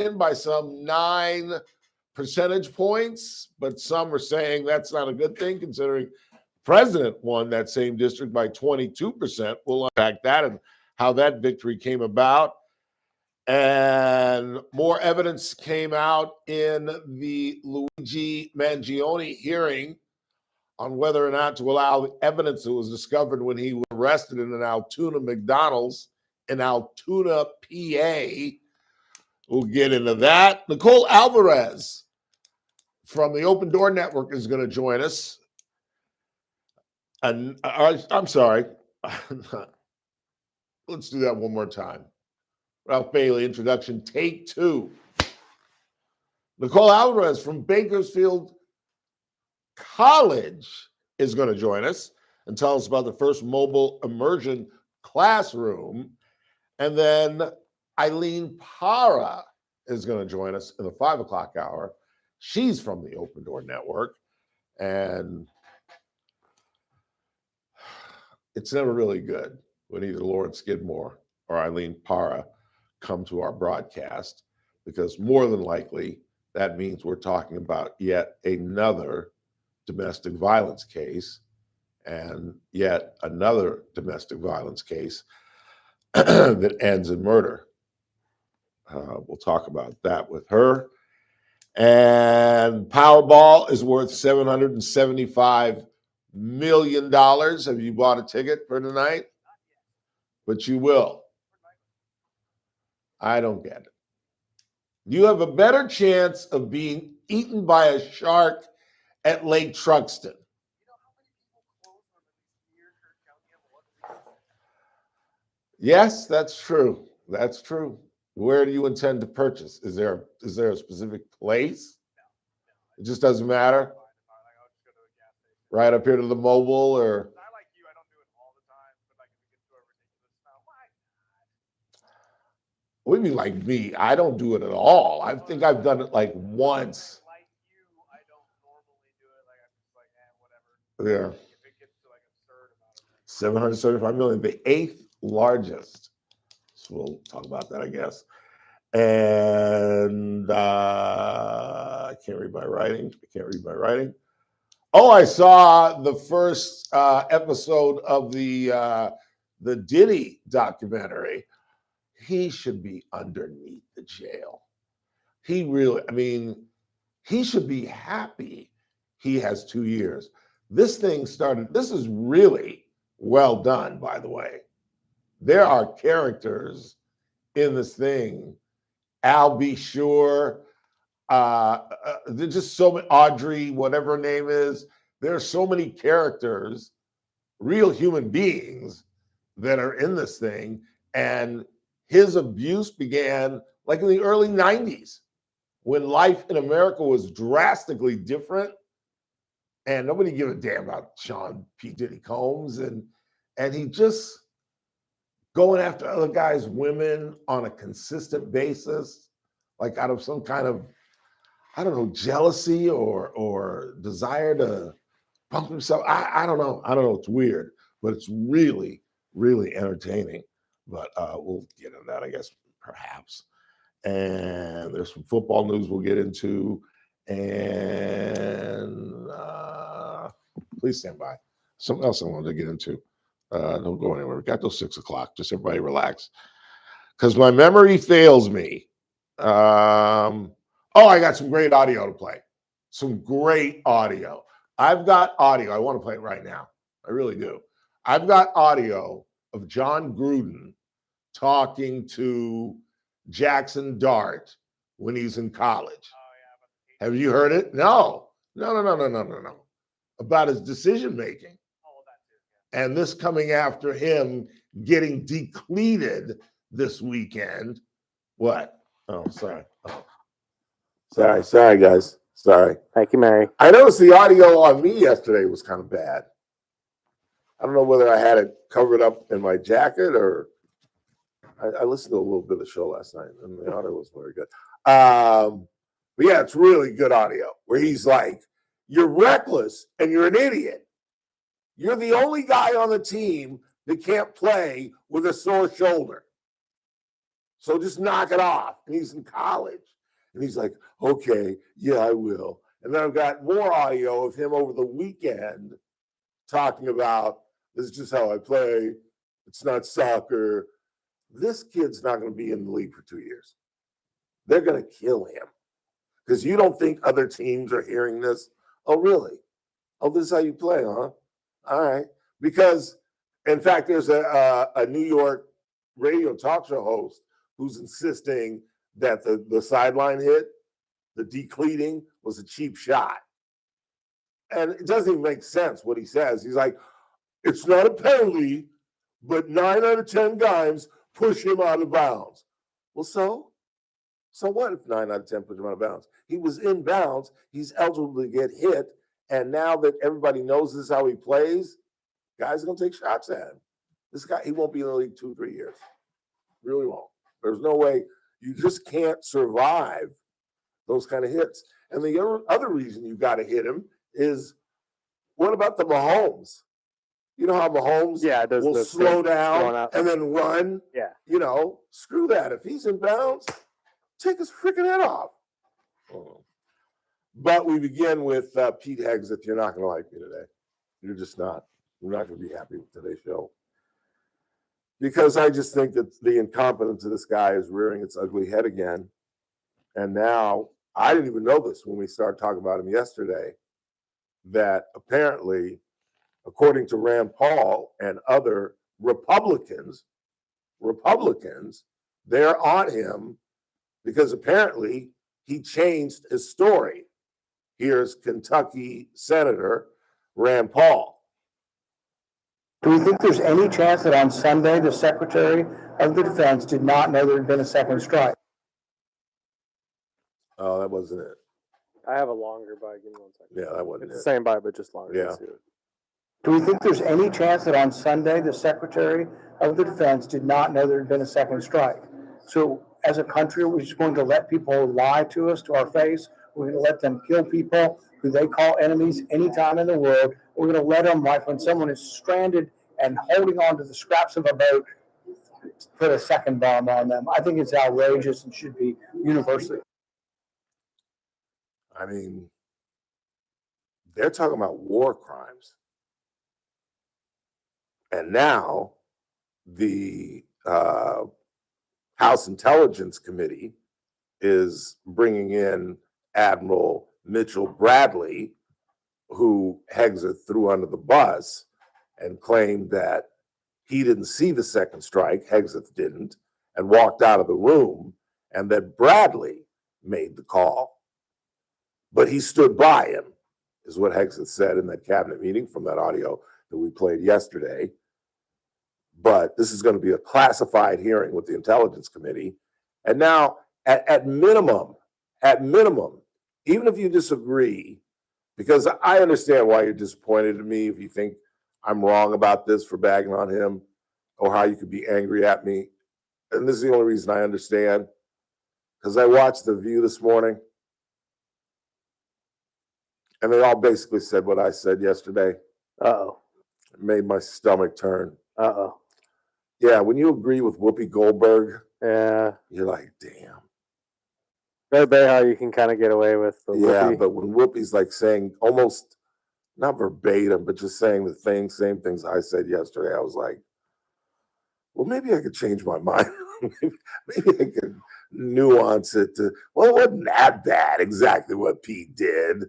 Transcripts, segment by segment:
in by some 9 percentage points, but some are saying that's not a good thing considering the president won that same district by 22%. We'll unpack that and how that victory came about. And more evidence came out in the Luigi Mangione hearing on whether or not to allow the evidence that was discovered when he was arrested in an Altoona McDonald's in Altoona, PA. We'll get into that. Nicole Alvarez from the Open Door Network is going to join us. And I'm sorry. Let's do that one more time. Ralph Bailey, introduction, take 2. Nicole Alvarez from Bakersfield College is going to join us and tell us about the first mobile immersion classroom. And then Illene Parra is going to join us in the 5 o'clock hour. She's from the Open Door Network. And it's never really good when either Lauren Skidmore or Illene Parra come to our broadcast, because more than likely that means we're talking about yet another domestic violence case and yet another domestic violence case that ends in murder. We'll talk about that with her. And Powerball is worth $775 million. Have you bought a ticket for tonight? But you will. I don't get it. You have a better chance of being eaten by a shark at Lake Truxton. Yes, that's true. That's true. Where do you intend to purchase? Is there a specific place? It just doesn't matter. Right up here to the mobile, or I like you. I don't do it all the time, but like if we get to a ridiculous amount, why not? what do you mean like me? I don't do it at all. I think I've done it like once. Like you, I don't normally do it. Like I'm just like, whatever. Yeah. If it gets to like absurd amount of $775 million, the 8th largest. So we'll talk about that, I guess. And I can't read my writing. Oh, I saw the first episode of the Diddy documentary. He should be underneath the jail. He really, he should be happy he has 2 years. This thing started, this is really well done, by the way. There are characters in this thing. Al B. Sure, there's just so many, Audrey, whatever her name is. There are so many characters, real human beings that are in this thing. And his abuse began like in the early 90s when life in America was drastically different. And nobody gave a damn about Sean P. Diddy Combs. And he just going after other guys' women on a consistent basis, like out of some kind of, I don't know, jealousy or desire to pump himself. I don't know. It's weird, but it's really, really entertaining. But we'll get into that, I guess, perhaps. And there's some football news we'll get into. And please stand by. Something else I wanted to get into. Don't go anywhere. We got till 6 o'clock. Just everybody relax. Because my memory fails me. I got some great audio to play. Some great audio. I've got audio. I want to play it right now. I really do. I've got audio of John Gruden talking to Jackson Dart when he's in college. Have you heard it? No. About his decision making. And this coming after him getting depleted this weekend. What? Oh, sorry. Oh. Sorry, guys. Sorry. Thank you, Mary. I noticed the audio on me yesterday was kind of bad. I don't know whether I had it covered up in my jacket or I listened to a little bit of the show last night and the audio was very good. But yeah, it's really good audio where he's like, you're reckless and you're an idiot. You're the only guy on the team that can't play with a sore shoulder. So just knock it off. And he's in college. And he's like, okay, yeah, I will. And then I've got more audio of him over the weekend talking about this is just how I play. It's not soccer. This kid's not going to be in the league for 2 years. They're going to kill him because you don't think other teams are hearing this. Oh, really? Oh, this is how you play, huh? All right. Because, in fact, there's a New York radio talk show host who's insisting that the sideline hit, the decleating, was a cheap shot. And it doesn't even make sense what he says. He's like, it's not a penalty, but 9 out of 10 guys push him out of bounds. Well, so what if 9 out of 10 push him out of bounds? He was in bounds. He's eligible to get hit. And now that everybody knows this is how he plays, guys are going to take shots at him. This guy, he won't be in the league 2-3 years. Really won't. There's no way. You just can't survive those kind of hits. And the other reason you got to hit him is, what about the Mahomes? You know how Mahomes will slow down and then run? Yeah. You know, screw that. If he's in bounds, take his freaking head off. But we begin with Pete Hegseth. You're not going to like me today. You're just not. You're not going to be happy with today's show. Because I just think that the incompetence of this guy is rearing its ugly head again. And now, I didn't even know this when we started talking about him yesterday, that apparently, according to Rand Paul and other Republicans, they're on him because apparently he changed his story. Here's Kentucky Senator Rand Paul. Do we think there's any chance that on Sunday, the Secretary of the Defense did not know there had been a second strike? Oh, that wasn't it. I have a longer bite. Give me 1 second. Yeah, that wasn't It's it. the same bite, but just longer. Yeah. Do we think there's any chance that on Sunday, the Secretary of the Defense did not know there had been a second strike? So as a country, we're just going to let people lie to us to our face. We're going to let them kill people who they call enemies anytime in the world. We're going to let them, like when someone is stranded and holding on to the scraps of a boat, put a second bomb on them. I think it's outrageous and should be universally. I mean, they're talking about war crimes. And now the House Intelligence Committee is bringing in Admiral Mitchell Bradley, who Hegseth threw under the bus and claimed that he didn't see the second strike, Hegseth didn't, and walked out of the room, and that Bradley made the call. But he stood by him, is what Hegseth said in that cabinet meeting from that audio that we played yesterday. But this is going to be a classified hearing with the Intelligence Committee. And now, at minimum, even if you disagree, because I understand why you're disappointed in me if you think I'm wrong about this for bagging on him, or how you could be angry at me. And this is the only reason I understand, because I watched The View this morning, and they all basically said what I said yesterday. Uh-oh. It made my stomach turn. Uh-oh. Yeah, when you agree with Whoopi Goldberg, Yeah. you're like, damn. Very bad how you can kind of get away with the Yeah, Whoopi. but when Whoopi's like saying almost, not verbatim, but just saying the same things I said yesterday, I was like, well, maybe I could change my mind. Maybe I could nuance it to, well, it wasn't that bad exactly what Pete did.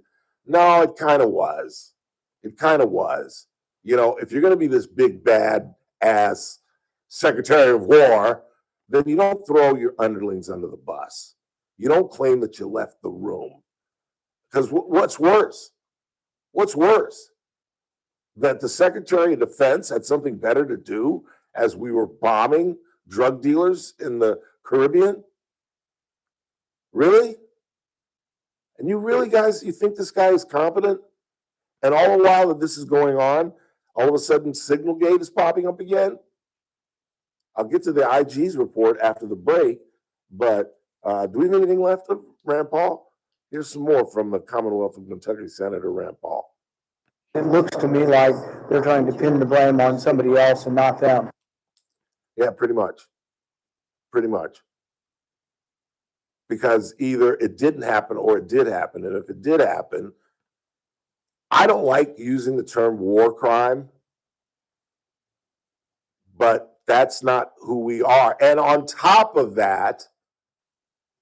No, it kind of was. It kind of was. You know, if you're going to be this big bad ass Secretary of War, then you don't throw your underlings under the bus. You don't claim that you left the room. Because what's worse? What's worse? That the Secretary of Defense had something better to do as we were bombing drug dealers in the Caribbean? Really? And you really, guys, you think this guy is competent? And all the while that this is going on, all of a sudden Signalgate is popping up again? I'll get to the IG's report after the break, but do we have anything left of Rand Paul? Here's some more from the Commonwealth of Kentucky Senator Rand Paul. It looks to me like they're trying to pin the blame on somebody else and not them. Yeah, pretty much. Pretty much. because either it didn't happen or it did happen. And if it did happen, I don't like using the term war crime, but that's not who we are. And on top of that,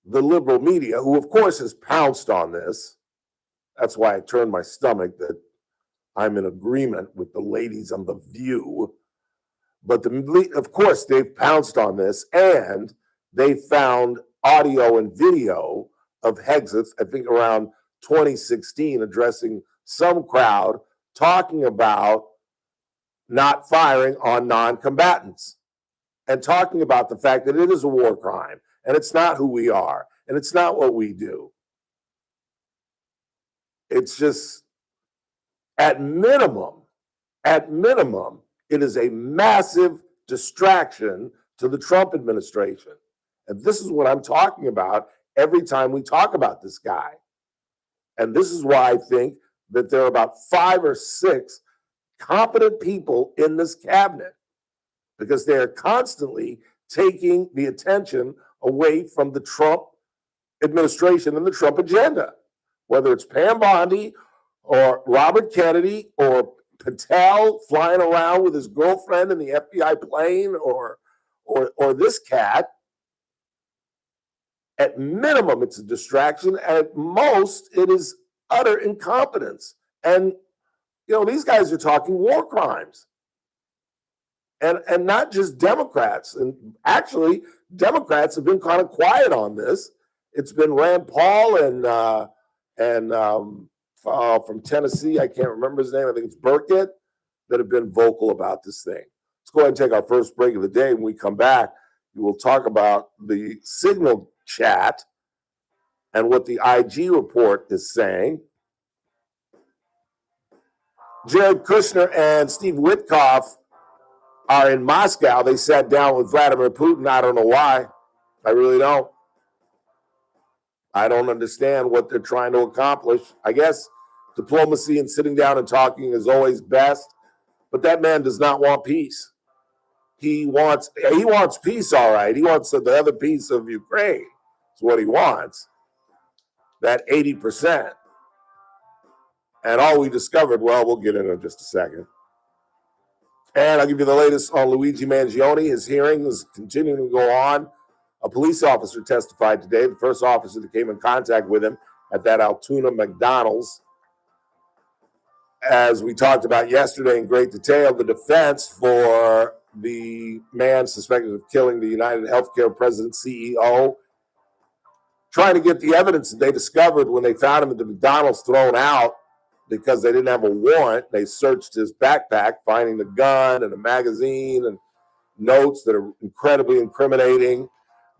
the liberal media, who of course has pounced on this, that's why I turned my stomach that I'm in agreement with the ladies on The View. But of course, they've pounced on this, and they found audio and video of Hegseth, I think around 2016, addressing some crowd, talking about not firing on non-combatants and talking about the fact that it is a war crime, and it's not who we are, and it's not what we do. It's just, at minimum, it is a massive distraction to the Trump administration. And this is what I'm talking about every time we talk about this guy. And this is why I think that there are about 5 or 6 competent people in this cabinet, because they are constantly taking the attention away from the Trump administration and the Trump agenda, whether it's Pam Bondi or Robert Kennedy or Patel flying around with his girlfriend in the FBI plane, or this cat. At minimum, it's a distraction. At most, it is utter incompetence. And these guys are talking war crimes, and not just Democrats. And actually, Democrats have been kind of quiet on this. It's been Rand Paul and from Tennessee, I can't remember his name, I think it's Burkett, that have been vocal about this thing. Let's go ahead and take our first break of the day. When we come back, we will talk about the Signal chat and what the IG report is saying. Jared Kushner and Steve Witkoff are in Moscow. They sat down with Vladimir Putin. I don't know why. I really don't. I don't understand what they're trying to accomplish. I guess diplomacy and sitting down and talking is always best, but that man does not want peace. He wants peace, all right. He wants the other piece of Ukraine. It's what he wants. That 80%. And all we discovered, well, we'll get into it in just a second. And I'll give you the latest on Luigi Mangione. His hearing is continuing to go on. A police officer testified today, the first officer that came in contact with him at that Altoona McDonald's. As we talked about yesterday in great detail, the defense for the man suspected of killing the United Healthcare president CEO, trying to get the evidence that they discovered when they found him at the McDonald's thrown out because they didn't have a warrant. They searched his backpack, finding the gun and a magazine and notes that are incredibly incriminating.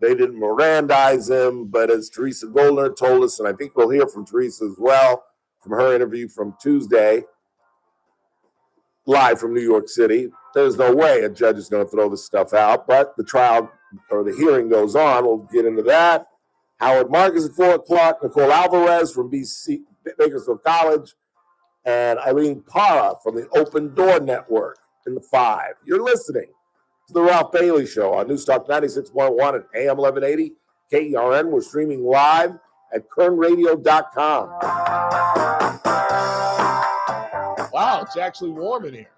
They didn't Mirandize him, but as Teresa Goldner told us, and I think we'll hear from Teresa as well, from her interview from Tuesday, live from New York City, there's no way a judge is going to throw this stuff out, but the trial or the hearing goes on. We'll get into that. Howard Marcus at 4 o'clock, Nicole Alvarez from Bakersfield College, and Eileen Parra from the Open Door Network in the 5. You're listening to The Ralph Bailey Show on News Talk 96.1 and AM 1180 KERN. We're streaming live at kernradio.com. Wow, it's actually warm in here.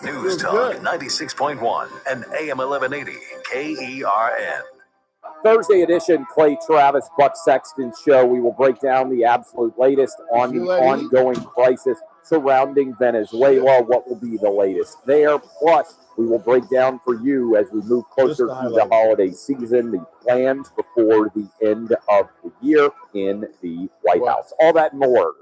News Talk 96.1 and AM 1180 KERN. Thursday edition, Clay Travis, Buck Sexton Show. We will break down the absolute latest on the ongoing crisis surrounding Venezuela. What will be the latest there? Plus, we will break down for you as we move closer to the holiday season, the plans before the end of the year in the White House. All that and more.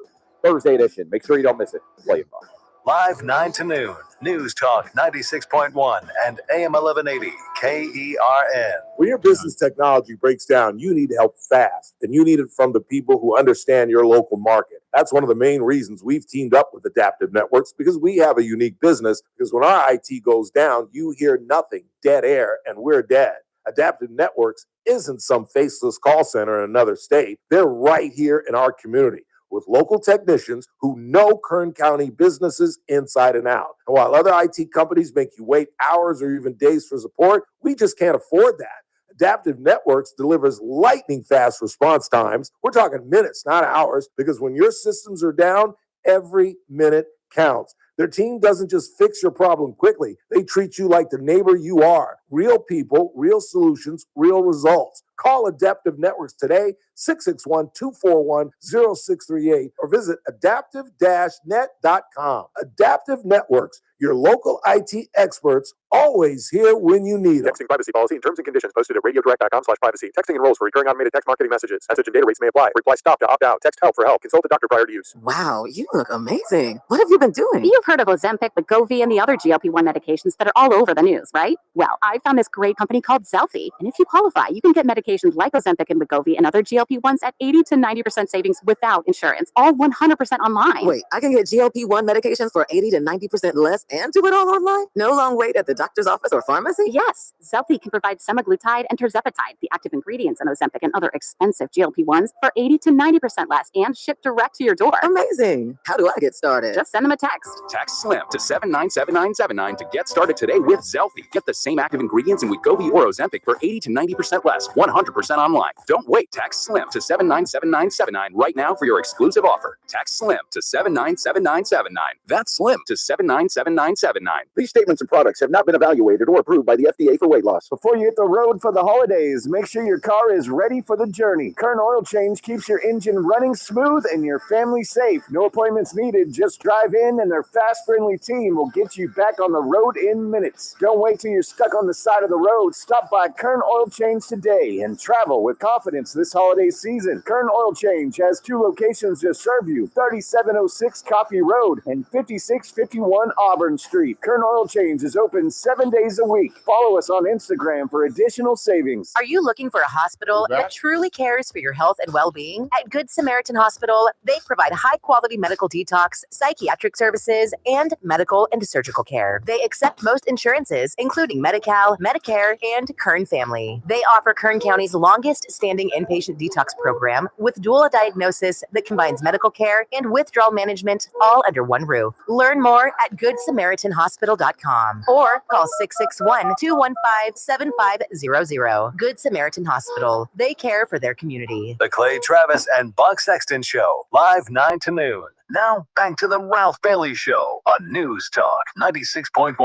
Thursday edition. Make sure you don't miss it. Play it on. Live 9 to noon. News Talk 96.1 and AM 1180 KERN. When your business technology breaks down, you need help fast, and you need it from the people who understand your local market. That's one of the main reasons we've teamed up with Adaptive Networks, because we have a unique business, because when our IT goes down, you hear nothing, dead air, and we're dead. Adaptive Networks isn't some faceless call center in another state. They're right here in our community, with local technicians who know Kern County businesses inside and out. And while other IT companies make you wait hours or even days for support, we just can't afford that. Adaptive Networks delivers lightning fast response times. We're talking minutes, not hours, because when your systems are down, every minute counts. Their team doesn't just fix your problem quickly. They treat you like the neighbor you are. Real people, real solutions, real results. Call Adaptive Networks today, 661-241-0638, or visit adaptive-net.com. Adaptive Networks, your local IT experts, always here when you need them. Texting privacy policy and terms and conditions posted at radiodirect.com/privacy. Texting enrolls for recurring automated text marketing messages. Message and data rates may apply. Reply stop to opt out. Text help for help. Consult a doctor prior to use. Wow, you look amazing. What have you been doing? You've heard of Ozempic, Wegovy, and the other GLP-1 medications that are all over the news, right? Well, I found this great company called Zelfie, and if you qualify, you can get medications like Ozempic and Wegovy and other GLP-1s at 80 to 90% savings without insurance, all 100% online. Wait, I can get GLP-1 medications for 80 to 90% less and do it all online? No long wait at the doctor's office or pharmacy? Yes, Zelfie can provide semaglutide and tirzepatide, the active ingredients in Ozempic and other expensive GLP-1s, for 80 to 90% less and shipped direct to your door. Amazing. How do I get started? Just send them a text. Text SLIM to 797979 to get started today with Zelfie. Get the same active ingredients in Wegovy or Ozempic for 80 to 90% less, 100% online. Don't wait. Text SLIM to 797979 right now for your exclusive offer. Text SLIM to 797979. That's SLIM to 797979. These statements and products have not been evaluated or approved by the FDA for weight loss. Before you hit the road for the holidays, make sure your car is ready for the journey. Kern Oil Change keeps your engine running smooth and your family safe. No appointments needed. Just drive in and their fast, friendly team will get you back on the road in minutes. Don't wait till you're stuck on the side of the road. Stop by Kern Oil Change today and travel with confidence this holiday season. Kern Oil Change has 2 locations to serve you, 3706 Coffee Road and 5651 Auburn Street. Kern Oil Change is open 7 days a week. Follow us on Instagram for additional savings. Are you looking for a hospital that truly cares for your health and well-being? At Good Samaritan Hospital, they provide high-quality medical detox, psychiatric services, and medical and surgical care. They accept most insurances, including Medi-Cal, Medicare, and Kern Family. They offer Kern County's longest-standing inpatient detox program with dual diagnosis that combines medical care and withdrawal management all under one roof. Learn more at GoodSamaritanHospital.com or call 661-215-7500. Good Samaritan Hospital. They care for their community. The Clay Travis and Buck Sexton Show, live 9 to noon. Now back to the Ralph Bailey Show on News Talk 96.1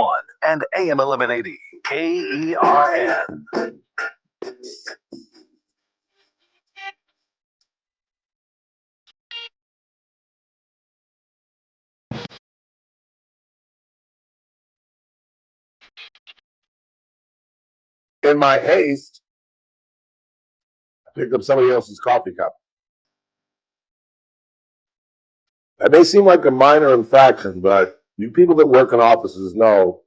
and AM 1180 KERN. In my haste, I picked up somebody else's coffee cup. That may seem like a minor infraction, but you people that work in offices know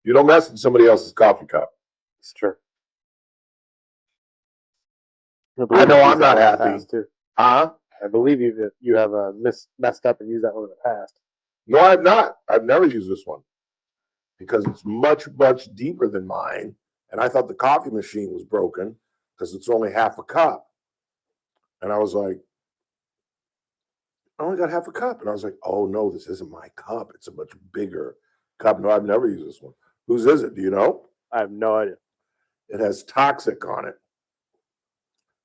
you don't mess with somebody else's coffee cup. It's true. I know I'm not happy. Huh? I believe you have messed up and used that one in the past. No, I've not. I've never used this one because it's much, much deeper than mine. And I thought the coffee machine was broken because it's only half a cup. And I was like, I only got half a cup. And I was like, oh no, this isn't my cup. It's a much bigger cup. No, I've never used this one. Whose is it? Do you know? I have no idea. It has toxic on it.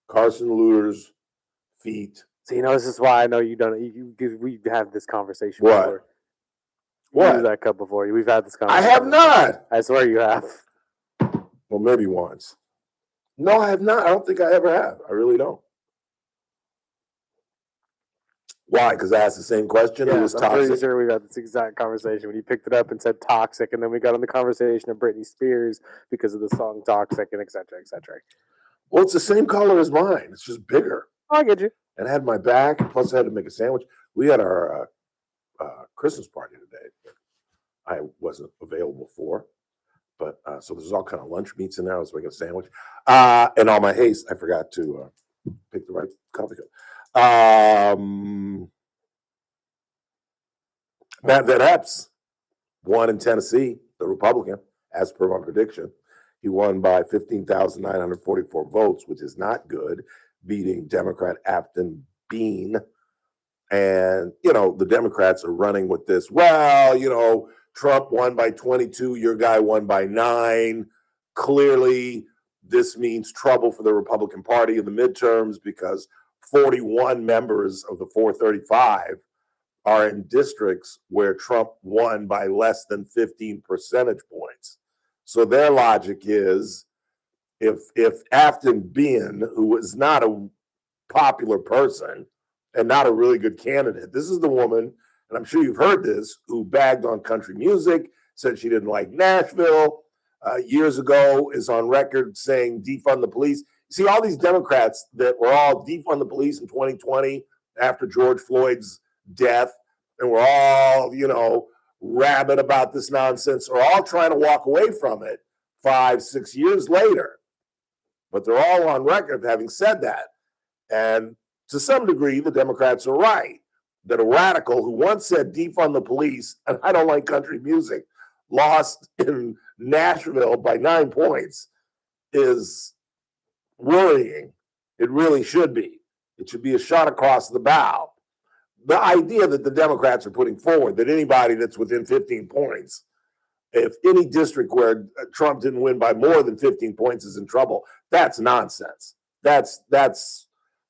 Carson Luter's feet. So, this is why I know you don't. We've had this conversation What? before. What? Used that cup before. We've had this I conversation. have not. I swear you have. Well, maybe once. No, I have not. I don't think I ever have. I really don't. Why? Because I asked the same question. Yeah, It was I'm pretty toxic. sure we had this exact conversation when you picked it up and said toxic, and then we got on the conversation of Britney Spears because of the song Toxic and et cetera, et cetera. Well, it's the same color as mine. It's just bigger. Oh, I get you. And I had my back. Plus, I had to make a sandwich. We had our Christmas party today. That I wasn't available for. But so there's all kind of lunch meats in there. I was making a sandwich. And all my haste, I forgot to pick the right coffee cup. Matt Van Epps won in Tennessee, the Republican, as per my prediction. He won by 15,944 votes, which is not good, beating Democrat Afton Bean. And, the Democrats are running with this. Well, Trump won by 22. Your guy won by 9. Clearly, this means trouble for the Republican Party in the midterms because 41 members of the 435 are in districts where Trump won by less than 15 percentage points. So their logic is if Afton Bien, who is not a popular person and not a really good candidate, this is the woman, and I'm sure you've heard this, who bagged on country music, said she didn't like Nashville, years ago is on record saying defund the police. See, all these Democrats that were all defund the police in 2020 after George Floyd's death, and we're all, rabid about this nonsense, are all trying to walk away from it 5-6 years later. But they're all on record of having said that. And to some degree, the Democrats are right that a radical who once said defund the police, and I don't like country music, lost in Nashville by 9 points is worrying. It really should be. It should be a shot across the bow. The idea that the Democrats are putting forward that anybody that's within 15 points, if any district where Trump didn't win by more than 15 points is in trouble, that's nonsense. That's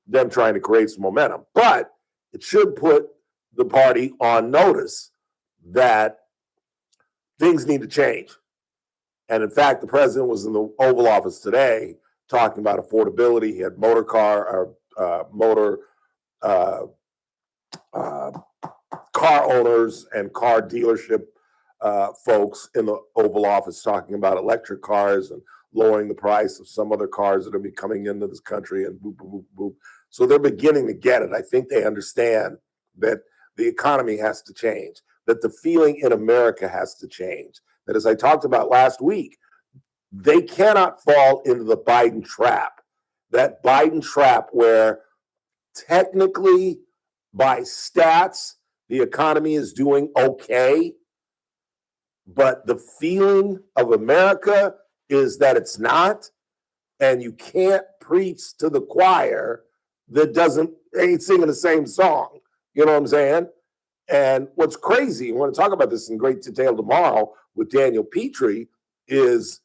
them trying to create some momentum. But it should put the party on notice that things need to change. And in fact, the president was in the Oval Office today talking about affordability. He had motor car owners and car dealership folks in the Oval Office talking about electric cars and lowering the price of some other cars that are be coming into this country and boop, boop, boop, boop. So they're beginning to get it. I think they understand that the economy has to change, that the feeling in America has to change, that as I talked about last week, they cannot fall into the Biden trap, that Biden trap where technically by stats, the economy is doing okay, but the feeling of America is that it's not, and you can't preach to the choir that ain't singing the same song. You know what I'm saying? And what's crazy, we're going to talk about this in great detail tomorrow with Daniel Petrie, is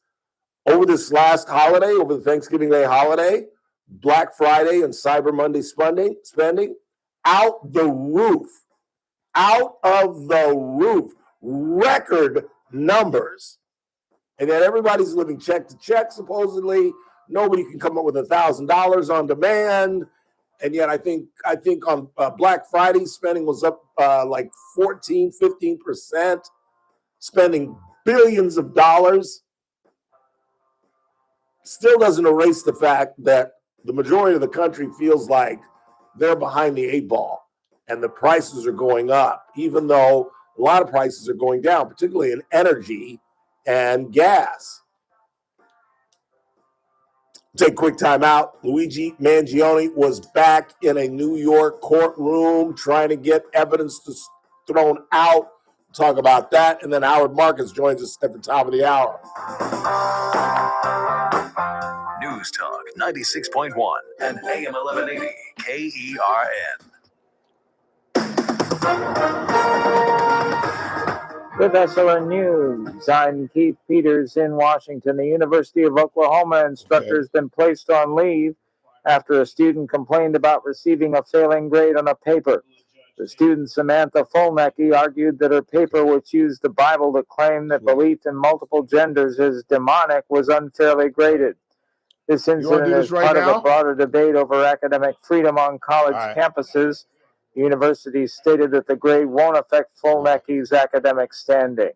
over this last holiday, over the Thanksgiving Day holiday, Black Friday and Cyber Monday spending, out of the roof, record numbers. And yet everybody's living check to check, supposedly. Nobody can come up with $1,000 on demand. And yet I think on Black Friday, spending was up like 14, 15%, spending billions of dollars. Still doesn't erase the fact that the majority of the country feels like they're behind the 8 ball and the prices are going up, even though a lot of prices are going down, particularly in energy and gas. Take a quick time out. Luigi Mangione was back in a New York courtroom trying to get evidence thrown out. We'll talk about that. And then Howard Marcus joins us at the top of the hour. News Talk 96.1 and AM 1180 KERN. With SLN News, I'm Keith Peters in Washington. The University of Oklahoma instructor has been placed on leave after a student complained about receiving a failing grade on a paper. The student, Samantha Fulnecke, argued that her paper, which used the Bible to claim that belief in multiple genders is demonic, was unfairly graded. This incident is part of a broader debate over academic freedom on college campuses. The university stated that the grade won't affect Fulnecke's academic standing.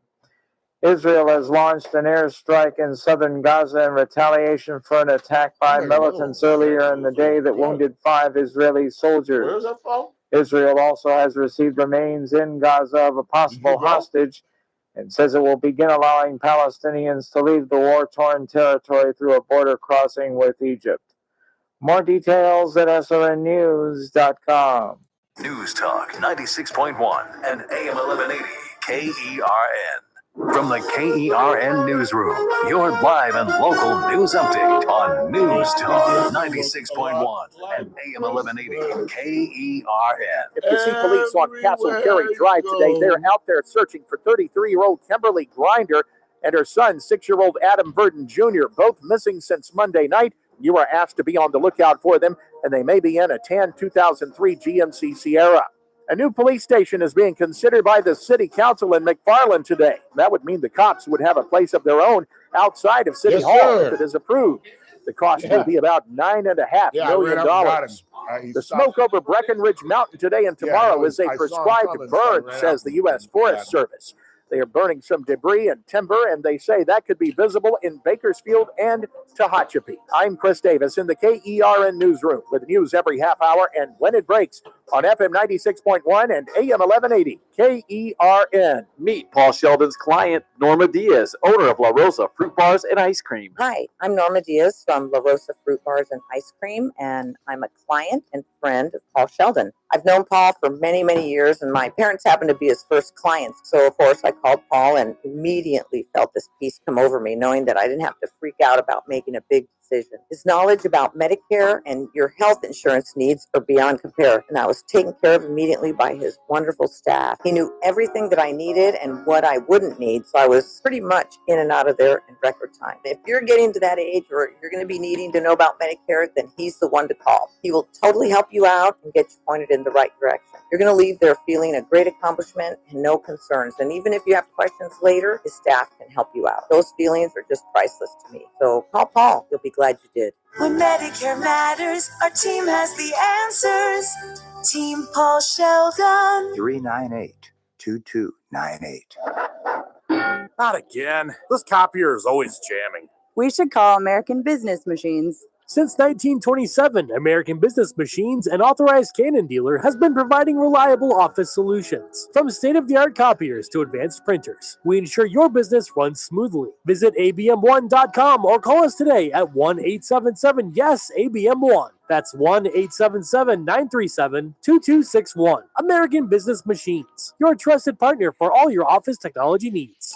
Israel has launched an airstrike in southern Gaza in retaliation for an attack by militants earlier in the day that wounded 5 Israeli soldiers. Where's that from? Israel also has received remains in Gaza of a possible hostage and says it will begin allowing Palestinians to leave the war-torn territory through a border crossing with Egypt. More details at slnnews.com. News Talk 96.1 and AM 1180 KERN. From the KERN Newsroom, your live and local news update on News Talk 96.1 and AM 1180 KERN. If you see police on Castle Carey Drive today, they're out there searching for 33-year-old Kimberly Grinder. and her son, 6-year-old Adam Verdon Jr., both missing since Monday night. You are asked to be on the lookout for them, and they may be in a tan 2003 GMC Sierra. A new police station is being considered by the city council in McFarland today. That would mean the cops would have a place of their own outside of City Hall if it is approved. The cost will be about $9.5 million. The smoke over Breckenridge Mountain today and tomorrow is a prescribed burn, says the U.S. Forest Service. They are burning some debris and timber, and they say that could be visible in Bakersfield and Tehachapi. I'm Chris Davis in the KERN newsroom with news every half hour and when it breaks on FM 96.1 and AM 1180 KERN. Meet Paul Sheldon's client, Norma Diaz, owner of La Rosa Fruit Bars and Ice Cream. Hi, I'm Norma Diaz from La Rosa Fruit Bars and Ice Cream, and I'm a client and friend of Paul Sheldon. I've known Paul for many, many years, and my parents happened to be his first clients. So, of course, I called Paul and immediately felt this peace come over me, knowing that I didn't have to freak out about making a big decision. His knowledge about Medicare and your health insurance needs are beyond compare, and I was taken care of immediately by his wonderful staff. He knew everything that I needed and what I wouldn't need, so I was pretty much in and out of there in record time. If you're getting to that age or you're going to be needing to know about Medicare, then he's the one to call. He will totally help you out and get you pointed in the right direction. You're going to leave there feeling a great accomplishment and no concerns. And even if you have questions later, his staff can help you out. Those feelings are just priceless to me. So call Paul. You'll be glad you did. When Medicare matters, our team has the answers. Team Paul Sheldon. 398-2298. Not again. This copier is always jamming. We should call American Business Machines. Since 1927, American Business Machines, an authorized Canon dealer, has been providing reliable office solutions. From state-of-the-art copiers to advanced printers, we ensure your business runs smoothly. Visit abm1.com or call us today at 1-877-YES-ABM1. That's 1-877-937-2261. American Business Machines, your trusted partner for all your office technology needs.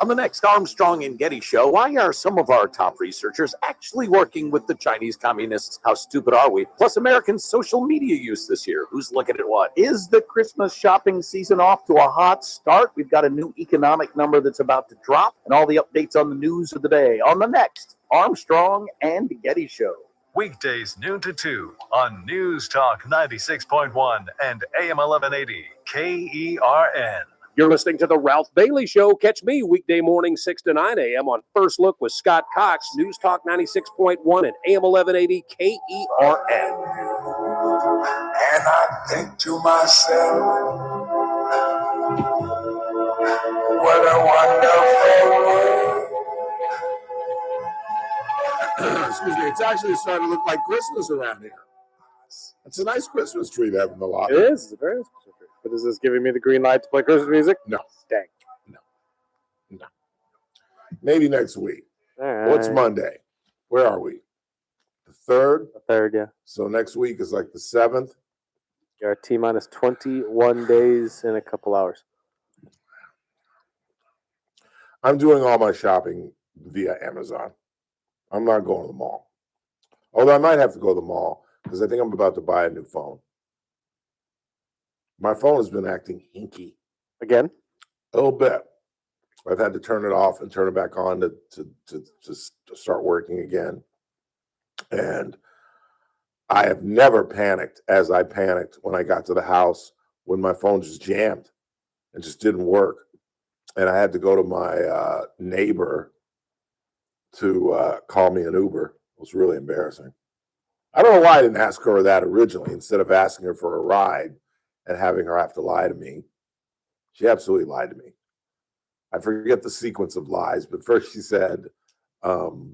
On the next Armstrong and Getty show, why are some of our top researchers actually working with the Chinese communists? How stupid are we? Plus, American social media use this year. Who's looking at what? Is the Christmas shopping season off to a hot start? We've got a new economic number that's about to drop, and all the updates on the news of the day on the next Armstrong and Getty show. Weekdays noon to 2 on News Talk 96.1 and AM 1180 KERN. You're listening to The Ralph Bailey Show. Catch me weekday morning 6 to 9 a.m. on First Look with Scott Cox, News Talk 96.1 and AM 1180 KERN. And I think to myself, what a wonderful world. Excuse me, it's actually starting to look like Christmas around here. It's a nice Christmas tree they have in the lobby. It is. It's a very nice Christmas tree. But is this giving me the green light to play Christmas music? No. Dang. No. Maybe next week. All What's right. Monday? Where are we? The 3rd? The 3rd, yeah. So next week is like the 7th? You're at T-minus 21 days and a couple hours. I'm doing all my shopping via Amazon. I'm not going to the mall. Although I might have to go to the mall because I think I'm about to buy a new phone. My phone has been acting hinky. Again? A little bit. I've had to turn it off and turn it back on to start working again. And I have never panicked as I panicked when I got to the house when my phone just jammed and just didn't work. And I had to go to my neighbor to call me an Uber. It was really embarrassing. I don't know why I didn't ask her that originally instead of asking her for a ride and having her have to lie to me. She absolutely lied to me. I forget the sequence of lies, but first she said, "Oh,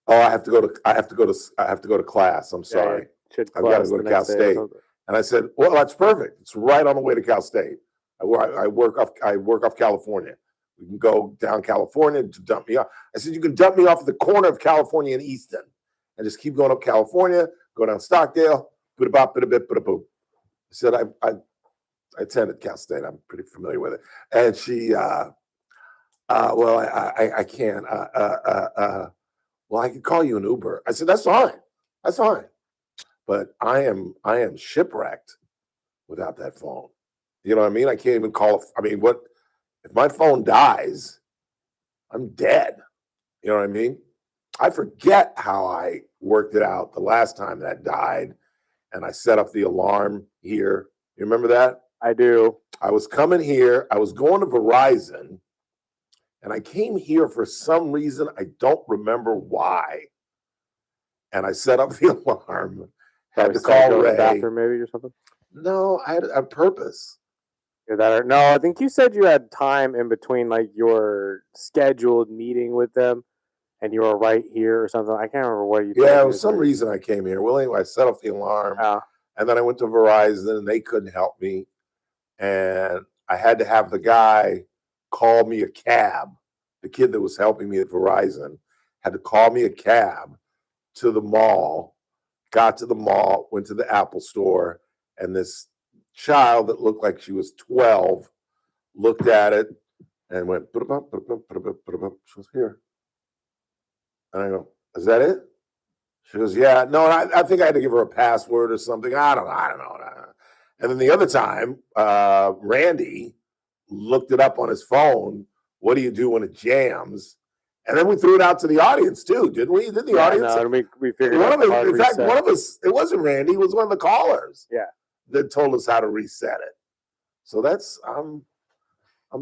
I have to go to class. I'm sorry. I've got to go to Cal State." And I said, "Well, that's perfect. It's right on the way to Cal State. I work off California. We can go down California to dump me off." I said, "You can dump me off at the corner of California and Easton, and just keep going up California, go down Stockdale, put a bop, put a bit, put a boop." I said, I attended Cal State. I'm pretty familiar with it. And she, well, I can't. Well, I can call you an Uber. I said, that's fine. That's fine. But I am shipwrecked without that phone. You know what I mean? I can't even call. I mean, what If my phone dies, I'm dead. You know what I mean? I forget how I worked it out the last time that died, and I set up the alarm here. You remember that? I do. I was coming here. I was going to Verizon, and I came here for some reason. I don't remember why. And I set up the alarm. Had to call go to the Ray. bathroom maybe or something. No, I had a purpose. No, I think you said you had time in between like your scheduled meeting with them, and you were right here or something. I can't remember what you. Yeah, it was some reason I came here. Well, anyway, I set off the alarm, and then I went to Verizon, and they couldn't help me, and I had to have the guy call me a cab. The kid that was helping me at Verizon had to call me a cab to the mall. Got to the mall, went to the Apple store, and this child that looked like she was 12 looked at it and went, she was here. And I go, is that it? She goes, yeah. No, and I think I had to give her a password or something. I don't know. And then the other time, Randy looked it up on his phone. What do you do when it jams? And then we threw it out to the audience too, didn't we? Didn't the audience? No, we figured One out of how us, to in fact, reset. one of us, it wasn't Randy, it was one of the callers. Yeah. That told us how to reset it. So that's I'm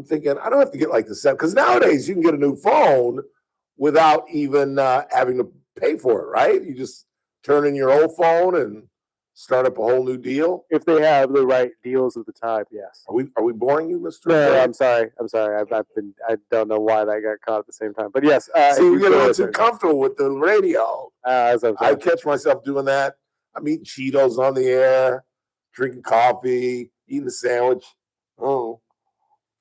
thinking I don't have to get like the set because nowadays you can get a new phone without even having to pay for it, right? You just turn in your old phone and start up a whole new deal. If they have the right deals at the time, yes. Are we boring you, Mr. No, I'm sorry. I don't know why that got caught at the same time. But yes. See, we get a little too comfortable with the radio. I catch myself doing that. I'm eating Cheetos on the air, drinking coffee, eating a sandwich. Oh.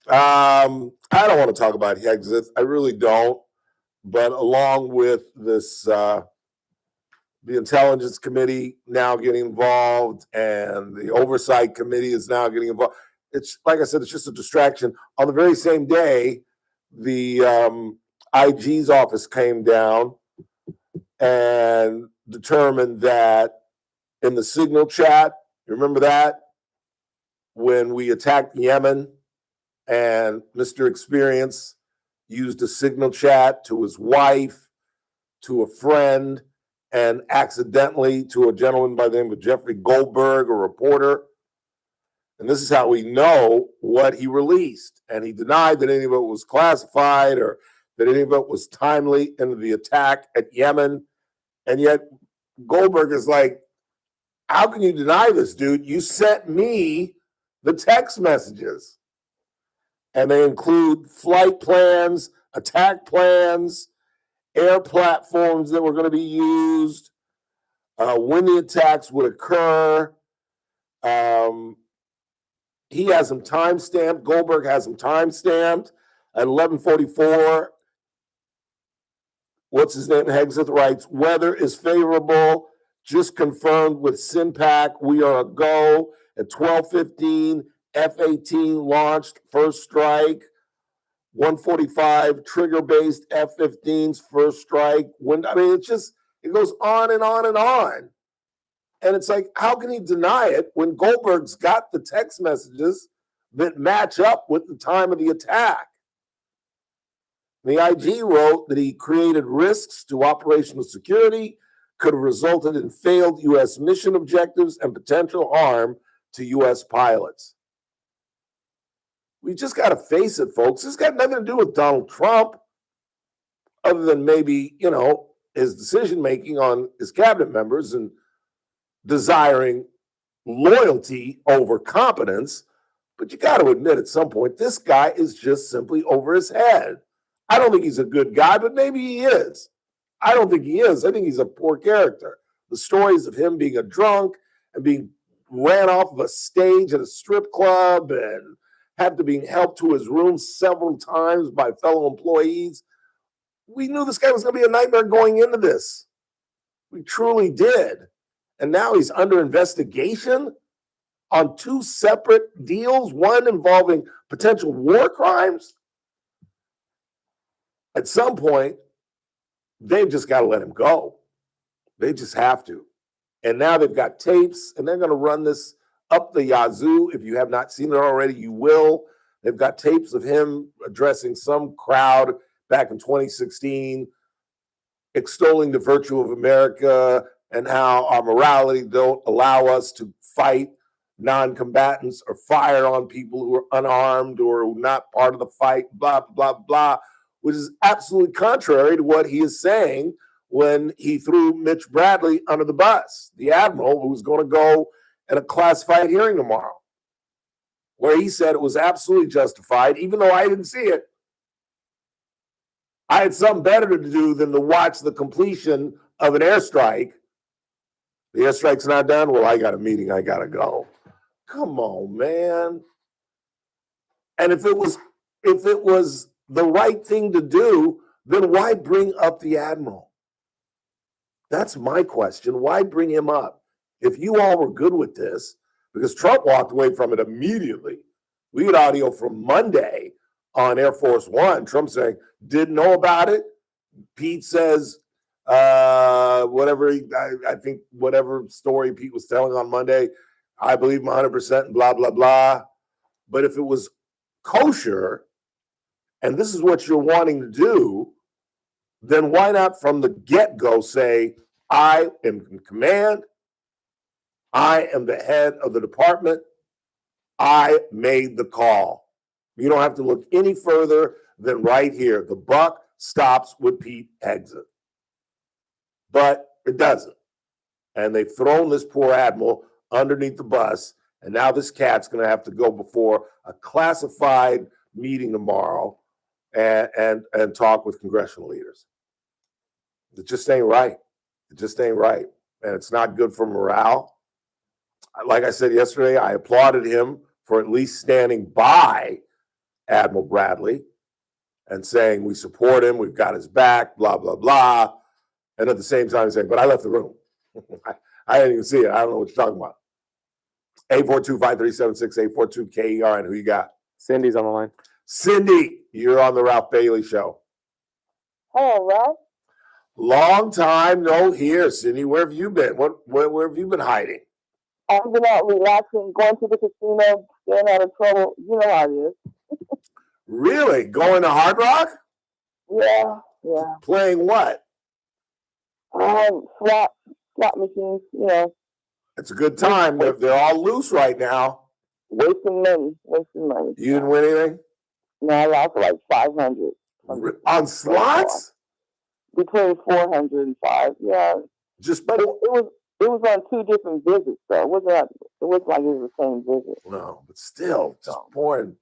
I don't want to talk about exits. I really don't. But along with this, the Intelligence Committee now getting involved and the Oversight Committee is now getting involved. It's like I said, it's just a distraction. On the very same day, the IG's office came down and determined that in the Signal chat, you remember that? When we attacked Yemen and Mr. Experience used a Signal chat to his wife, to a friend, and accidentally to a gentleman by the name of Jeffrey Goldberg, a reporter. And this is how we know what he released. And he denied that any of it was classified or that any of it was timely in the attack at Yemen. And yet Goldberg is like, how can you deny this, dude? You sent me the text messages. And they include flight plans, attack plans, air platforms that were going to be used, when the attacks would occur. He has them timestamped. Goldberg has them timestamped at 11:44. What's his name? Hegseth writes, weather is favorable. Just confirmed with SINPAC. We are a go. At 12:15, F-18 launched first strike. 145 trigger-based F-15s first strike. It goes on and on and on. And it's like, how can he deny it when Goldberg's got the text messages that match up with the time of the attack? The IG wrote that he created risks to operational security, could have resulted in failed U.S. mission objectives and potential harm to U.S. pilots. We just got to face it, folks. This got nothing to do with Donald Trump, other than maybe, his decision-making on his cabinet members and desiring loyalty over competence. But you got to admit at some point, this guy is just simply over his head. I don't think he's a good guy, but maybe he is. I don't think he is. I think he's a poor character. The stories of him being a drunk and being ran off of a stage at a strip club and had to be helped to his room several times by fellow employees. We knew this guy was going to be a nightmare going into this. We truly did. And now he's under investigation on two separate deals, one involving potential war crimes. At some point, they've just got to let him go. They just have to. And now they've got tapes, and they're going to run this up the yazoo. If you have not seen it already, you will. They've got tapes of him addressing some crowd back in 2016, extolling the virtue of America and how our morality don't allow us to fight non-combatants or fire on people who are unarmed or not part of the fight, blah, blah, blah, which is absolutely contrary to what he is saying when he threw Mitch Bradley under the bus, the admiral who's going to go at a classified hearing tomorrow, where he said it was absolutely justified, even though I didn't see it. I had something better to do than to watch the completion of an airstrike. The airstrike's not done. Well, I got a meeting. I got to go. Come on, man. And if it was the right thing to do, then why bring up the admiral? That's my question. Why bring him up? If you all were good with this, because Trump walked away from it immediately. We had audio from Monday on Air Force One. Trump saying, didn't know about it. Pete says, whatever story Pete was telling on Monday, I believe him 100% and blah, blah, blah. But if it was kosher, and this is what you're wanting to do, then why not from the get-go say, I am in command, I am the head of the department, I made the call. You don't have to look any further than right here. The buck stops with Pete exit. But it doesn't. And they've thrown this poor admiral underneath the bus, and now this cat's going to have to go before a classified meeting tomorrow and talk with congressional leaders. It just ain't right. It just ain't right. And it's not good for morale. Like I said yesterday, I applauded him for at least standing by Admiral Bradley and saying we support him, we've got his back, blah, blah, blah. And at the same time saying, but I left the room. I didn't even see it. I don't know what you're talking about. 842-5376, 842-KERN. Who you got? Cindy's on the line. Cindy, you're on the Ralph Bailey Show. Hello, Ralph. Long time no hear, Cindy. Where have you been? Where have you been hiding? I've been out relaxing, going to the casino, staying out of trouble. You know how it is. Really? Going to Hard Rock? Yeah. Playing what? Slot machines, you know. It's a good time. They're all loose right now. Wasting money. You didn't win anything? No, I lost like 500. On slots? Between 400 and 5, yeah. But it was on 2 different visits, though. It wasn't like it was the same visit. No, but still, just pouring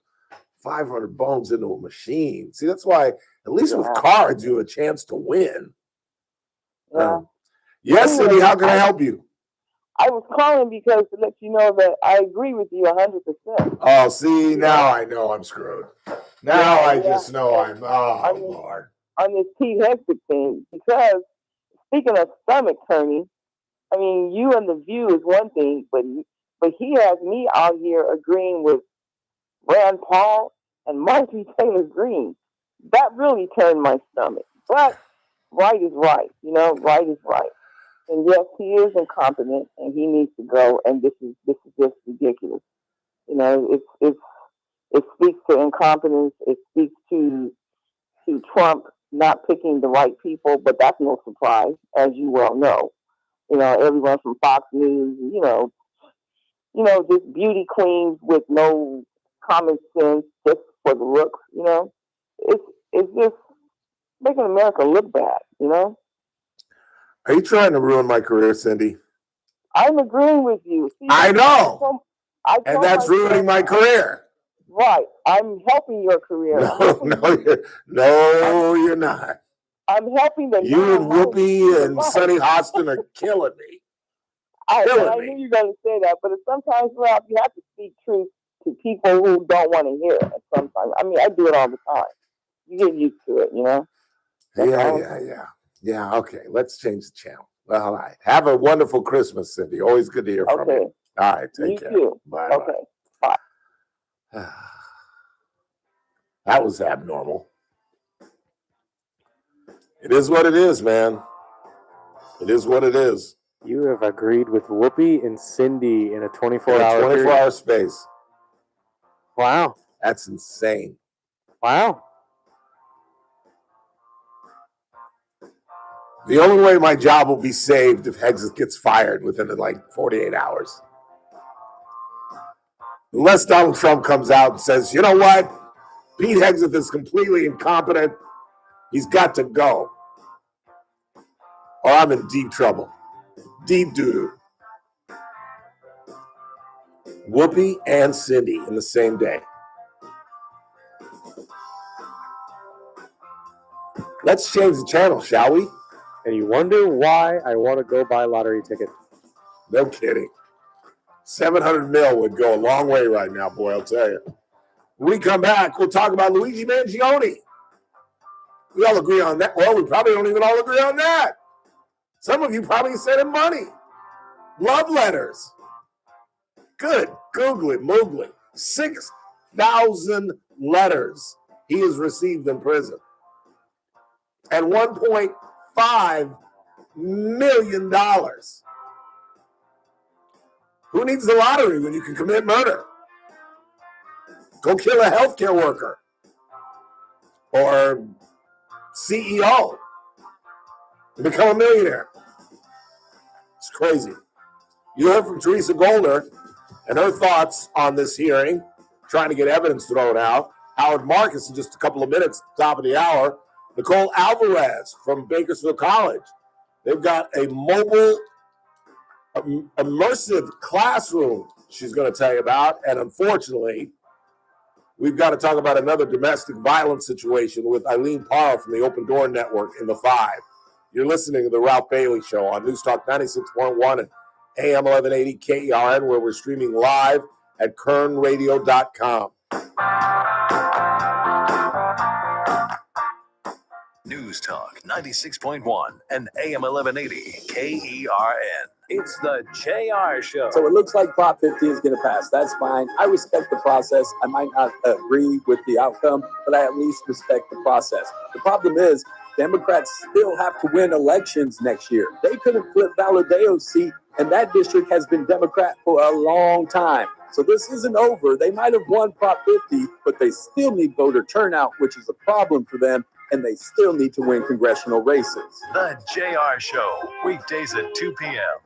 500 bones into a machine. See, that's why, at least with cards, you have a chance to win. Yeah. Yes, Cindy, how can I help you? I was calling because to let you know that I agree with you 100%. Oh, see, now I know I'm screwed. Now I just know I'm, Lord. On this Pete Hexit thing, because speaking of stomach turning, I mean, you and the View is one thing, but he has me out here agreeing with Rand Paul and Marjorie Taylor Greene. That really turned my stomach. But right is right, you know, right is right. And yes, he is incompetent, and he needs to go. And this is just ridiculous. You know, it speaks to incompetence. It speaks to Trump not picking the right people. But that's no surprise, as you well know. You know, everyone from Fox News. You know, just beauty queens with no common sense, just for the looks. You know, it's just making America look bad. You know. Are you trying to ruin my career, Cindy? I'm agreeing with you. See, I know. And that's ruining my career. Right. I'm helping your career. No, you're not. I'm helping the You and Whoopi and Sonny Hostin are killing me. I knew you were going to say that, but sometimes, Ralph, you have to speak truth to people who don't want to hear it sometimes. I mean, I do it all the time. You get used to it, you know? Yeah, okay. Let's change the channel. All right. Have a wonderful Christmas, Cindy. Always good to hear from you. All right. Take care. You too. Bye. Okay. Bye. That was abnormal. It is what it is, man. It is what it is. You have agreed with Whoopi and Cindy in a 24-hour 24-hour space. Wow. That's insane. Wow. The only way my job will be saved if Hegseth gets fired within like 48 hours. Unless Donald Trump comes out and says, you know what? Pete Hegseth is completely incompetent. He's got to go. Or I'm in deep trouble. Deep doo-doo. Whoopi and Cindy in the same day. Let's change the channel, shall we? And you wonder why I want to go buy a lottery ticket. No kidding. 700 mil would go a long way right now, boy, I'll tell you. When we come back, we'll talk about Luigi Mangione. We all agree on that. Well, we probably don't even all agree on that. Some of you probably sent him money. Love letters. Good. Google it, Moogly. 6,000 letters he has received in prison. And $1.5 million. Who needs the lottery when you can commit murder? Go kill a healthcare worker or CEO and become a millionaire. It's crazy. You heard from Teresa Goldner and her thoughts on this hearing, trying to get evidence thrown out. Howard Marcus in just a couple of minutes, top of the hour. Nicole Alvarez from Bakersfield College. They've got a mobile, immersive classroom she's going to tell you about. And unfortunately, we've got to talk about another domestic violence situation with Illene Parra from the Open Door Network in the 5. You're listening to The Ralph Bailey Show on News Talk 96.1 and AM 1180 KERN, where we're streaming live at kernradio.com. News Talk 96.1 and AM 1180 KERN. It's the JR Show. So it looks like Prop 50 is going to pass. That's fine. I respect the process. I might not agree with the outcome, but I at least respect the process. The problem is Democrats still have to win elections next year. They couldn't flip Valadeo's seat, and that district has been Democrat for a long time. So this isn't over. They might have won Prop 50, but they still need voter turnout, which is a problem for them, and they still need to win congressional races. The JR Show, weekdays at 2 p.m.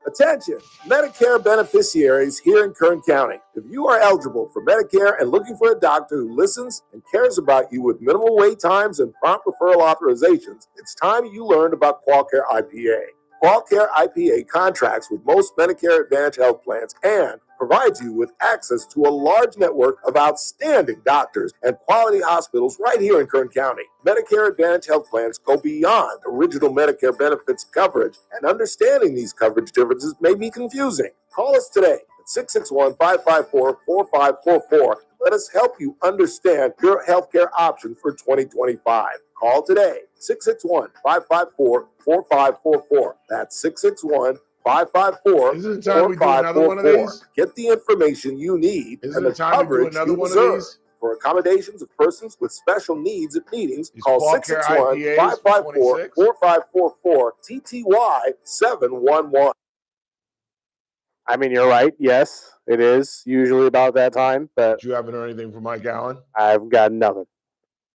Attention, Medicare beneficiaries here in Kern County. If you are eligible for Medicare and looking for a doctor who listens and cares about you with minimal wait times and prompt referral authorizations, it's time you learned about QualCare IPA. QualCare IPA contracts with most Medicare Advantage health plans and provides you with access to a large network of outstanding doctors and quality hospitals right here in Kern County. Medicare Advantage health plans go beyond original Medicare benefits coverage, and understanding these coverage differences may be confusing. Call us today at 661-554-4544. Let us help you understand your healthcare option for 2025. Call today, 661-554-4544. That's 661-554-4544. Isn't it time we do another one of these? Get the information you need Isn't and it the time we do coverage another you one of deserve. these? For accommodations of persons with special needs at meetings, These call QualCare IPAs for 26? 661-554-4544, TTY 711. I mean, you're right. Yes, it is usually about that time, but You haven't heard anything from Mike Allen? I've got nothing.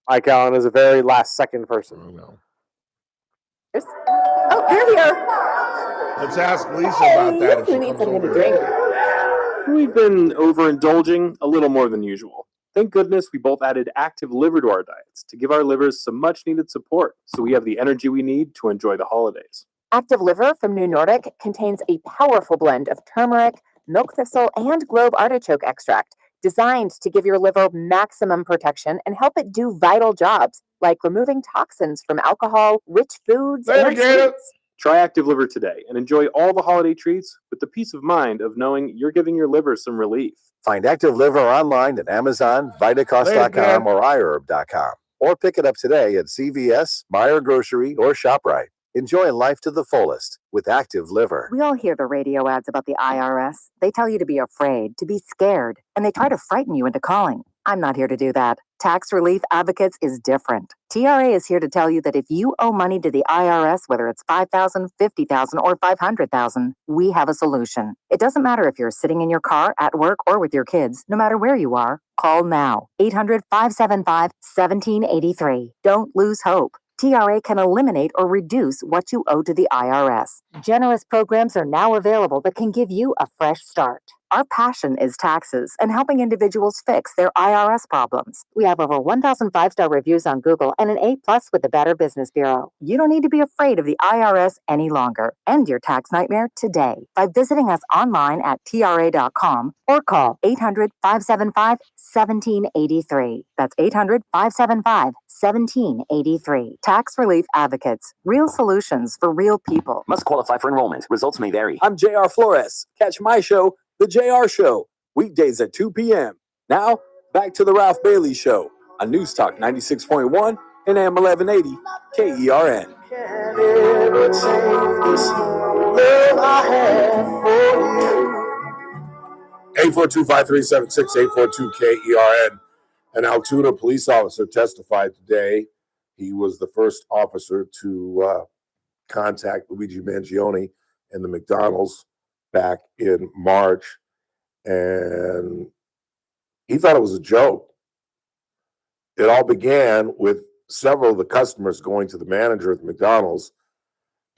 Mike Allen is a very last second person. I know. Oh, they're here. Let's ask Lisa about that if she Who needs comes something to over drink? here. We've been overindulging a little more than usual. Thank goodness we both added active liver to our diets to give our livers some much needed support so we have the energy we need to enjoy the holidays. Active Liver from New Nordic contains a powerful blend of turmeric, milk thistle, and globe artichoke extract designed to give your liver maximum protection and help it do vital jobs like removing toxins from alcohol, rich foods, and sweets. Try Active Liver today and enjoy all the holiday treats with the peace of mind of knowing you're giving your liver some relief. Find Active Liver online at Amazon, Vitacost.com, or iHerb.com. Or pick it up today at CVS, Meijer Grocery, or ShopRite. Enjoy life to the fullest with Active Liver. We all hear the radio ads about the IRS. They tell you to be afraid, to be scared, and they try to frighten you into calling. I'm not here to do that. Tax Relief Advocates is different. TRA is here to tell you that if you owe money to the IRS, whether it's $5,000, $50,000, or $500,000, we have a solution. It doesn't matter if you're sitting in your car, at work, or with your kids. No matter where you are, call now. 800-575-1783. Don't lose hope. TRA can eliminate or reduce what you owe to the IRS. Generous programs are now available that can give you a fresh start. Our passion is taxes and helping individuals fix their IRS problems. We have over 1,000 5-star reviews on Google and an A+ with the Better Business Bureau. You don't need to be afraid of the IRS any longer. End your tax nightmare today by visiting us online at TRA.com or call 800-575-1783. That's 800-575-1783. Tax Relief Advocates. Real solutions for real people. Must qualify for enrollment. Results may vary. I'm JR Flores. Catch my show, The JR Show, weekdays at 2 p.m. Now, back to the Ralph Bailey Show on News Talk 96.1 and AM 1180 KERN. 842-537-6842-KERN. An Altoona police officer testified today. He was the first officer to contact Luigi Mangione in the McDonald's back in March, and he thought it was a joke. It all began with several of the customers going to the manager at the McDonald's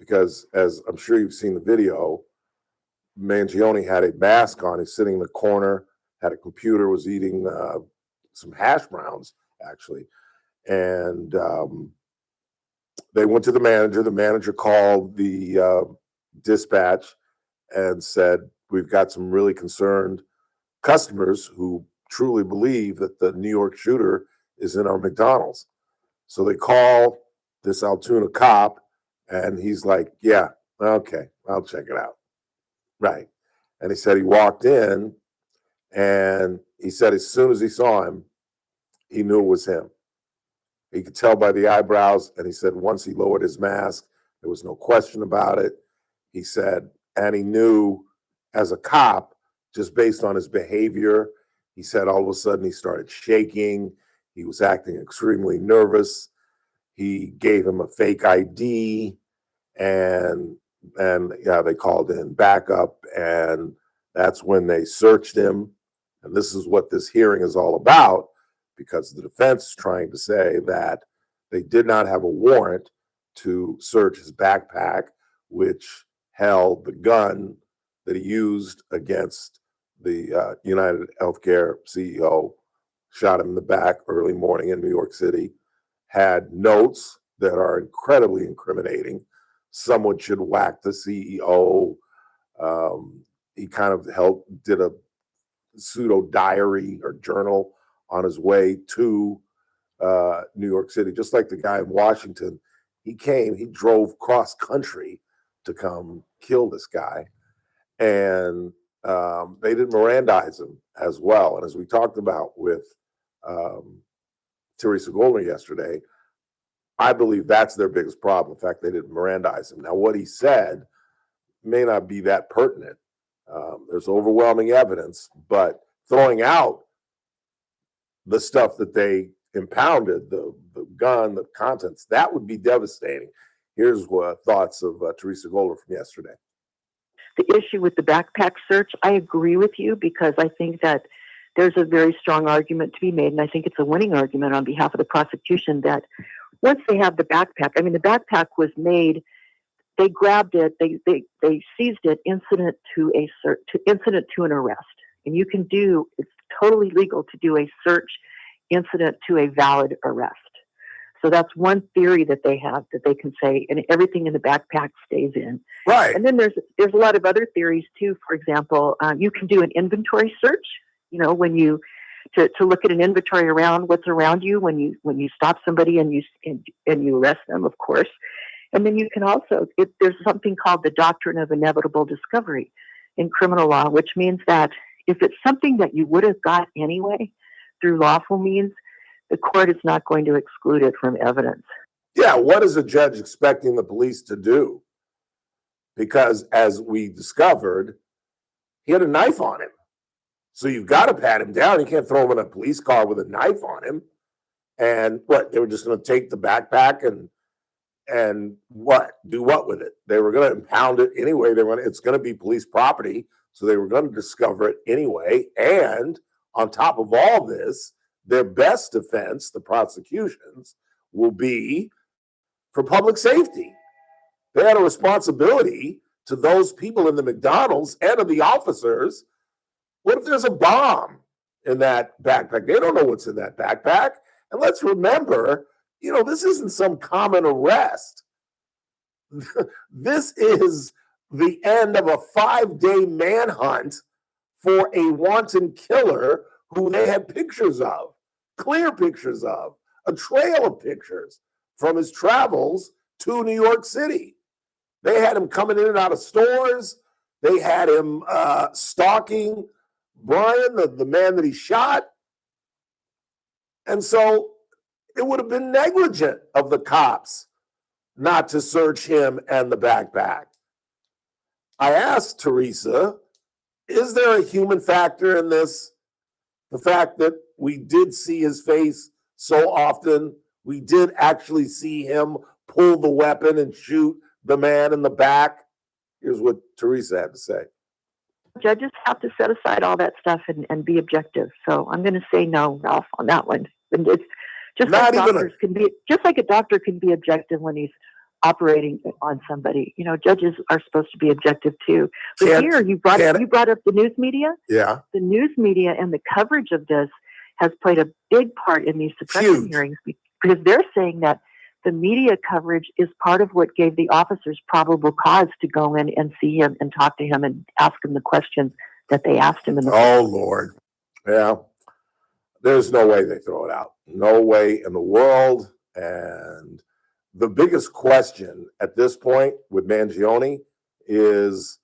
because, as I'm sure you've seen the video, Mangione had a mask on. He's sitting in the corner, had a computer, was eating some hash browns, actually. And they went to the manager. The manager called the dispatch and said, we've got some really concerned customers who truly believe that the New York shooter is in our McDonald's. So they call this Altoona cop, and he's like, yeah, okay, I'll check it out. Right. And he said he walked in, and he said as soon as he saw him, he knew it was him. He could tell by the eyebrows, and he said once he lowered his mask, there was no question about it. He said, and he knew as a cop, just based on his behavior, he said all of a sudden he started shaking. He was acting extremely nervous. He gave him a fake ID, and yeah, they called in backup, and that's when they searched him. And this is what this hearing is all about, because the defense is trying to say that they did not have a warrant to search his backpack, which held the gun that he used against the United Healthcare CEO, shot him in the back early morning in New York City, had notes that are incredibly incriminating. Someone should whack the CEO. He kind of did a pseudo diary or journal on his way to New York City, just like the guy in Washington. He drove cross country to come kill this guy. And they didn't Mirandize him as well. And as we talked about with Teresa Goldner yesterday, I believe that's their biggest problem. In fact, they didn't Mirandize him. Now, what he said may not be that pertinent. There's overwhelming evidence, but throwing out the stuff that they impounded, the gun, the contents, that would be devastating. Here's what thoughts of Teresa Goldner from yesterday. The issue with the backpack search, I agree with you, because I think that there's a very strong argument to be made, and I think it's a winning argument on behalf of the prosecution, that once they have the backpack, I mean, the backpack was made, they grabbed it, they seized it incident to an arrest. And you can it's totally legal to do a search incident to a valid arrest. So that's one theory that they have, that they can say, and everything in the backpack stays in. Right. And then there's a lot of other theories too. For example, you can do an inventory search. You know, when you to look at an inventory around what's around you when you stop somebody and you arrest them, of course. And then you can also there's something called the doctrine of inevitable discovery in criminal law, which means that if it's something that you would have got anyway through lawful means, the court is not going to exclude it from evidence. Yeah, what is a judge expecting the police to do? Because as we discovered, he had a knife on him. So you've got to pat him down. You can't throw him in a police car with a knife on him. And what, they were just going to take the backpack and what? Do what with it? They were going to impound it anyway. It's going to be police property. So they were going to discover it anyway. And on top of all this, their best defense, the prosecutions, will be for public safety. They had a responsibility to those people in the McDonald's and of the officers. What if there's a bomb in that backpack? They don't know what's in that backpack. And let's remember, this isn't some common arrest. This is the end of a 5-day manhunt for a wanton killer who they had pictures of, clear pictures of, a trail of pictures from his travels to New York City. They had him coming in and out of stores. They had him stalking Brian, the man that he shot. And so it would have been negligent of the cops not to search him and the backpack. I asked Teresa, is there a human factor in this? The fact that we did see his face so often, we did actually see him pull the weapon and shoot the man in the back. Here's what Teresa had to say. Judges have to set aside all that stuff and be objective. So I'm going to say no, Ralph, on that one. And it's just like doctors can be, just like a doctor can be objective when he's operating on somebody. Judges are supposed to be objective too. But here you brought up the news media. Yeah. The news media and the coverage of this has played a big part in these suppression hearings because they're saying that the media coverage is part of what gave the officers probable cause to go in and see him and talk to him and ask him the questions that they asked him. Oh, Lord. Yeah. There's no way they throw it out. No way in the world. And the biggest question at this point with Mangione is,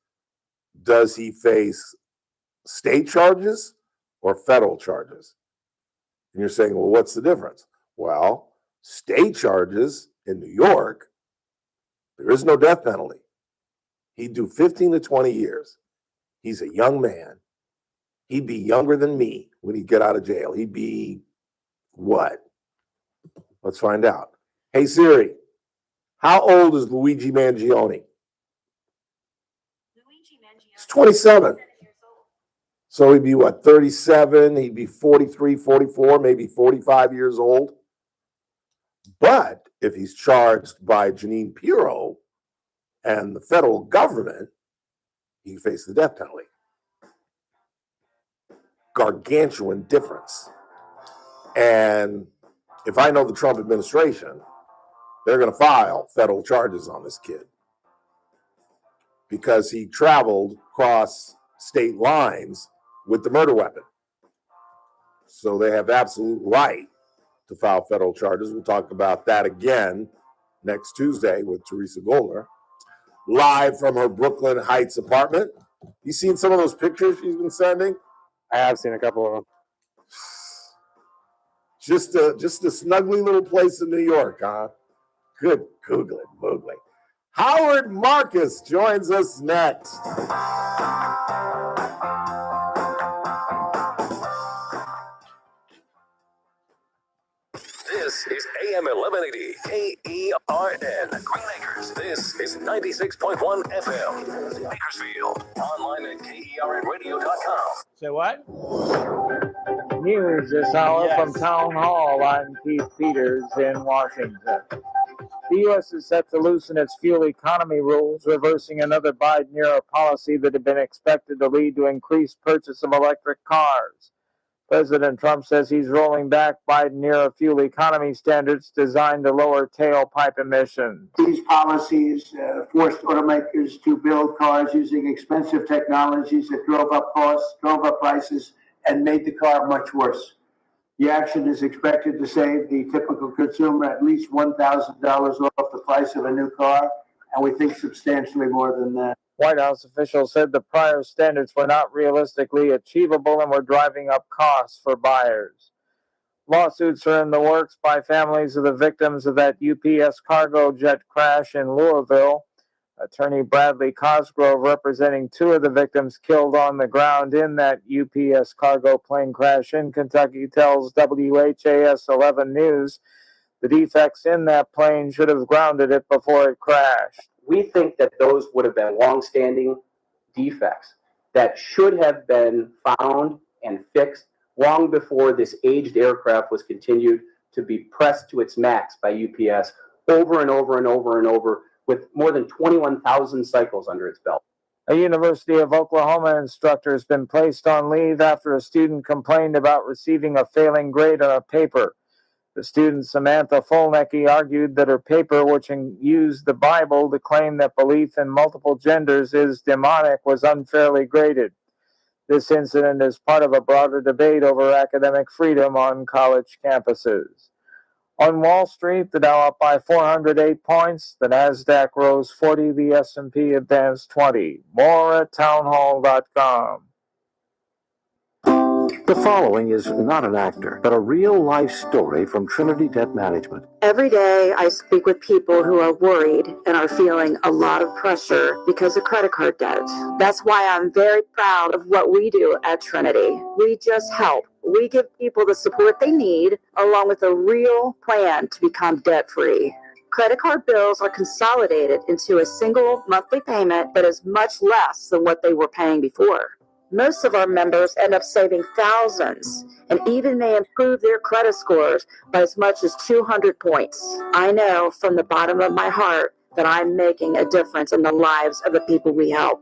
does he face state charges or federal charges? And you're saying, well, what's the difference? Well, state charges in New York, there is no death penalty. He'd do 15 to 20 years. He's a young man. He'd be younger than me when he'd get out of jail. He'd be what? Let's find out. Hey, Siri, how old is Luigi Mangione? He's 27. So he'd be what, 37? He'd be 43, 44, maybe 45 years old. But if he's charged by Janine Pirro and the federal government, he faces the death penalty. Gargantuan difference. And if I know the Trump administration, they're going to file federal charges on this kid because he traveled across state lines with the murder weapon. So they have absolute right to file federal charges. We'll talk about that again next Tuesday with Teresa Goldner, live from her Brooklyn Heights apartment. You seen some of those pictures she's been sending? I have seen a couple of them. Just a snuggly little place in New York, huh? Good googling, boogling. Howard Marcus joins us next. This is AM 1180 KERN Green Acres. This is 96.1 FM Bakersfield. Online at KERNradio.com. Say what? News this hour from Town Hall. I'm Keith Peters in Washington. The U.S. is set to loosen its fuel economy rules, reversing another Biden-era policy that had been expected to lead to increased purchase of electric cars. President Trump says he's rolling back Biden-era fuel economy standards designed to lower tailpipe emissions. These policies forced automakers to build cars using expensive technologies that drove up costs, drove up prices, and made the car much worse. The action is expected to save the typical consumer at least $1,000 off the price of a new car, and we think substantially more than that. White House officials said the prior standards were not realistically achievable and were driving up costs for buyers. Lawsuits are in the works by families of the victims of that UPS cargo jet crash in Louisville. Attorney Bradley Cosgrove, representing two of the victims killed on the ground in that UPS cargo plane crash in Kentucky, tells WHAS 11 News the defects in that plane should have grounded it before it crashed. We think that those would have been longstanding defects that should have been found and fixed long before this aged aircraft was continued to be pressed to its max by UPS over and over and over and over with more than 21,000 cycles under its belt. A University of Oklahoma instructor has been placed on leave after a student complained about receiving a failing grade on a paper. The student, Samantha Folnecki, argued that her paper, which used the Bible to claim that belief in multiple genders is demonic, was unfairly graded. This incident is part of a broader debate over academic freedom on college campuses. On Wall Street, the Dow up by 408 points, the Nasdaq rose 40, the S&P advanced 20. More at townhall.com. The following is not an actor, but a real-life story from Trinity Debt Management. Every day I speak with people who are worried and are feeling a lot of pressure because of credit card debt. That's why I'm very proud of what we do at Trinity. We just help. We give people the support they need, along with a real plan to become debt-free. Credit card bills are consolidated into a single monthly payment that is much less than what they were paying before. Most of our members end up saving thousands and even may improve their credit scores by as much as 200 points. I know from the bottom of my heart that I'm making a difference in the lives of the people we help.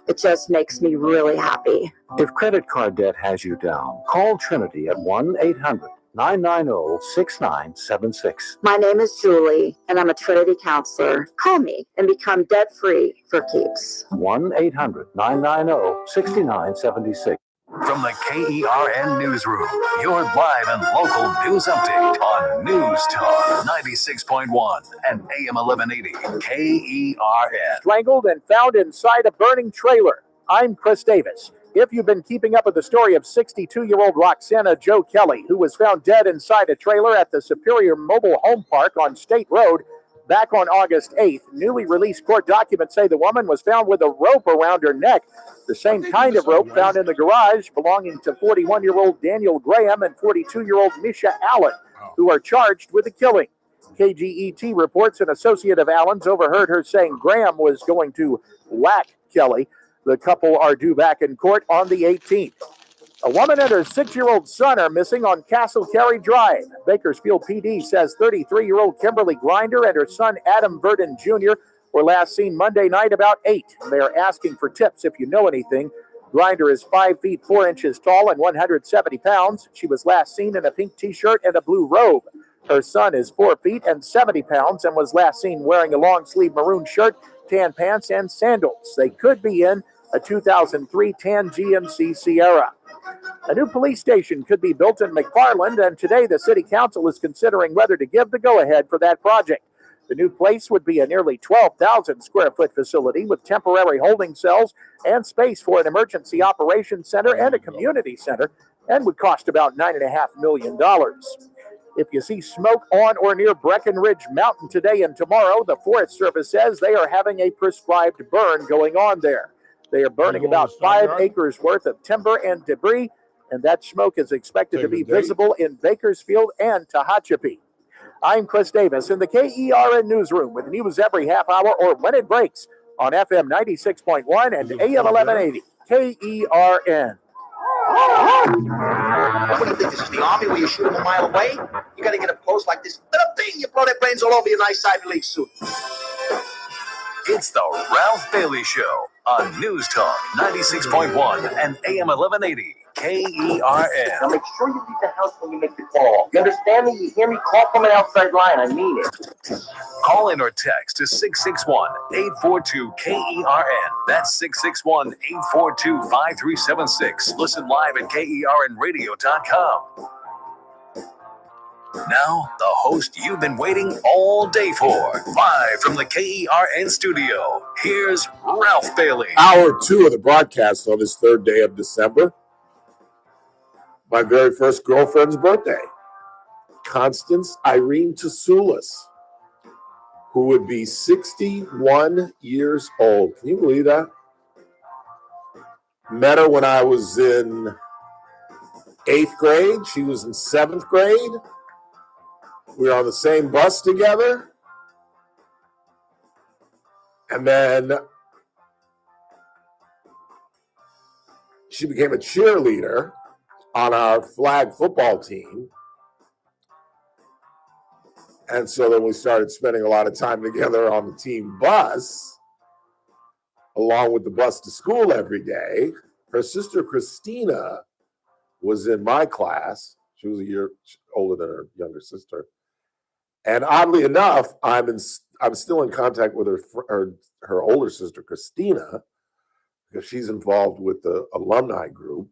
It just makes me really happy. If credit card debt has you down, call Trinity at 1-800-990-6976. My name is Julie, and I'm a Trinity counselor. Call me and become debt-free for keeps. 1-800-990-6976. From the KERN Newsroom, your live and local news update on News Talk 96.1 and AM 1180 KERN. Strangled and found inside a burning trailer. I'm Chris Davis. If you've been keeping up with the story of 62-year-old Roxana Joe Kelly, who was found dead inside a trailer at the Superior Mobile Home Park on State Road back on August 8th, newly released court documents say the woman was found with a rope around her neck, the same kind of rope found in the garage belonging to 41-year-old Daniel Graham and 42-year-old Misha Allen, who are charged with the killing. KGET reports an associate of Allen's overheard her saying Graham was going to whack Kelly. The couple are due back in court on the 18th. A woman and her 6-year-old son are missing on Castle Carey Drive. Bakersfield PD says 33-year-old Kimberly Grinder and her son Adam Verdon Jr. were last seen Monday night about 8. They are asking for tips if you know anything. Grinder is 5 feet 4 inches tall and 170 pounds. She was last seen in a pink t-shirt and a blue robe. Her son is 4 feet and 70 pounds and was last seen wearing a long-sleeve maroon shirt, tan pants, and sandals. They could be in a 2003 tan GMC Sierra. A new police station could be built in McFarland, and today the city council is considering whether to give the go-ahead for that project. The new place would be a nearly 12,000 square foot facility with temporary holding cells and space for an emergency operations center and a community center, and would cost about $9.5 million. If you see smoke on or near Breckenridge Mountain today and tomorrow, the Forest Service says they are having a prescribed burn going on there. They are burning about 5 acres worth of timber and debris, and that smoke is expected to be visible in Bakersfield and Tehachapi. I'm Chris Davis in the KERN Newsroom with news every half hour or when it breaks on FM 96.1 and AM 1180 KERN. What do you think? This is the Army where you shoot them a mile away? You got to get up close like this little thing. You blow their brains all over your nice Ivy League suit. It's the Ralph Bailey Show on News Talk 96.1 and AM 1180 KERN. Now make sure you leave the house when you make the call. You understand me? You hear me? Call from an outside line. I mean it. Call in or text to 661-842-KERN. That's 661-842-5376. Listen live at KERNradio.com. Now, the host you've been waiting all day for. Live from the KERN studio, here's Ralph Bailey. Hour 2 of the broadcast on this 3rd day of December. My very first girlfriend's birthday. Constance Irene Tsoulis. who would be 61 years old. Can you believe that? Met her when I was in 8th grade. She was in 7th grade. We were on the same bus together. And then she became a cheerleader on our flag football team. And so then we started spending a lot of time together on the team bus, along with the bus to school every day. Her sister Christina was in my class. She was a year older than her younger sister. And oddly enough, I'm still in contact with her older sister Christina, because she's involved with the alumni group.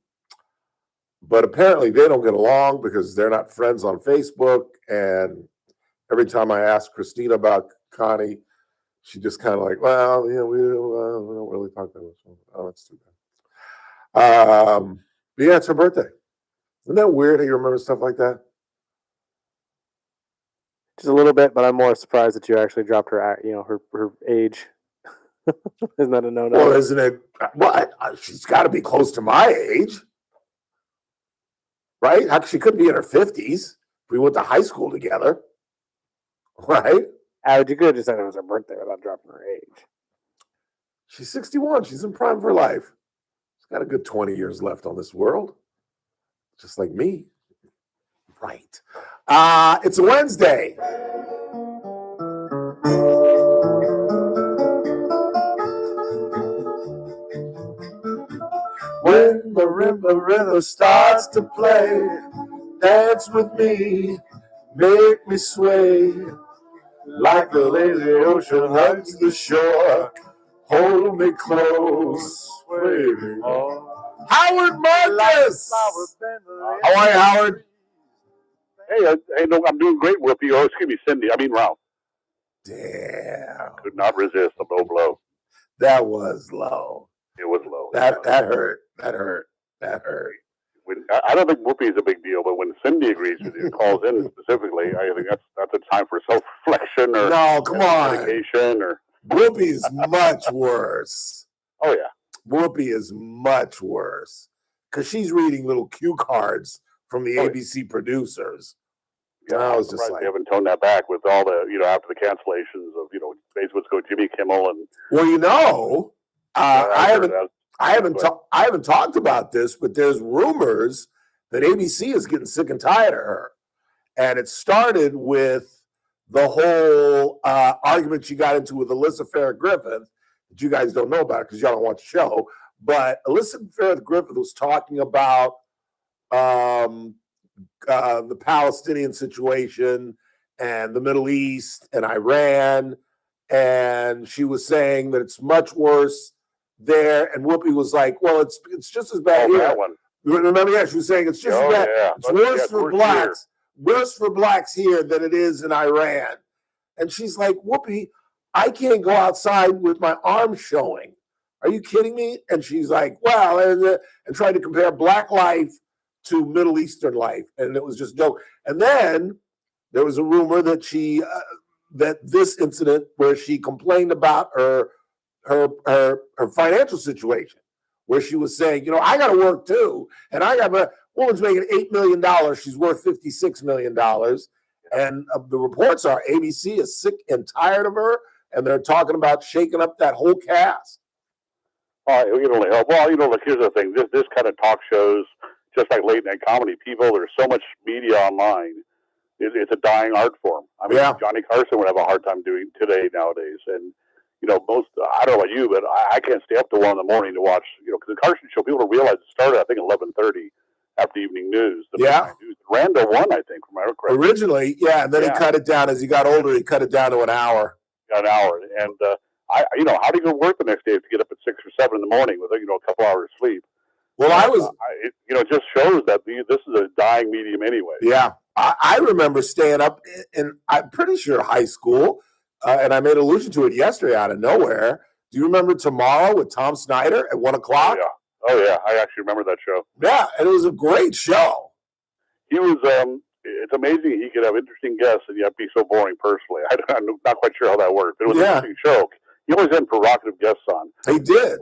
But apparently they don't get along because they're not friends on Facebook. And every time I ask Christina about Connie, she just kind of like, well, yeah, we don't really talk that much. Oh, that's too bad. But yeah, it's her birthday. Isn't that weird how you remember stuff like that? Just a little bit, but I'm more surprised that you actually dropped her, her age. Isn't that a no-no? Well, isn't it? Well, she's got to be close to my age, right? She could be in her 50s. We went to high school together, right? You could have just said it was her birthday without dropping her age. She's 61. She's in prime for life. She's got a good 20 years left on this world, just like me. Right. It's a Wednesday. When the river starts to play, dance with me, make me sway, like the lazy ocean hugs the shore, hold me close, waving on. Howard Marcus! How are you, Howard? Hey, no, I'm doing great, Whoopi. Oh, excuse me, Cindy. I mean, Ralph. Damn. Could not resist the low blow. That was low. It was low. That hurt. That hurt. I don't think Whoopi is a big deal, but when Cindy agrees with you, calls in specifically, I think that's a time for self-reflection or no, come on, medication or. Whoopi is much worse. Oh yeah, Whoopi is much worse because she's reading little cue cards from the ABC producers. Yeah, I was I'm just like, they haven't toned that back with all the after the cancellations of Facebook's go Jimmy Kimmel and. Well, I haven't talked about this, but there's rumors that ABC is getting sick and tired of her, and it started with the whole argument she got into with Alyssa Farrah Griffith that you guys don't know about because y'all don't watch the show. But Alyssa Farrah Griffith was talking about the Palestinian situation and the Middle East and Iran, and she was saying that it's much worse there, and Whoopi was like, well, it's just as bad here. That one. Remember, yeah, she was saying it's just as bad. Yeah. It's worse for blacks. Worse for blacks here than it is in Iran. And she's like, Whoopi, I can't go outside with my arms showing. Are you kidding me? And she's like, well, and tried to compare black life to Middle Eastern life. And it was just a joke. And then there was a rumor that that this incident where she complained about her financial situation, where she was saying, I got to work too. And I got a woman's making $8 million. She's worth $56 million. And the reports are ABC is sick and tired of her. And they're talking about shaking up that whole cast. Well, look, here's the thing. This kind of talk shows, just like late night comedy, there's so much media online. It's a dying art form. I mean, Johnny Carson would have a hard time doing today nowadays. And, I don't know about you, but I can't stay up till 1 a.m. to watch, because the Carson show, people don't realize it started, I think, 11:30 after evening news. Randall won, I think, from originally, yeah, and then he cut it down as he got older. He cut it down to an hour. And how do you go to work the next day to get up at 6 or 7 in the morning with a couple hours sleep? Well, it just shows that this is a dying medium anyway. Yeah, I remember staying up in I'm pretty sure high school, and I made allusion to it yesterday out of nowhere. Do you remember Tomorrow with Tom Snyder at 1 o'clock? Oh yeah, I actually remember that show. Yeah, and it was a great show. He was it's amazing he could have interesting guests and yet be so boring personally. I'm not quite sure how that worked. It was an interesting show. He always had provocative guests on. He did.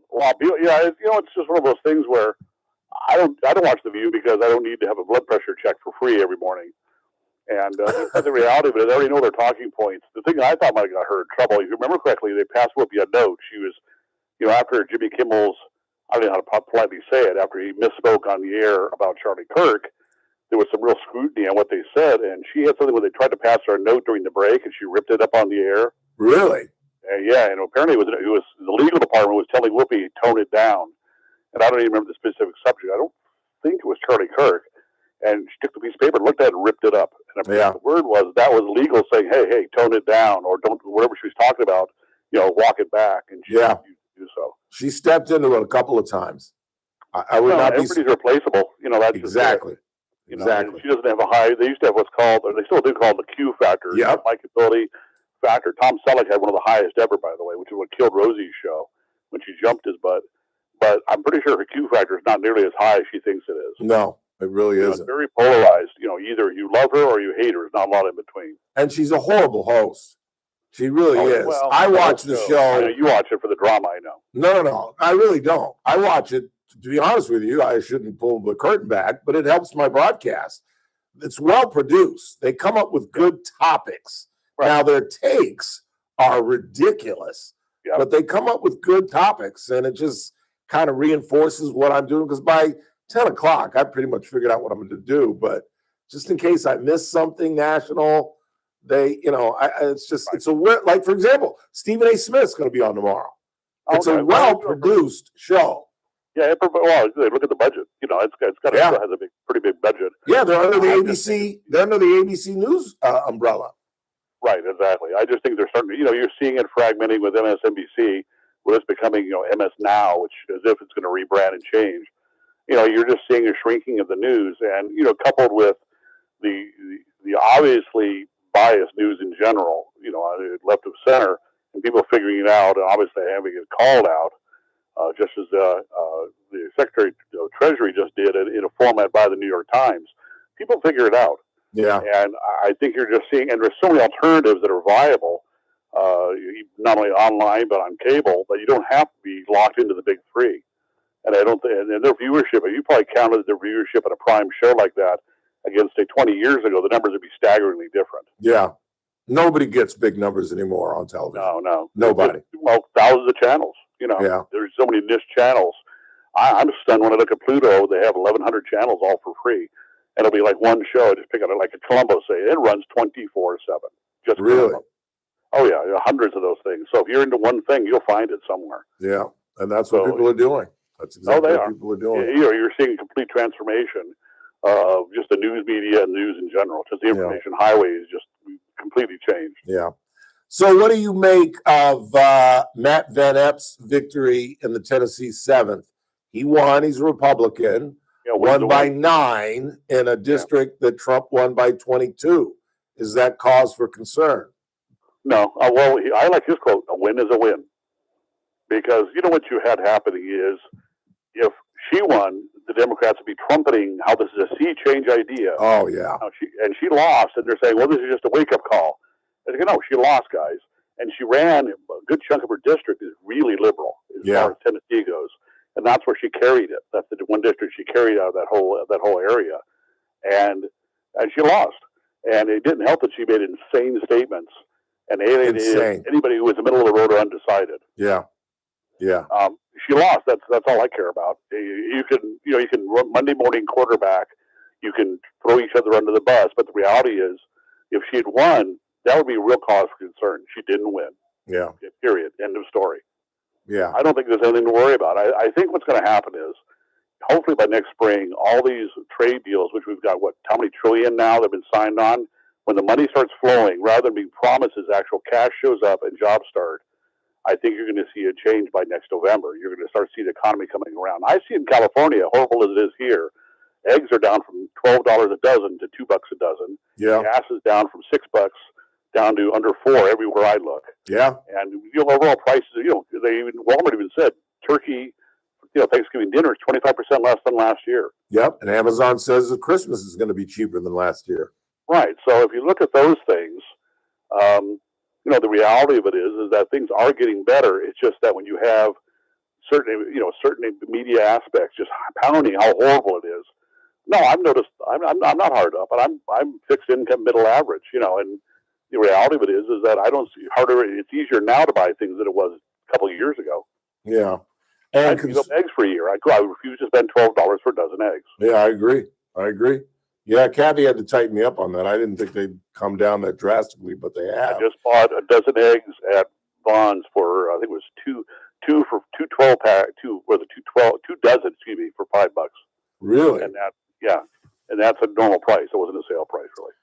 Well, yeah, it's just one of those things where I don't watch The View because I don't need to have a blood pressure check for free every morning. And the reality of it is, I already know their talking points. The thing I thought might have got her in trouble, if you remember correctly, they passed Whoopi a note. She was, after Jimmy Kimmel's, I don't know how to politely say it, after he misspoke on the air about Charlie Kirk, there was some real scrutiny on what they said. And she had something where they tried to pass her a note during the break, and she ripped it up on the air. Really? Yeah, and apparently it was the legal department was telling Whoopi to tone it down. And I don't even remember the specific subject. I don't think it was Charlie Kirk. And she took the piece of paper, looked at it, and ripped it up. And the word was that was legal, saying, "Hey, tone it down," or don't whatever she was talking about, walk it back. And she refused to do so. She stepped into it a couple of times. I would not be. Everybody's replaceable. That's exactly. Exactly. She doesn't have a high. They used to have what's called, or they still do call it the Q factor. Yeah. Likability factor. Tom Selleck had one of the highest ever, by the way, which is what killed Rosie's show when she jumped his butt. But I'm pretty sure her Q factor is not nearly as high as she thinks it is. No, it really isn't. It's very polarized. Either you love her or you hate her. There's not a lot in between. And she's a horrible host. She really is. Well, I watch the show. I know you watch it for the drama, I know. No. I really don't. I watch it, to be honest with you, I shouldn't pull the curtain back, but it helps my broadcast. It's well produced. They come up with good topics. Right. Now, their takes are ridiculous, but they come up with good topics, and it just kind of reinforces what I'm doing, because by 10 o'clock, I pretty much figured out what I'm going to do. But just in case I miss something national, it's a like, for example, Stephen A. Smith's going to be on tomorrow. It's a well-produced show. Yeah, well, they look at the budget. It's got has a pretty big budget. Yeah, they're under the ABC. They're under the ABC News umbrella. Right, exactly. I just think they're starting. You're seeing it fragmenting with MSNBC, with it's becoming MS Now, which as if it's going to rebrand and change. You're just seeing a shrinking of the news, and coupled with the obviously biased news in general. Left of center, and people figuring it out, and obviously having it called out. Just as the Secretary of Treasury just did it in a format by the New York Times. People figure it out. Yeah. And I think you're just seeing, and there's so many alternatives that are viable, not only online, but on cable, that you don't have to be locked into the big three. And I don't think, and their viewership, if you probably counted their viewership at a prime show like that against, say, 20 years ago, the numbers would be staggeringly different. Yeah. Nobody gets big numbers anymore on television. No. Nobody. Well, thousands of channels. There's so many niche channels. I'm stunned when I look at Pluto. They have 1,100 channels all for free. And it'll be like one show. I just pick on it like a Columbo, say. It runs 24/7. Just really? Columbo. Oh, yeah. Hundreds of those things. So if you're into one thing, you'll find it somewhere. Yeah. And that's what people are doing. That's exactly what people are doing. You're seeing a complete transformation of just the news media and news in general. Just the information highway is just completely changed. Yeah. So what do you make of Matt Van Epps' victory in the Tennessee 7th? He won. He's a Republican. Won by 9 in a district that Trump won by 22. Is that cause for concern? No. Well, I like his quote, "A win is a win." Because what you had happening is if she won, the Democrats would be trumpeting how this is a sea change idea. Oh, yeah. She lost, and they're saying, well, this is just a wake-up call. And they go, no, she lost, guys. And she ran, a good chunk of her district is really liberal as far as Tennessee goes. And that's where she carried it. That's the one district she carried out of that whole area. And she lost. And it didn't help that she made insane statements and alienated anybody who was in the middle of the road or undecided. Yeah. Yeah. She lost. That's all I care about. You can run Monday morning quarterback. You can throw each other under the bus. But the reality is, if she had won, that would be a real cause for concern. She didn't win. Yeah. Period. End of story. Yeah. I don't think there's anything to worry about. I think what's going to happen is, hopefully by next spring, all these trade deals, which we've got, how many trillion now that have been signed on, when the money starts flowing, rather than being promises, actual cash shows up and jobs start, I think you're going to see a change by next November. You're going to start seeing the economy coming around. I see in California, horrible as it is here, eggs are down from $12 a dozen to $2 a dozen. Yeah. Gas is down from $6 down to under $4 everywhere I look. Yeah. And overall prices, Walmart even said turkey, Thanksgiving Thanksgiving dinner is 25% less than last year. Yep. And Amazon says that Christmas is going to be cheaper than last year. Right. So if you look at those things, the reality of it is that things are getting better. It's just that when you have certain media aspects just pounding how horrible it is. No, I've noticed. I'm not hard up, but I'm fixed income, middle average. And the reality of it is that I don't see harder. It's easier now to buy things than it was a couple of years ago. Yeah. I And give up eggs for a year. I refuse to spend $12 for a dozen eggs. yeah, I agree. Yeah, Kathy had to tighten me up on that. I didn't think they'd come down that drastically, but they have. I just bought a dozen eggs at Vons for I think it was two for two 12-pack, two dozen, for $5. Really? And that's a normal price. It wasn't a sale price, really.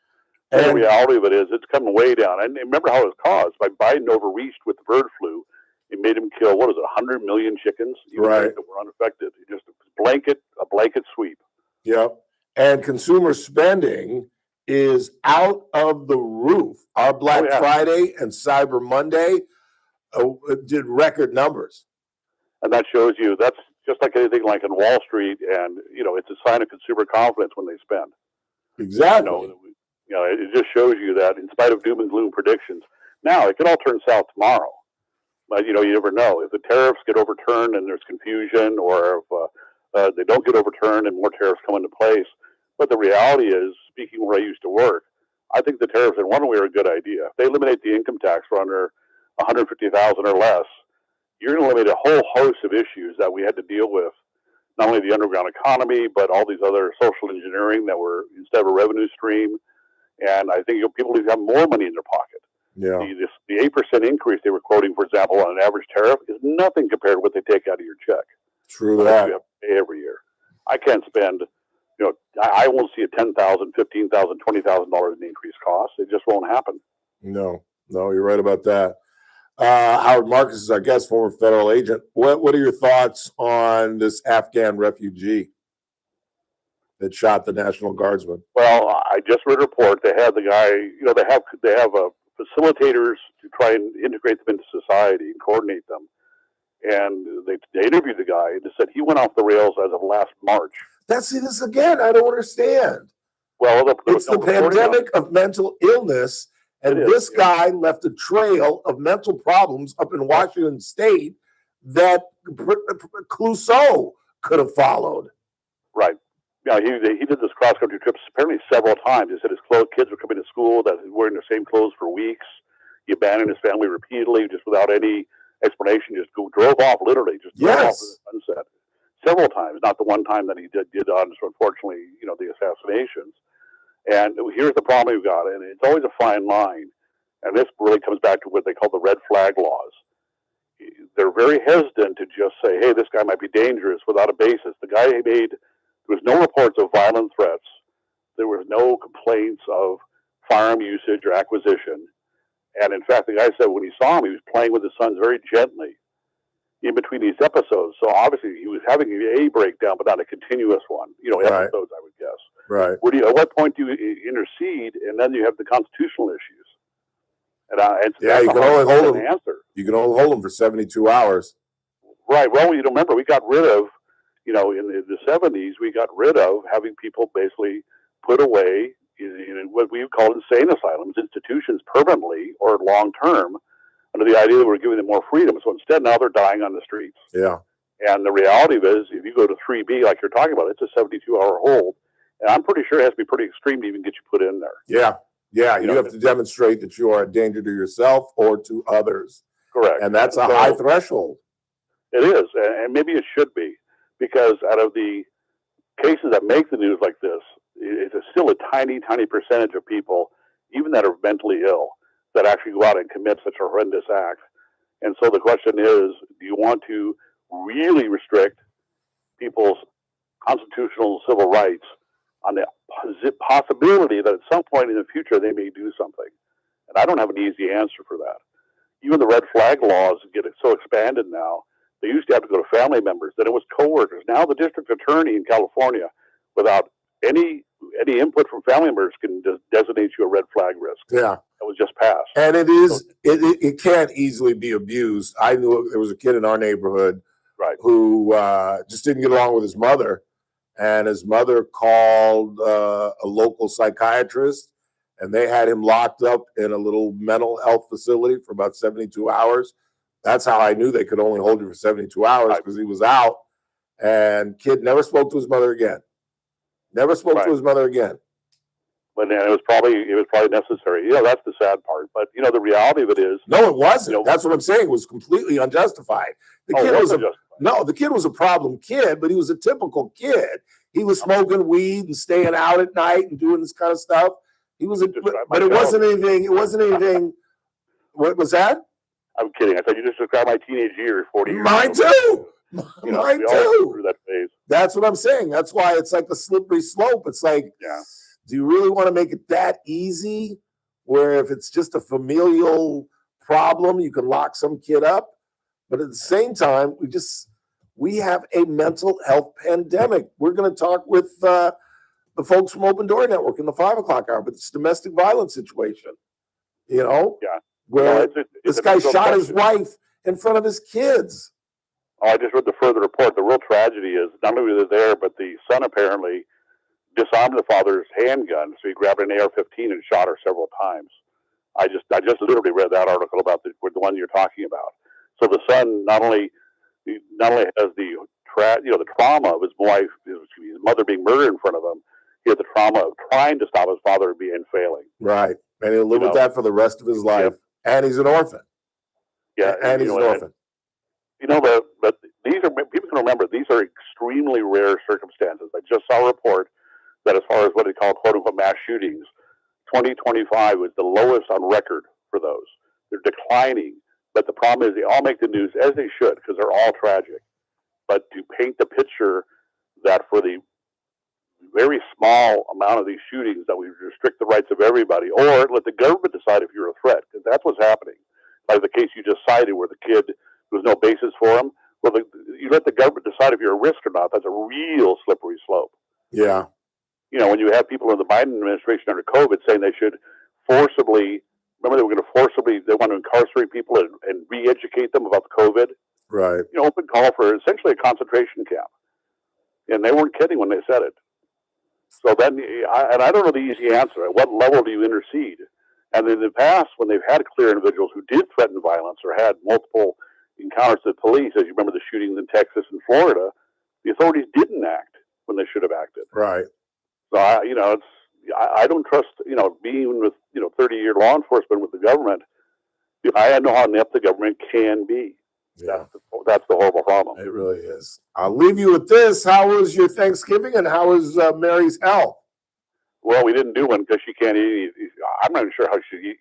And the reality of it is, it's coming way down. And remember how it was caused by Biden overreached with the bird flu. It made him kill 100 million chickens, right, that were unaffected. It just a blanket sweep. Yep. And consumer spending is out of the roof. Our Black Friday and Cyber Monday did record numbers. And that shows you that's just like anything like on Wall Street, and it's a sign of consumer confidence when they spend. Exactly. It just shows you that in spite of doom and gloom predictions, now it could all turn south tomorrow. But you never know if the tariffs get overturned and there's confusion, or if they don't get overturned and more tariffs come into place. But the reality is, speaking where I used to work, I think the tariffs in one way are a good idea. If they eliminate the income tax for under $150,000 or less, you're going to eliminate a whole host of issues that we had to deal with. Not only the underground economy, but all these other social engineering that were instead of a revenue stream. And I think people need to have more money in their pocket. Yeah. The 8% increase they were quoting, for example, on an average tariff is nothing compared to what they take out of your check. True that. You have to pay every year. I can't spend, I won't see a $10,000, $15,000, $20,000 in increased costs. It just won't happen. No, you're right about that. Howard Marcus is our guest, former federal agent. What are your thoughts on this Afghan refugee that shot the National Guardsman? Well, I just read a report. They had the guy, they have facilitators to try and integrate them into society and coordinate them. And they interviewed the guy and said he went off the rails as of last March. See this again. I don't understand. Well, it's the pandemic of mental illness. And this guy left a trail of mental problems up in Washington State that Clouseau could have followed. Right. Yeah, he did this cross-country trip apparently several times. He said his kids were coming to school that he was wearing the same clothes for weeks. He abandoned his family repeatedly, just without any explanation. Just drove off, literally, just drove off to the sunset several times. Not the one time that he did on, unfortunately, the assassinations. And here's the problem we've got, and it's always a fine line. And this really comes back to what they call the red flag laws. They're very hesitant to just say, hey, this guy might be dangerous without a basis. The guy there was no reports of violent threats. There was no complaints of firearm usage or acquisition. And in fact, the guy said when he saw him, he was playing with his sons very gently in between these episodes. So obviously he was having a breakdown, but not a continuous one. Episodes, I would guess. Right. At what point do you intercede, and then you have the constitutional issues? And you can only hold them. You can only hold them for 72 hours. Right. Well, remember, we got rid of, in the 70s, we got rid of having people basically put away in what we call insane asylums, institutions permanently or long term, under the idea that we're giving them more freedom. So instead, now they're dying on the streets. Yeah. And the reality of it is, if you go to 3B, like you're talking about, it's a 72-hour hold. And I'm pretty sure it has to be pretty extreme to even get you put in there. Yeah. You have to demonstrate that you are a danger to yourself or to others. Correct. And that's a high threshold. It is. And maybe it should be. Because out of the cases that make the news like this, it's still a tiny, tiny percentage of people, even that are mentally ill, that actually go out and commit such a horrendous act. And so the question is, do you want to really restrict people's constitutional civil rights on the possibility that at some point in the future they may do something? And I don't have an easy answer for that. Even the red flag laws get so expanded now. They used to have to go to family members. Then it was coworkers. Now the district attorney in California, without any input from family members, can designate you a red flag risk. Yeah. That was just passed. And it can't easily be abused. I knew there was a kid in our neighborhood who just didn't get along with his mother. And his mother called a local psychiatrist, and they had him locked up in a little mental health facility for about 72 hours. That's how I knew they could only hold you for 72 hours, because he was out. And kid never spoke to his mother again. Never spoke to his mother again. But it was probably necessary. That's the sad part. But the reality of it is, no, it wasn't. That's what I'm saying. It was completely unjustified. The kid was a problem kid, but he was a typical kid. He was smoking weed and staying out at night and doing this kind of stuff. He was, but it wasn't anything. It wasn't anything. What was that? I'm kidding. I thought you just described my teenage years, 40 years. Mine too. Mine too. Through that phase. That's what I'm saying. That's why it's like a slippery slope. It's like, do you really want to make it that easy? Where if it's just a familial problem, you can lock some kid up. But at the same time, we have a mental health pandemic. We're going to talk with the folks from Open Door Network in the 5 o'clock hour, but it's a domestic violence situation, where this guy shot his wife in front of his kids. Oh, I just read the further report. The real tragedy is not only was they there, but the son apparently disarmed the father's handgun, so he grabbed an AR-15 and shot her several times. I just literally read that article about the one you're talking about. So the son not only has the trauma of his wife, his mother being murdered in front of him, he had the trauma of trying to stop his father being failing. Right, and he'll live with that for the rest of his life. Yep. And he's an orphan. Yeah, and he's an orphan. But these are, people can remember, these are extremely rare circumstances. I just saw a report that as far as what they call quote-unquote mass shootings, 2025 was the lowest on record for those. They're declining, but the problem is they all make the news, as they should, because they're all tragic. But to paint the picture that for the very small amount of these shootings that we restrict the rights of everybody, or let the government decide if you're a threat, because that's what's happening. Like the case you just cited where the kid, there was no basis for him. Well, you let the government decide if you're a risk or not. That's a real slippery slope. Yeah. When you have people in the Biden administration under COVID saying they should forcibly, remember they were going to forcibly, they want to incarcerate people and re-educate them about the COVID. Right. Open call for essentially a concentration camp. And they weren't kidding when they said it. So then, I don't know the easy answer. At what level do you intercede? And in the past, when they've had clear individuals who did threaten violence or had multiple encounters with police, as you remember the shootings in Texas and Florida, the authorities didn't act when they should have acted. Right. So, I don't trust, being with, 30-year law enforcement with the government, I know how inept the government can be. Yeah. That's the horrible problem. It really is. I'll leave you with this. How was your Thanksgiving and how was Mary's health? Well, we didn't do one because she can't eat. I'm not even sure how she's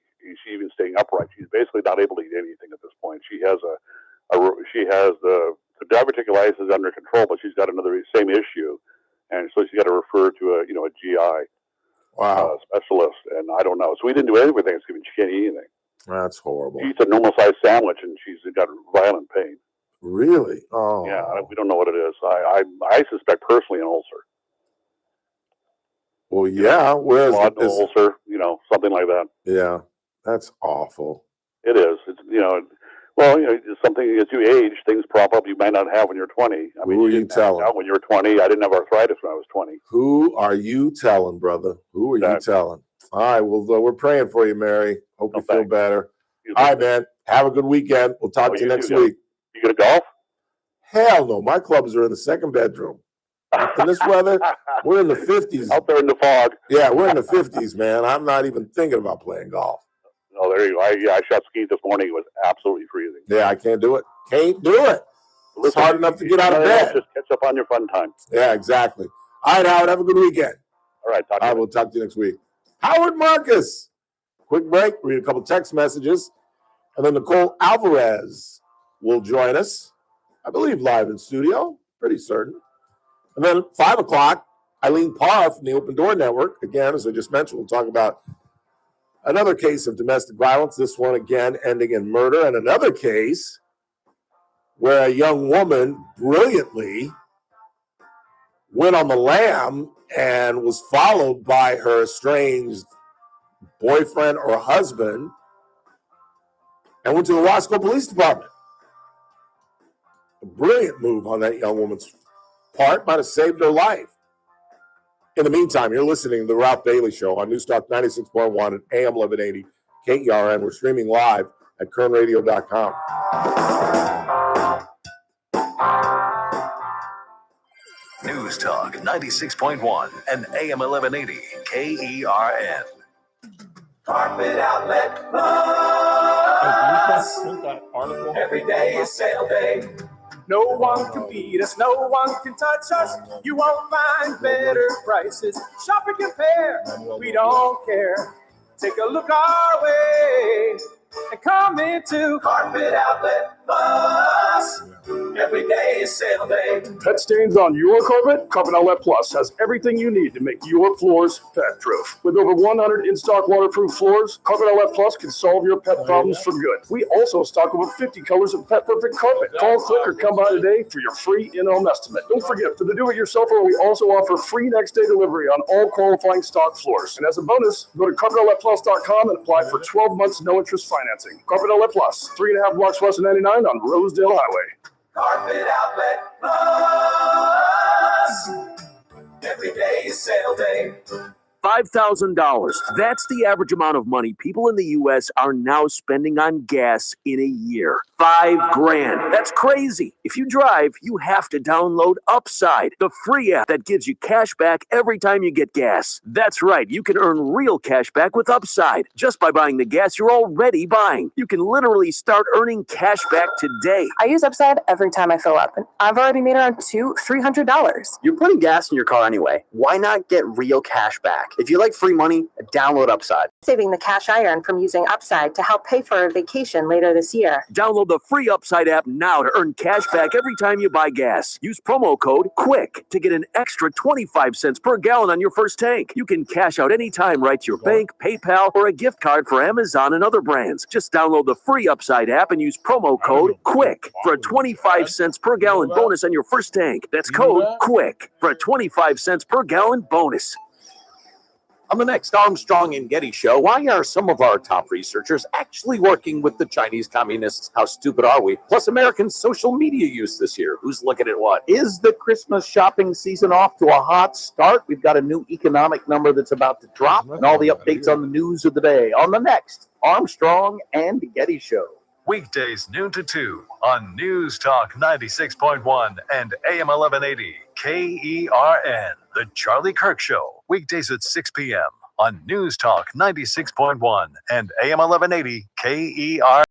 even staying upright. She's basically not able to eat anything at this point. She has the diverticulitis is under control, but she's got another same issue, and so she's got to refer to a GI specialist. And I don't know. So we didn't do anything for Thanksgiving. She can't eat anything. That's horrible. She eats a normal sized sandwich, and she's got violent pain. Really? Oh. Yeah, we don't know what it is. I suspect personally an ulcer. Well, yeah. Where's the ulcer? Something like that. Yeah, that's awful. It is. It's it's something as you age, things prop up you might not have when you're 20. Who are you telling? When you're 20, I didn't have arthritis when I was 20. Who are you telling, brother? Who are you telling? All right. Well, we're praying for you, Mary. Hope you feel better. All right, man. Have a good weekend. We'll talk to you next week. You gonna golf? Hell no. My clubs are in the second bedroom. In this weather, we're in the 50s. Out there in the fog. Yeah, we're in the 50s, man. I'm not even thinking about playing golf. Oh, there you go. I shot ski this morning. It was absolutely freezing. Yeah, I can't do it. Can't do it. It's hard enough to get out of bed. Just catch up on your fun time. Yeah, exactly. All right, Howard. Have a good weekend. All right. I will talk to you next week. Howard Marcus. Quick break. Read a couple text messages. And then Nicole Alvarez will join us, I believe, live in studio. Pretty certain. And then 5 o'clock, Illene Parra from the Open Door Network. Again, as I just mentioned, we'll talk about another case of domestic violence, this one again ending in murder, and another case where a young woman brilliantly went on the lam and was followed by her estranged boyfriend or husband and went to the Wasco Police Department. A brilliant move on that young woman's part. Might have saved her life. In the meantime, you're listening to The Ralph Bailey Show on Newstalk 96.1 and AM 1180 KERN. We're streaming live at kernradio.com. News Talk 96.1 and AM 1180 KERN. Carpet Outlet Plus. Every day is sale day. No one can beat us, no one can touch us. You won't find better prices. Shop and compare, we don't care. Take a look our way and come into Carpet Outlet Plus. Every day is sale day. Pet stains on your carpet? Carpet Outlet Plus has everything you need to make your floors pet-proof. With over 100 in-stock waterproof floors, Carpet Outlet Plus can solve your pet problems for good. We also stock over 50 colors of pet-perfect carpet. Call, click, or come by today for your free in-home estimate. Don't forget, for the do-it-yourselfer, we also offer free next-day delivery on all qualifying stock floors. And as a bonus, go to carpetoutletplus.com and apply for 12 months no-interest financing. Carpet Outlet Plus, 3.5 blocks west of 99 on Rosedale Highway. Carpet Outlet Plus. Every day is sale day. $5,000. That's the average amount of money people in the U.S. are now spending on gas in a year. $5,000. That's crazy. If you drive, you have to download Upside, the free app that gives you cash back every time you get gas. That's right. You can earn real cash back with Upside just by buying the gas you're already buying. You can literally start earning cash back today. I use Upside every time I fill up, and I've already made around $300. You're putting gas in your car anyway. Why not get real cash back? If you like free money, download Upside. Saving the cash I earn from using Upside to help pay for a vacation later this year. Download the free Upside app now to earn cash back every time you buy gas. Use promo code QUICK to get an extra 25 cents per gallon on your first tank. You can cash out anytime right to your bank, PayPal, or a gift card for Amazon and other brands. Just download the free Upside app and use promo code QUICK for a 25 cents per gallon bonus on your first tank. That's code QUICK for a 25 cents per gallon bonus. On the next Armstrong and Getty show, why are some of our top researchers actually working with the Chinese communists? How stupid are we? Plus, American social media use this year. Who's looking at what? Is the Christmas shopping season off to a hot start? We've got a new economic number that's about to drop, and all the updates on the news of the day on the next Armstrong and Getty show. Weekdays noon to 2 on News Talk 96.1 and AM 1180 KERN. The Charlie Kirk Show. Weekdays at 6 p.m. on News Talk 96.1 and AM 1180 KERN.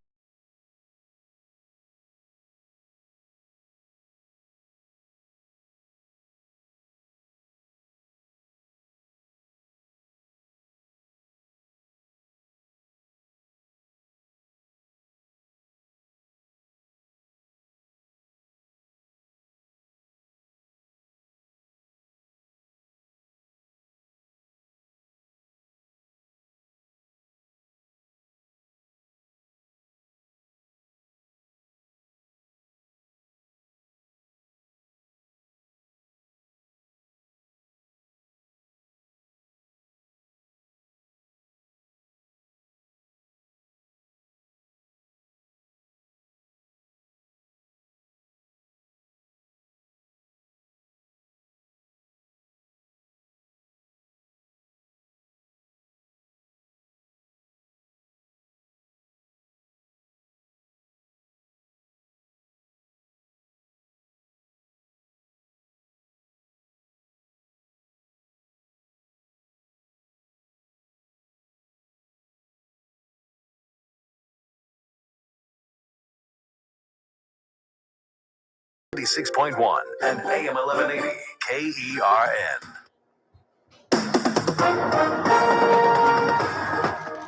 .1 and AM 1180 KERN.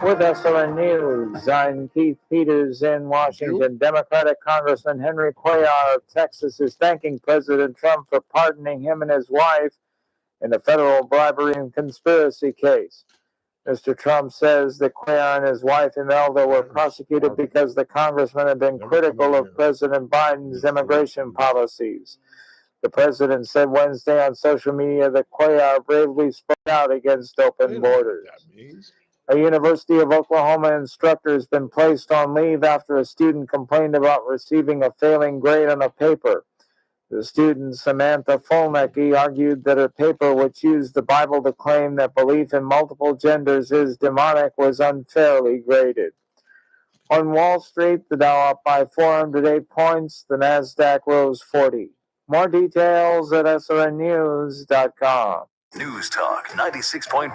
With us on news, I'm Keith Peters in Washington. Democratic Congressman Henry Cuellar of Texas is thanking President Trump for pardoning him and his wife in a federal bribery and conspiracy case. Mr. Trump says that Cuellar and his wife Imelda were prosecuted because the congressman had been critical of President Biden's immigration policies. The president said Wednesday on social media that Cuellar bravely spoke out against open borders. A University of Oklahoma instructor has been placed on leave after a student complained about receiving a failing grade on a paper. The student, Samantha Folnecki, argued that her paper, which used the Bible to claim that belief in multiple genders is demonic, was unfairly graded. On Wall Street, the Dow up by 408 points, the Nasdaq rose 40. More details at srnnews.com. News Talk 96.1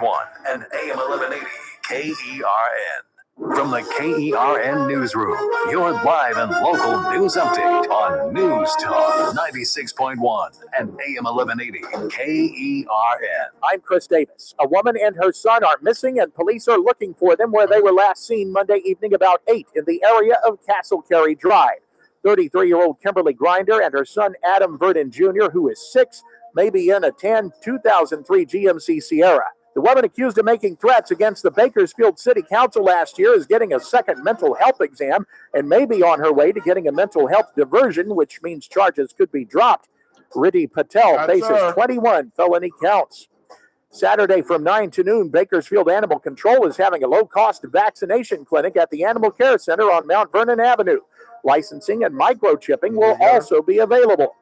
and AM 1180 KERN. From the KERN Newsroom, your live and local news update on News Talk 96.1 and AM 1180 KERN. I'm Chris Davis. A woman and her son are missing, and police are looking for them where they were last seen Monday evening about 8 in the area of Castle Carey Drive. 33-year-old Kimberly Grinder and her son Adam Verdon Jr., who is 6, may be in a tan 2003 GMC Sierra. The woman accused of making threats against the Bakersfield City Council last year is getting a second mental health exam and may be on her way to getting a mental health diversion, which means charges could be dropped. Riddhi Patel faces 21 felony counts. Saturday from 9 to noon, Bakersfield Animal Control is having a low-cost vaccination clinic at the Animal Care Center on Mount Vernon Avenue. Licensing and microchipping will also be available.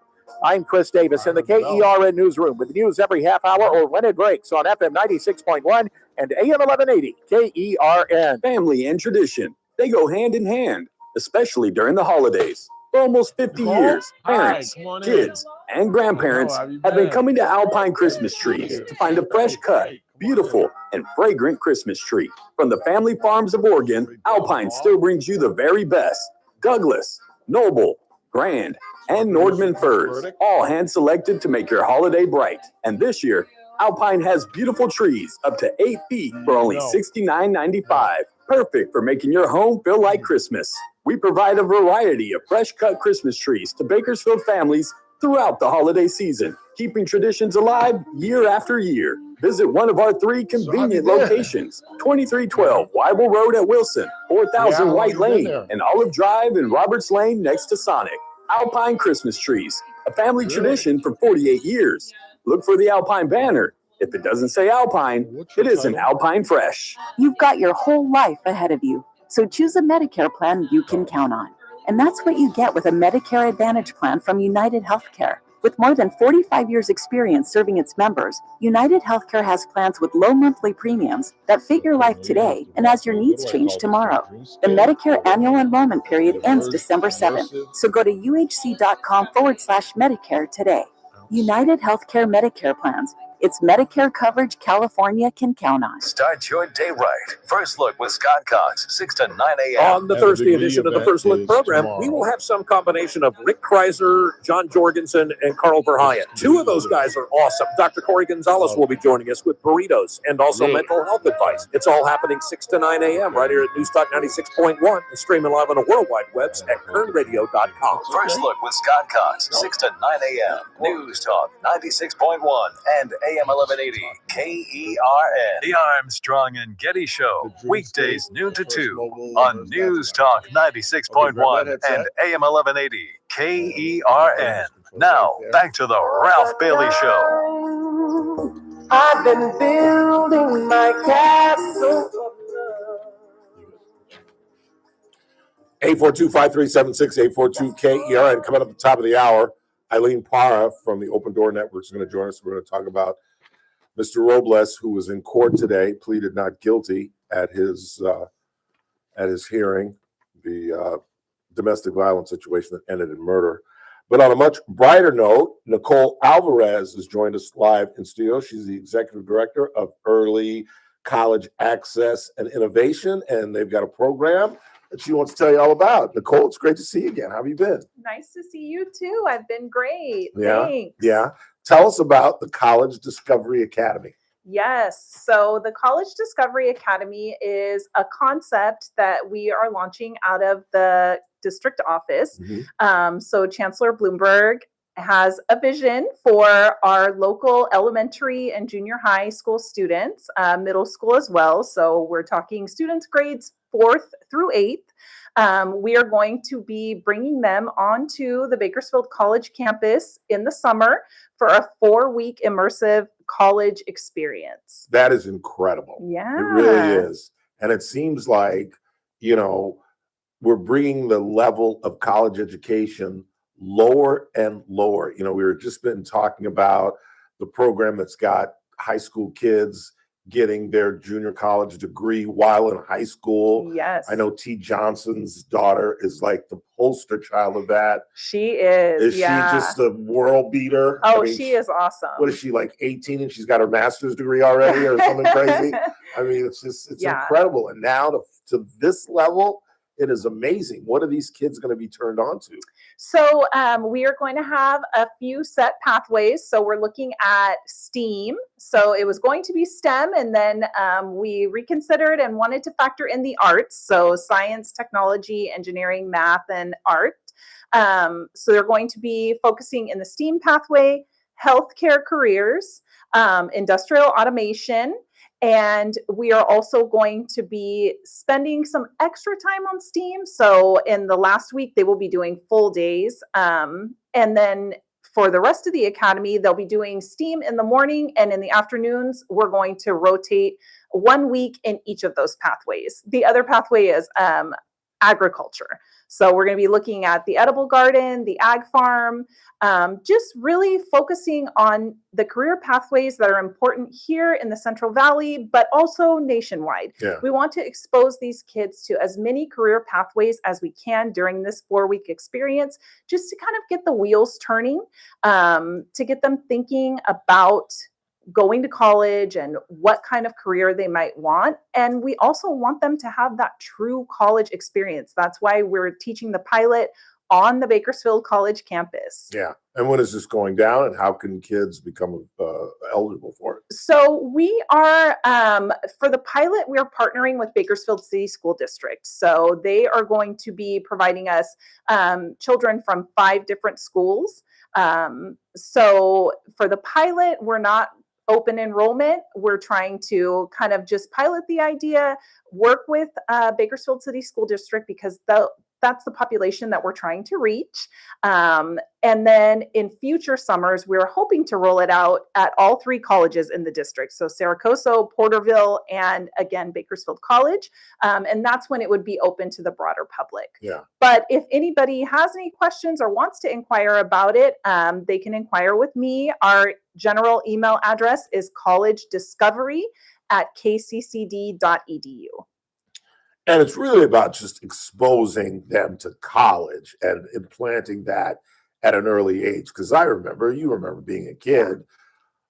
I'm Chris Davis in the KERN Newsroom with news every half hour or when it breaks on FM 96.1 and AM 1180 KERN. Family and tradition, they go hand in hand, especially during the holidays. For almost 50 years, parents, kids, and grandparents have been coming to Alpine Christmas trees to find a fresh cut, beautiful, and fragrant Christmas tree. From the family farms of Oregon, Alpine still brings you the very best. Douglas, Noble, Grand, and Nordman firs, all hand-selected to make your holiday bright. And this year, Alpine has beautiful trees up to 8 feet for only $69.95. Perfect for making your home feel like Christmas. We provide a variety of fresh-cut Christmas trees to Bakersfield families throughout the holiday season, keeping traditions alive year after year. Visit one of our 3 convenient locations, 2312 Weibel Road at Wilson, 4000 White Lane, and Olive Drive in Roberts Lane next to Sonic. Alpine Christmas trees, a family tradition for 48 years. Look for the Alpine banner. If it doesn't say Alpine, it isn't Alpine Fresh. You've got your whole life ahead of you, so choose a Medicare plan you can count on. And that's what you get with a Medicare Advantage plan from United Healthcare. With more than 45 years' experience serving its members, United Healthcare has plans with low monthly premiums that fit your life today and as your needs change tomorrow. The Medicare annual enrollment period ends December 7th, so go to uhc.com/Medicare today. United Healthcare Medicare plans. It's Medicare coverage California can count on. Start your day right. First Look with Scott Cox, 6 to 9 a.m. On the Thursday edition of the First Look program, we will have some combination of Rick Kreiser, John Jorgensen, and Carl Verheyen. 2 of those guys are awesome. Dr. Corey Gonzalez will be joining us with burritos and also mental health advice. It's all happening 6 to 9 a.m. right here at News Talk 96.1 and streaming live on the worldwide webs at kernradio.com. First Look with Scott Cox, 6 to 9 a.m. News Talk 96.1 and AM 1180 KERN. The Armstrong and Getty Show, weekdays noon to 2 on News Talk 96.1 and AM 1180 KERN. Now, back to the Ralph Bailey Show. I've been building my castle. 842-5376, 842-KERN. Coming up at the top of the hour, Illene Parra from the Open Door Network is going to join us. We're going to talk about Mr. Robles, who was in court today, pleaded not guilty at his hearing, the domestic violence situation that ended in murder. But on a much brighter note, Nicole Alvarez has joined us live in studio. She's the executive director of Early College Access and Innovation, and they've got a program that she wants to tell you all about. Nicole, it's great to see you again. How have you been? Nice to see you too. I've been great. Yeah. Thanks. Yeah. Tell us about the College Discovery Academy. Yes. So the College Discovery Academy is a concept that we are launching out of the district office. So Chancellor Bloomberg has a vision for our local elementary and junior high school students, middle school as well. So we're talking students grades 4th through 8th. We are going to be bringing them onto the Bakersfield College campus in the summer for a 4-week immersive college experience. That is incredible. Yeah. It really is. And it seems like, you know, we're bringing the level of college education lower and lower. You know, we were just been talking about the program that's got high school kids getting their junior college degree while in high school. Yes. I know T. Johnson's daughter is like the poster child of that. She is. Is she just a world beater? Oh, I mean, she is awesome. What is she, like 18 and she's got her master's degree already or something crazy? I mean, it's just, it's incredible. And now to this level, it is amazing. What are these kids going to be turned on to? So we are going to have a few set pathways. So we're looking at STEAM. So it was going to be STEM, and then we reconsidered and wanted to factor in the arts. So science, technology, engineering, math, and art. So they're going to be focusing in the STEAM pathway, healthcare careers, industrial automation. And we are also going to be spending some extra time on STEAM. So in the last week, they will be doing full days. And then for the rest of the academy, they'll be doing STEAM in the morning, and in the afternoons, we're going to rotate 1 week in each of those pathways. The other pathway is agriculture. So we're going to be looking at the edible garden, the ag farm, just really focusing on the career pathways that are important here in the Central Valley, but also nationwide. Yeah. We want to expose these kids to as many career pathways as we can during this 4-week experience, just to kind of get the wheels turning, to get them thinking about going to college and what kind of career they might want. And we also want them to have that true college experience. That's why we're teaching the pilot on the Bakersfield College campus. Yeah. And when is this going down, and how can kids become eligible for it? So we are, for the pilot, we are partnering with Bakersfield City School District. So they are going to be providing us children from 5 different schools. So for the pilot, we're not open enrollment. We're trying to kind of just pilot the idea, work with Bakersfield City School District, because that's the population that we're trying to reach. And then in future summers, we're hoping to roll it out at all 3 colleges in the district. So Saracoso, Porterville, and again, Bakersfield College. And that's when it would be open to the broader public. Yeah. But if anybody has any questions or wants to inquire about it, they can inquire with me. Our general email address is collegediscovery@kccd.edu. And it's really about just exposing them to college and implanting that at an early age. Because you remember being a kid,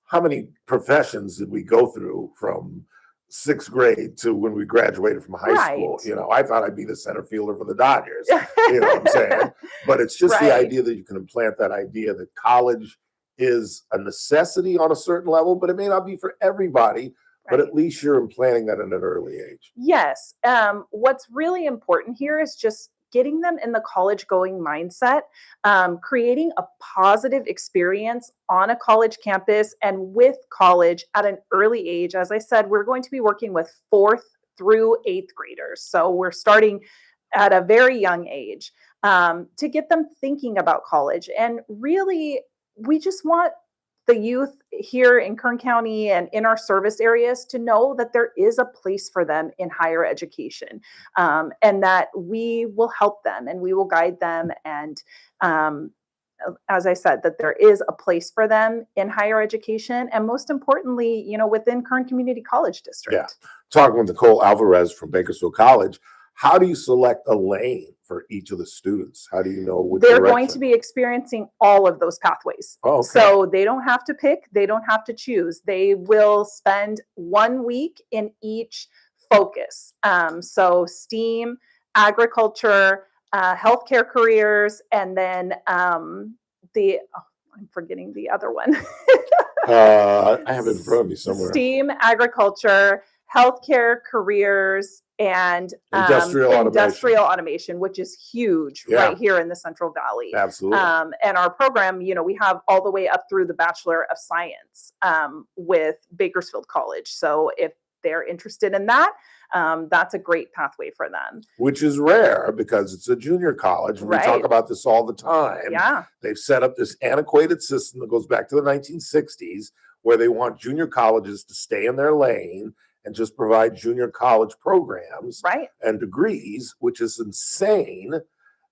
how many professions did we go through from 6th grade to when we graduated from high school? You know, I thought I'd be the center fielder for the Dodgers. You know what I'm saying? But it's just the idea that you can implant that idea that college is a necessity on a certain level, but it may not be for everybody. But at least you're implanting that at an early age. Yes. What's really important here is just getting them in the college going mindset, creating a positive experience on a college campus and with college at an early age. As I said, we're going to be working with 4th through 8th graders. So we're starting at a very young age to get them thinking about college. And really, we just want the youth here in Kern County and in our service areas to know that there is a place for them in higher education, and that we will help them and we will guide them. And as I said, that there is a place for them in higher education, and most importantly, you know, within Kern Community College District. Yeah. Talking with Nicole Alvarez from Bakersfield College, how do you select a lane for each of the students? How do you know which They're direction? going to be experiencing all of those pathways. Oh, okay. So they don't have to pick, they don't have to choose. They will spend 1 week in each focus. So STEAM, agriculture, healthcare careers, and then I'm forgetting the other one. I have it in front of me somewhere. STEAM, agriculture, healthcare careers, and industrial automation, which is huge right here in the Central Valley. Absolutely. And our program, you know, we have all the way up through the Bachelor of Science with Bakersfield College. So if they're interested in that, that's a great pathway for them. Which is rare because it's a junior college. And we talk about this all the time. Yeah. They've set up this antiquated system that goes back to the 1960s where they want junior colleges to stay in their lane and just provide junior college programs Right. and degrees, which is insane.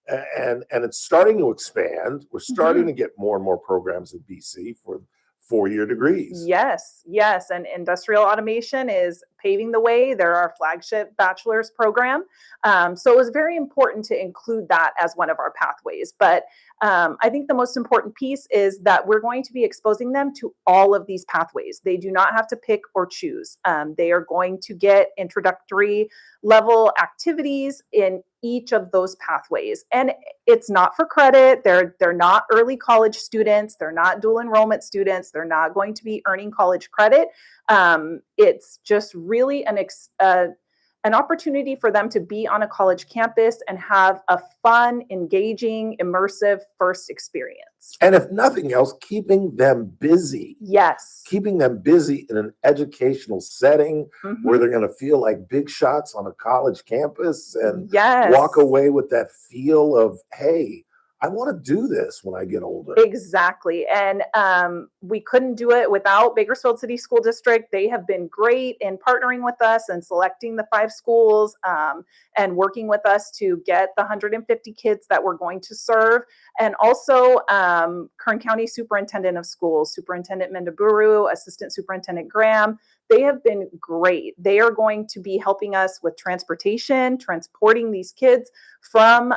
And it's starting to expand. We're starting to get more and more programs in BC for 4-year degrees. Yes, yes. And industrial automation is paving the way. They're our flagship bachelor's program. So it was very important to include that as one of our pathways. But I think the most important piece is that we're going to be exposing them to all of these pathways. They do not have to pick or choose. They are going to get introductory level activities in each of those pathways. And it's not for credit. They're not early college students. They're not dual enrollment students. They're not going to be earning college credit. It's just really an opportunity for them to be on a college campus and have a fun, engaging, immersive first experience. And if nothing else, keeping them busy. Yes. Keeping them busy in an educational setting where they're going to feel like big shots on a college campus and walk away with that feel of, hey, I want to do this when I get older. Exactly. And we couldn't do it without Bakersfield City School District. They have been great in partnering with us and selecting the 5 schools and working with us to get the 150 kids that we're going to serve. And also Kern County Superintendent of Schools, Superintendent Mendaburu, Assistant Superintendent Graham. They have been great. They are going to be helping us with transportation, transporting these kids from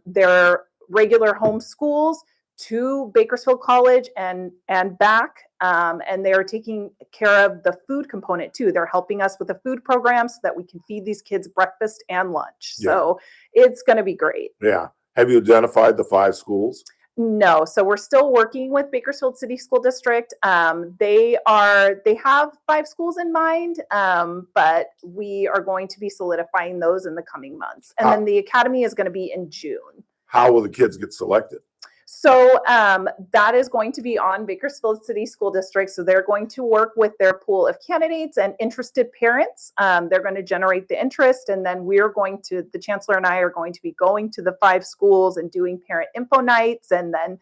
their regular home schools to Bakersfield College and back. And they are taking care of the food component too. They're helping us with the food program so that we can feed these kids breakfast and lunch. So it's going to be great. Yeah. Have you identified the 5 schools? No. So we're still working with Bakersfield City School District. They have 5 schools in mind, but we are going to be solidifying those in the coming months. And then the academy is going to be in June. How will the kids get selected? So that is going to be on Bakersfield City School District. So they're going to work with their pool of candidates and interested parents. They're going to generate the interest. And then the chancellor and I are going to be going to the 5 schools and doing parent info nights and then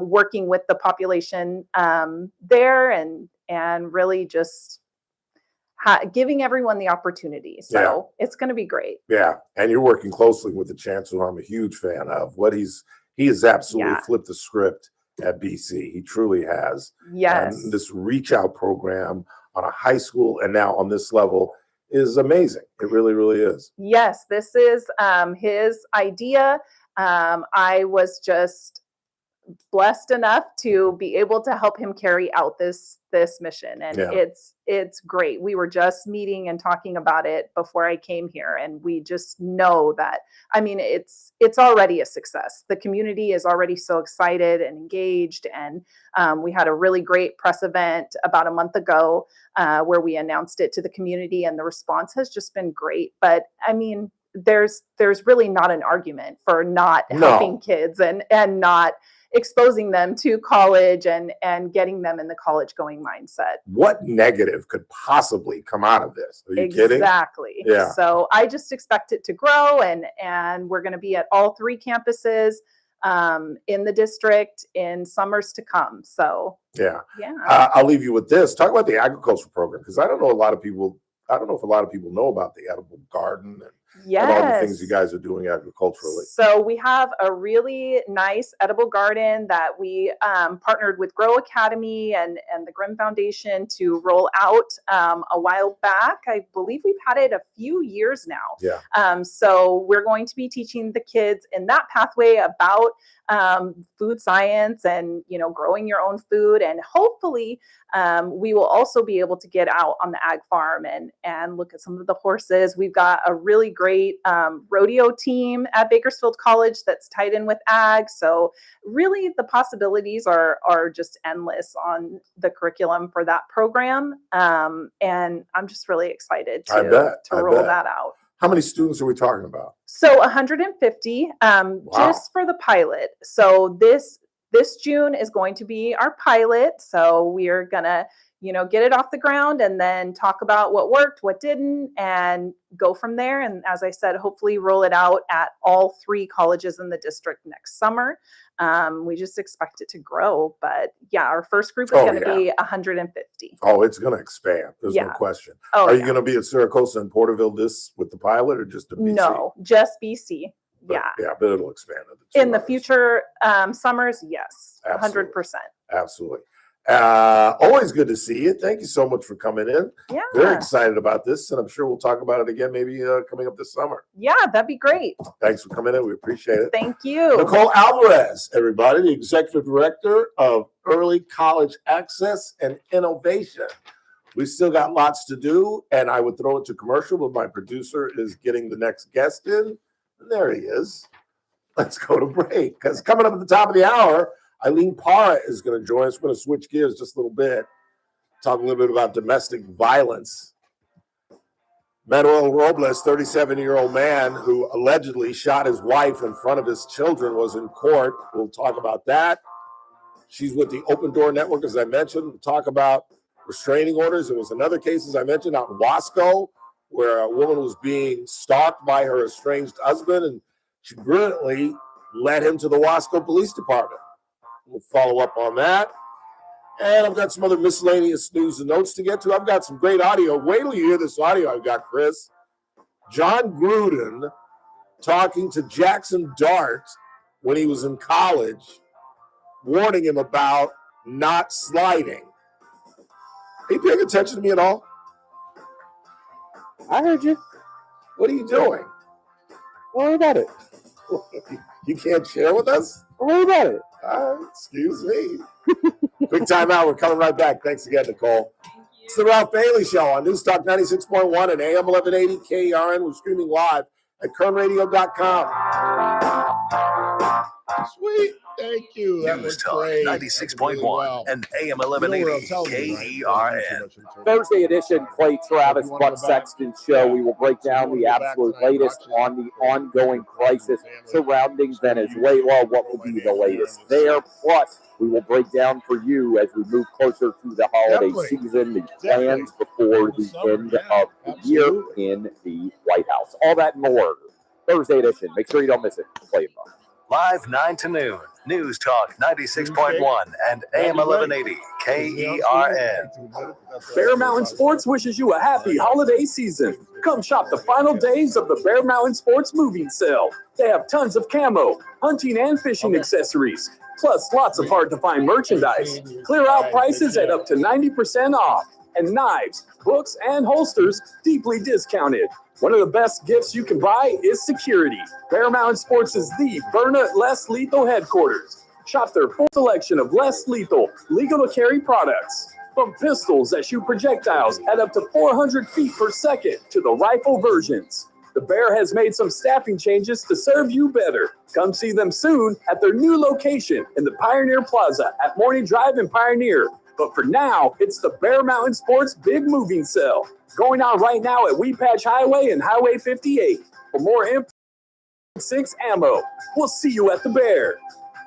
working with the population there and really just giving everyone the opportunity. So it's going to be great. Yeah. And you're working closely with the chancellor, who I'm a huge fan of. He has absolutely flipped the script at BC. He truly has. Yes. And this reach out program on a high school and now on this level is amazing. It really, really is. Yes, this is his idea. I was just blessed enough to be able to help him carry out this mission, and it's great. We were just meeting and talking about it before I came here, and we just know that, I mean, it's already a success. The community is already so excited and engaged, and we had a really great press event about a month ago where we announced it to the community, and the response has just been great. But I mean, there's really not an argument for not helping kids and not exposing them to college and getting them in the college going mindset. What negative could possibly come out of this? Are you kidding? Exactly. Yeah. So I just expect it to grow, and we're going to be at all 3 campuses in the district in summers to come. So yeah. I'll leave you with this. Talk about the agriculture program, because I don't know if a lot of people know about the edible garden and all the things you guys are doing agriculturally. So we have a really nice edible garden that we partnered with Grow Academy and the Grimm Foundation to roll out a while back. I believe we've had it a few years now. Yeah. So we're going to be teaching the kids in that pathway about food science and, growing your own food. And hopefully we will also be able to get out on the ag farm and look at some of the horses. We've got a really great rodeo team at Bakersfield College that's tied in with ag. So really the possibilities are just endless on the curriculum for that program. And I'm just really excited to roll that out. How many students are we talking about? So 150 just for the pilot. So this June is going to be our pilot. So we are going to, get it off the ground and then talk about what worked, what didn't, and go from there. And as I said, hopefully roll it out at all 3 colleges in the district next summer. We just expect it to grow. But yeah, our first group is going to be 150. Oh, it's going to expand. There's no question. Oh, Are you going to be at Siracosa and Porterville with the pilot, or just a BC? No, just BC. But it'll expand in the future summers. Yes, 100%. Absolutely. Always good to see you. Thank you so much for coming in. Yeah. Very excited about this, and I'm sure we'll talk about it again maybe coming up this summer. Yeah, that'd be great. Thanks for coming in. We appreciate it. Thank you. Nicole Alvarez, everybody, the Executive Director of Early College Access and Innovation. We've still got lots to do, and I would throw it to commercial, but my producer is getting the next guest in. And there he is. Let's go to break, because coming up at the top of the hour, Illene Parra is going to join us. We're going to switch gears just a little bit, talk a little bit about domestic violence. Manuel Robles, 37-year-old man who allegedly shot his wife in front of his children, was in court. We'll talk about that. She's with the Open Door Network, as I mentioned. We'll talk about restraining orders. There was another case, as I mentioned, out in Wasco, where a woman was being stalked by her estranged husband, and she brilliantly led him to the Wasco Police Department. We'll follow up on that. And I've got some other miscellaneous news and notes to get to. I've got some great audio. Wait till you hear this audio I've got, Chris. John Gruden talking to Jackson Dart when he was in college, warning him about not sliding. Are you paying attention to me at all? I heard you. What are you doing? Don't worry about it. You can't share with us? Don't worry about it. Excuse me. Quick time out. We're coming right back. Thanks again, Nicole. It's the Ralph Bailey Show on News Talk 96.1 and AM 1180 KRN. We're streaming live at kernradio.com. Sweet. Thank you. That News was Talk great. 96.1 and AM 1180 KERN. Thursday edition, Clay Travis, Buck Sexton Show. We will break down the absolute latest on the ongoing crisis surrounding Venezuela. What will be the latest there? Plus, we will break down for you as we move closer to the holiday season, the plans before the end of the year in the White House. All that and more. Thursday edition. Make sure you don't miss it. Play it, Buck. Live 9 to noon. News Talk 96.1 and AM 1180 KERN. Bear Mountain Sports wishes you a happy holiday season. Come shop the final days of the Bear Mountain Sports moving sale. They have tons of camo, hunting and fishing accessories, plus lots of hard-to-find merchandise. Clear out prices at up to 90% off. And knives, books, and holsters deeply discounted. One of the best gifts you can buy is security. Bear Mountain Sports is the Berna Less Lethal headquarters. Shop their full selection of less lethal, legal to carry products. From pistols that shoot projectiles at up to 400 feet per second to the rifle versions. The Bear has made some staffing changes to serve you better. Come see them soon at their new location in the Pioneer Plaza at Morning Drive in Pioneer. But for now, it's the Bear Mountain Sports Big Moving Sale. Going on right now at Weepatch Highway and Highway 58. For more info, 6 ammo. We'll see you at the Bear.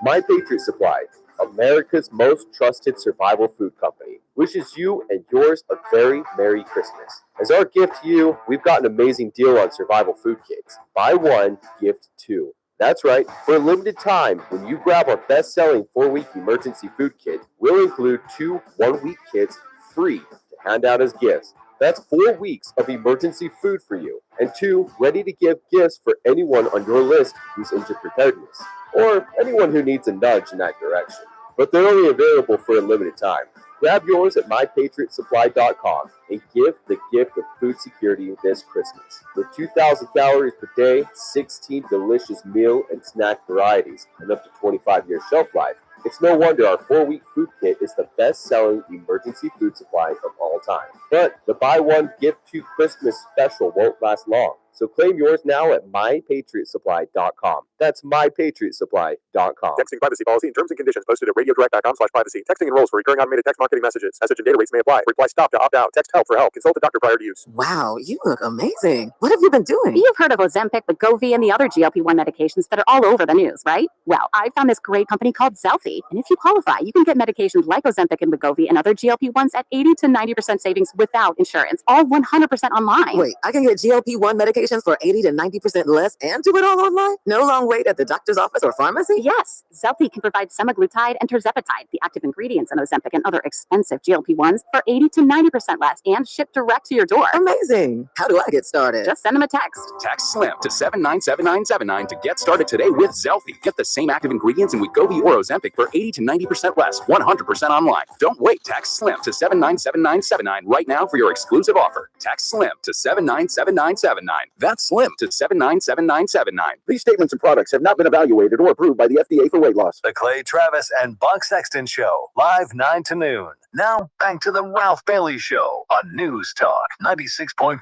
My Patriot Supply, America's most trusted survival food company, wishes you and yours a very Merry Christmas. As our gift to you, we've got an amazing deal on survival food kits. Buy one, gift two. That's right, for a limited time, when you grab our best-selling 4-week emergency food kit, we'll include 2 one-week kits free to hand out as gifts. That's 4 weeks of emergency food for you, and 2 ready-to-give gifts for anyone on your list who's into preparedness, or anyone who needs a nudge in that direction. But they're only available for a limited time. Grab yours at mypatriotsupply.com and give the gift of food security this Christmas. With 2,000 calories per day, 16 delicious meal and snack varieties, and up to 25-year shelf life, it's no wonder our 4-week food kit is the best-selling emergency food supply of all time. But the buy one, gift two Christmas special won't last long. So claim yours now at mypatriotsupply.com. That's mypatriotsupply.com. Texting privacy policy and terms and conditions posted at radiodirect.com/privacy. Texting enrolls for recurring automated text marketing messages. Message and data rates may apply. Reply stop to opt out. Text help for help. Consult a doctor prior to use. Wow, you look amazing. What have you been doing? You've heard of Ozempic, Wegovy, and the other GLP-1 medications that are all over the news, right? Well, I found this great company called Zelfie, and if you qualify, you can get medications like Ozempic and Wegovy and other GLP-1s at 80 to 90% savings without insurance, all 100% online. Wait, I can get GLP-1 medications for 80 to 90% less and do it all online? No long wait at the doctor's office or pharmacy? Yes, Zelfie can provide semaglutide and tirzepatide, the active ingredients in Ozempic and other expensive GLP-1s, for 80 to 90% less and shipped direct to your door. Amazing. How do I get started? Just send them a text. Text SLIM to 797979 to get started today with Zelfie. Get the same active ingredients in Wegovy or Ozempic for 80 to 90% less, 100% online. Don't wait. Text SLIM to 797979 right now for your exclusive offer. Text SLIM to 797979. That's SLIM to 797979. These statements and products have not been evaluated or approved by the FDA for weight loss. The Clay Travis and Buck Sexton Show, live 9 to noon. Now, back to the Ralph Bailey Show on News Talk 96.1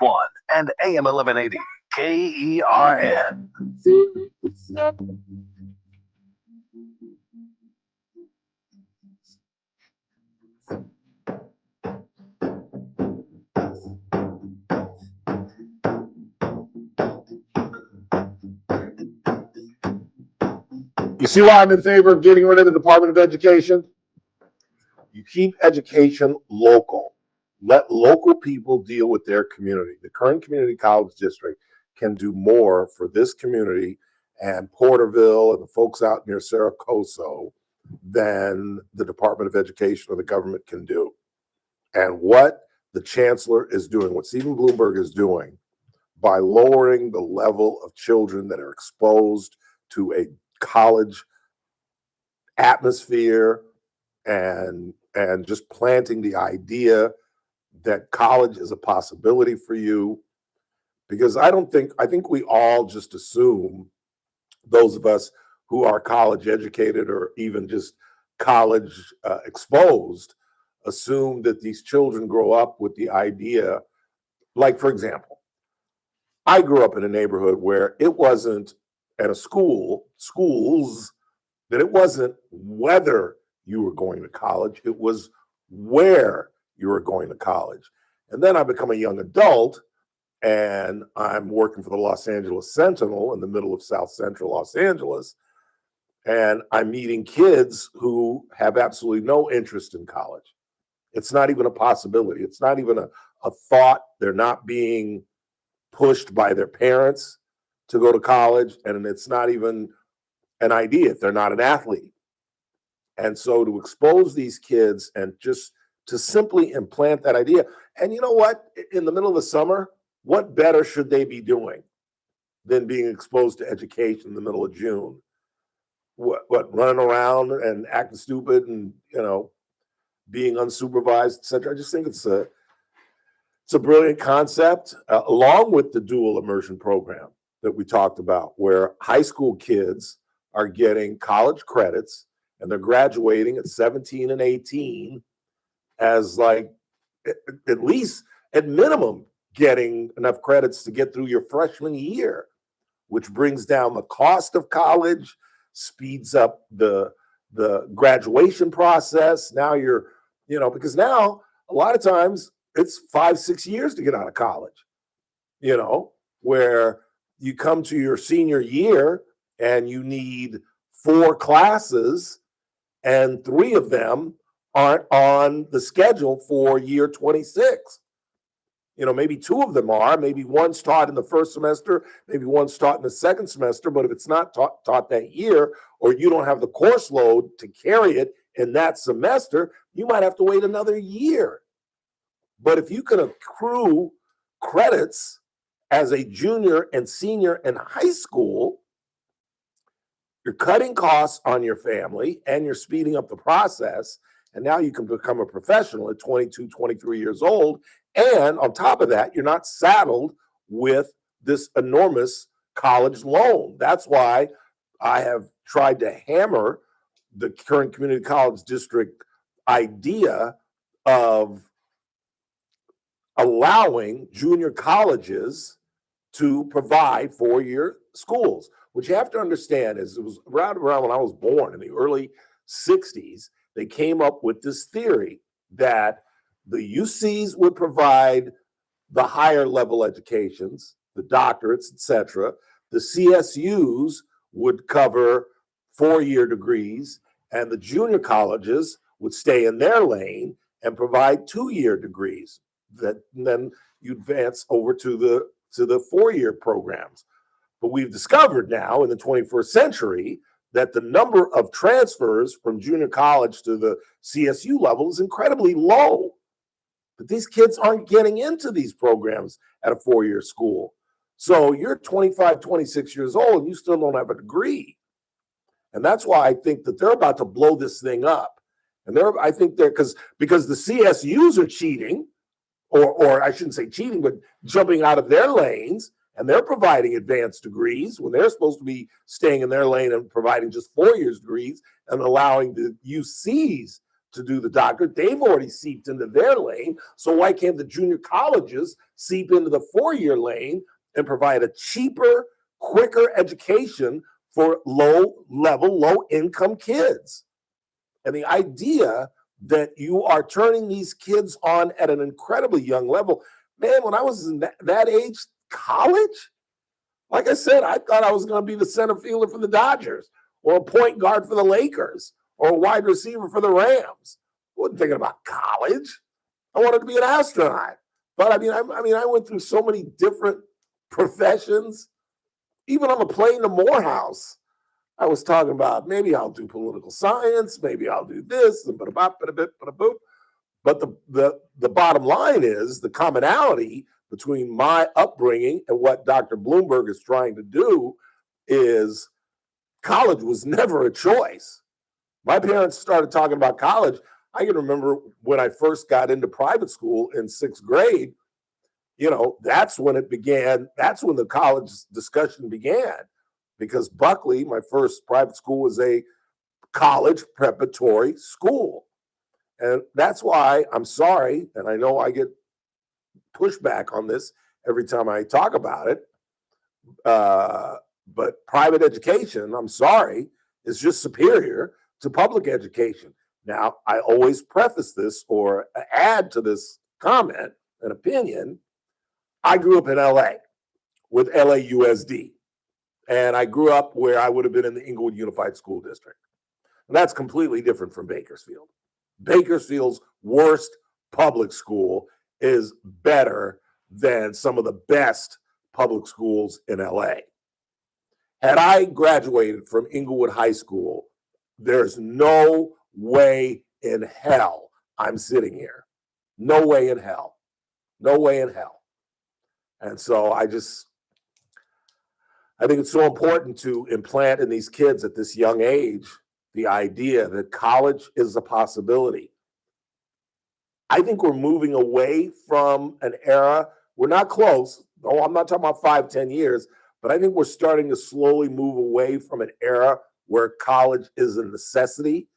and AM 1180 KERN. You see why I'm in favor of getting rid of the Department of Education? You keep education local. Let local people deal with their community. The current community college district can do more for this community and Porterville and the folks out near Saracoso than the Department of Education or the government can do. And what the chancellor is doing, what Stephen Bloomberg is doing, by lowering the level of children that are exposed to a college atmosphere and just planting the idea that college is a possibility for you. Because I think we all just assume, those of us who are college educated or even just college exposed, assume that these children grow up with the idea, like, for example, I grew up in a neighborhood where it wasn't at a schools, that it wasn't whether you were going to college, it was where you were going to college. And then I become a young adult and I'm working for the Los Angeles Sentinel in the middle of South Central Los Angeles. And I'm meeting kids who have absolutely no interest in college. It's not even a possibility. It's not even a thought. They're not being pushed by their parents to go to college, and it's not even an idea if they're not an athlete. And so to expose these kids and just to simply implant that idea, and you know what, in the middle of the summer, what better should they be doing than being exposed to education in the middle of June? What running around and acting stupid and, being unsupervised, etc. I just think it's a brilliant concept, along with the dual immersion program that we talked about, where high school kids are getting college credits and they're graduating at 17 and 18 as, like, at least at minimum getting enough credits to get through your freshman year, which brings down the cost of college, speeds up the graduation process. Now you're, because now a lot of times it's 5-6 years to get out of college, where you come to your senior year and you need 4 classes and 3 of them aren't on the schedule for year 26. Maybe 2 of them are, maybe one's taught in the first semester, maybe one's taught in the second semester, but if it's not taught that year, or you don't have the course load to carry it in that semester, you might have to wait another year. But if you can accrue credits as a junior and senior in high school, you're cutting costs on your family and you're speeding up the process. And now you can become a professional at 22, 23 years old. And on top of that, you're not saddled with this enormous college loan. That's why I have tried to hammer the current community college district idea of allowing junior colleges to provide four-year schools. What you have to understand is it was around when I was born in the early 60s, they came up with this theory that the UCs would provide the higher level educations, the doctorates, etc. The CSUs would cover four-year degrees, and the junior colleges would stay in their lane and provide two-year degrees. That then you advance over to the four-year programs. But we've discovered now in the 21st century that the number of transfers from junior college to the CSU level is incredibly low. But these kids aren't getting into these programs at a four-year school. So you're 25, 26 years old, and you still don't have a degree. And that's why I think that they're about to blow this thing up. And I think they're because the CSUs are cheating, or I shouldn't say cheating, but jumping out of their lanes, and they're providing advanced degrees when they're supposed to be staying in their lane and providing just 4 years degrees and allowing the UCs to do the doctorate. They've already seeped into their lane. So why can't the junior colleges seep into the four-year lane and provide a cheaper, quicker education for low-level, low-income kids? And the idea that you are turning these kids on at an incredibly young level, man, when I was in that age, college, like I said, I thought I was going to be the center fielder for the Dodgers, or a point guard for the Lakers, or a wide receiver for the Rams. I wasn't thinking about college. I wanted to be an astronaut. But I went through so many different professions. Even on the plane to Morehouse, I was talking about maybe I'll do political science, maybe I'll do this, and but the bottom line is the commonality between my upbringing and what Dr. Bloomberg is trying to do is college was never a choice. My parents started talking about college. I can remember when I first got into private school in sixth grade, that's when it began. That's when the college discussion began, because Buckley, my first private school, was a college preparatory school. And that's why I'm sorry, and I know I get pushback on this every time I talk about it, but private education, I'm sorry, is just superior to public education. Now, I always preface this or add to this comment, an opinion. I grew up in LA with LAUSD, and I grew up where I would have been in the Inglewood Unified School District. And that's completely different from Bakersfield. Bakersfield's worst public school is better than some of the best public schools in LA. Had I graduated from Inglewood High School, there's no way in hell I'm sitting here. No way in hell. No way in hell. And so I think it's so important to implant in these kids at this young age the idea that college is a possibility. I think we're moving away from an era. We're not close. Oh, I'm not talking about 5-10 years, but I think we're starting to slowly move away from an era where college is a necessity.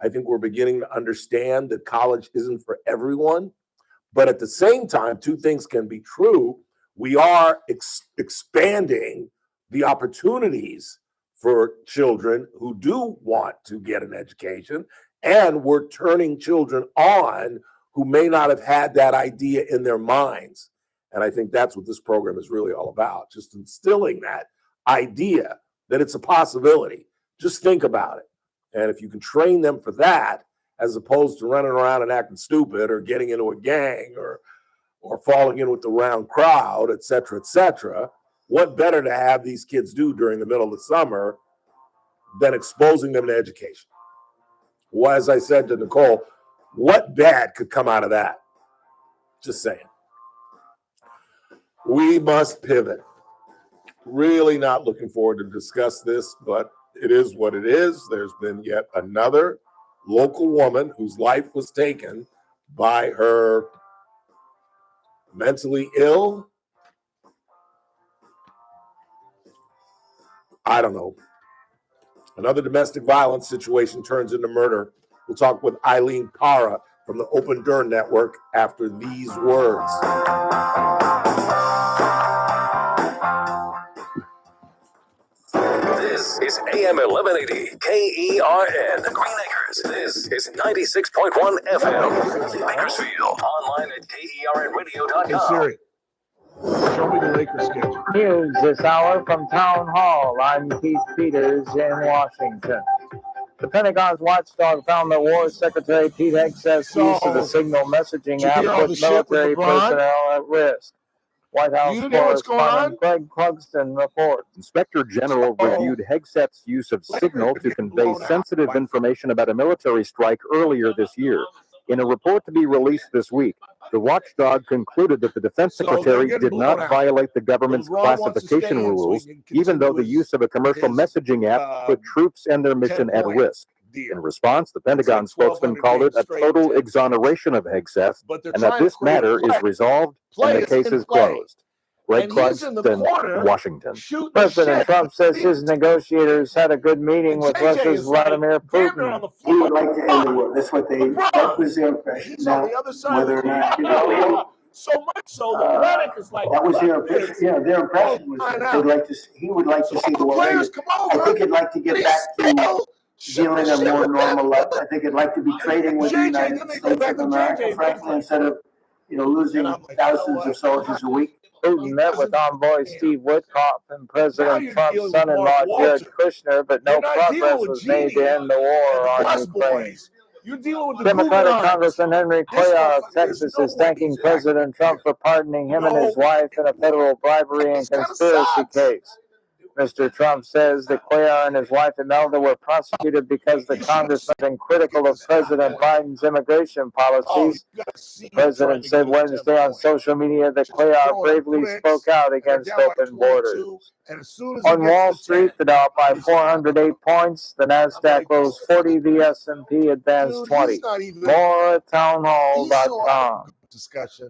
I think we're beginning to understand that college isn't for everyone. But at the same time, two things can be true. We are expanding the opportunities for children who do want to get an education, and we're turning children on who may not have had that idea in their minds. And I think that's what this program is really all about, just instilling that idea that it's a possibility. Just think about it. And if you can train them for that, as opposed to running around and acting stupid or getting into a gang or falling in with the wrong crowd, et cetera, what better to have these kids do during the middle of the summer than exposing them to education? Well, as I said to Nicole, what bad could come out of that? Just saying. We must pivot. Really not looking forward to discuss this, but it is what it is. There's been yet another local woman whose life was taken by her mentally ill, I don't know. Another domestic violence situation turns into murder. We'll talk with Illene Parra from the Open Door Network after these words. is AM 1180 KERN. Green Acres. This is 96.1 FM. Bakersfield. Online at KERNradio.com. Hey Siri, show me the Lakers schedule. News this hour from Town Hall. I'm Keith Peters in Washington. The Pentagon's watchdog found that War Secretary Pete Hegseth's use of the signal messaging app put military personnel at risk. White House correspondent Greg Clugston reports. Inspector General reviewed Hegseth's use of signal to convey sensitive information about a military strike earlier this year. In a report to be released this week, the watchdog concluded that the defense secretary did not violate the government's classification rules, even though the use of a commercial messaging app put troops and their mission at risk. In response, the Pentagon spokesman called it a total exoneration of Hegseth, and that this matter is resolved and the case is closed. Greg Clugston, Washington. President Trump says his negotiators had a good meeting with Russia's Vladimir Putin. He would like to end the war. That's what that was their impression. Now, whether or not, so much so the panic is like that was their impression. Yeah, their impression was that they'd like to. He would like to see the war ended. I think he'd like to get back to dealing a more normal life. I think he'd like to be trading with the United States of America, frankly, instead of losing thousands of soldiers a week. Putin met with envoy Steve Witkoff and President Trump's son-in-law Jared Kushner, but no progress was made to end the war on Ukraine. Democratic Congressman Henry Cuellar of Texas is thanking President Trump for pardoning him and his wife in a federal bribery and conspiracy case. Mr. Trump says that Cuellar and his wife Imelda were prosecuted because the congressman has been critical of President Biden's immigration policies. The president said Wednesday on social media that Cuellar bravely spoke out against open borders. On Wall Street, the Dow by 408 points, the Nasdaq rose 40, the S&P advanced 20. More at townhall.com. Discussion.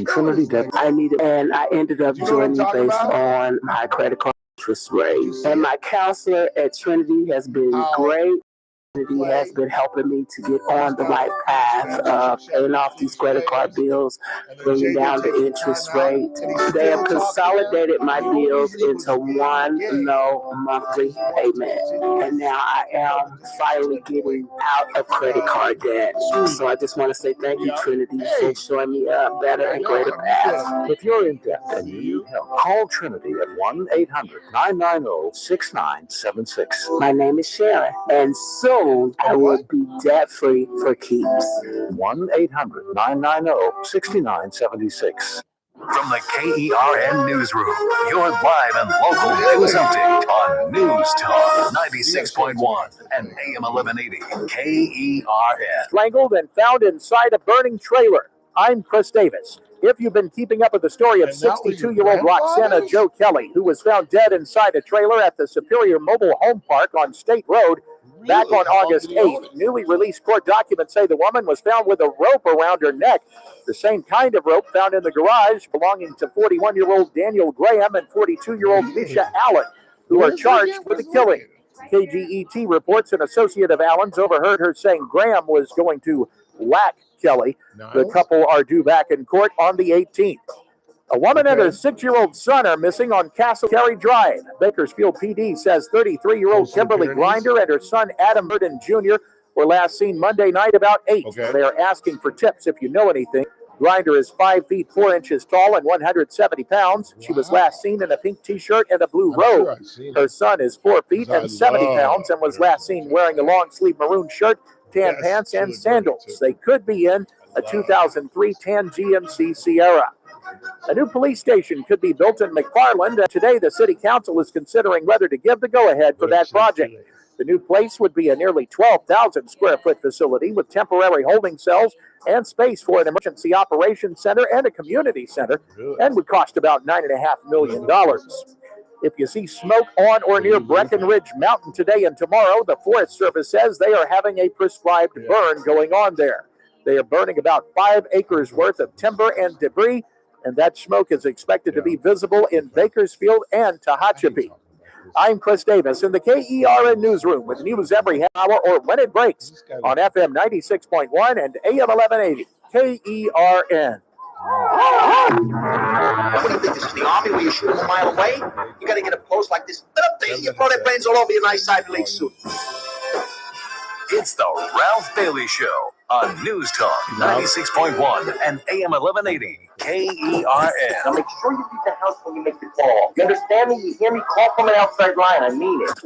Trinity I needed, and I ended up joining based on my credit card interest rate. And my counselor at Trinity has been great. Trinity has been helping me to get on the right path of paying off these credit card bills, bringing down the interest rate. They have consolidated my bills into one low monthly payment. And now I am finally getting out of credit card debt. So I just want to say thank you, Trinity, for showing me a better and greater path. If you're in debt and you need help, call Trinity at 1-800-990-6976. My name is Sharon, and soon I will be debt-free for keeps. 1-800-990-6976. From the KERN Newsroom, your live and local news update on News Talk 96.1 and AM 1180 KERN. Strangled and found inside a burning trailer. I'm Chris Davis. If you've been keeping up with the story of 62-year-old Roxana Joe Kelly, who was found dead inside a trailer at the Superior Mobile Home Park on State Road back on August 8th, newly released court documents say the woman was found with a rope around her neck, the same kind of rope found in the garage belonging to 41-year-old Daniel Graham and 42-year-old Misha Allen, who are charged with the killing. KGET reports an associate of Allen's overheard her saying Graham was going to whack Kelly. The couple are due back in court on the 18th. A woman and her 6-year-old son are missing on Castle Carey Drive. Bakersfield PD says 33-year-old Kimberly Grinder and her son Adam Burden Jr. were last seen Monday night about 8. They are asking for tips if you know anything. Grinder is 5 feet 4 inches tall and 170 pounds. She was last seen in a pink T-shirt and a blue robe. Her son is 4 feet and 70 pounds and was last seen wearing a long-sleeve maroon shirt, tan pants, and sandals. They could be in a 2003 tan GMC Sierra. A new police station could be built in McFarland, and today the city council is considering whether to give the go-ahead for that project. The new place would be a nearly 12,000 square foot facility with temporary holding cells and space for an emergency operations center and a community center, and would cost about $9.5 million. If you see smoke on or near Breckenridge Mountain today and tomorrow, the Forest Service says they are having a prescribed burn going on there. They are burning about 5 acres worth of timber and debris, and that smoke is expected to be visible in Bakersfield and Tehachapi. I'm Chris Davis in the KERN Newsroom with news every half hour or when it breaks on FM 96.1 and AM 1180 KERN. What do you think? This is the Army where you shoot them a mile away? You got to get a post like this. You throw their brains all over your nice Ivy League suit. It's the Ralph Bailey Show on News Talk 96.1 and AM 1180 KERN. Now make sure you leave the house when you make the call. You understand me? You hear me? Call from an outside line. I mean it.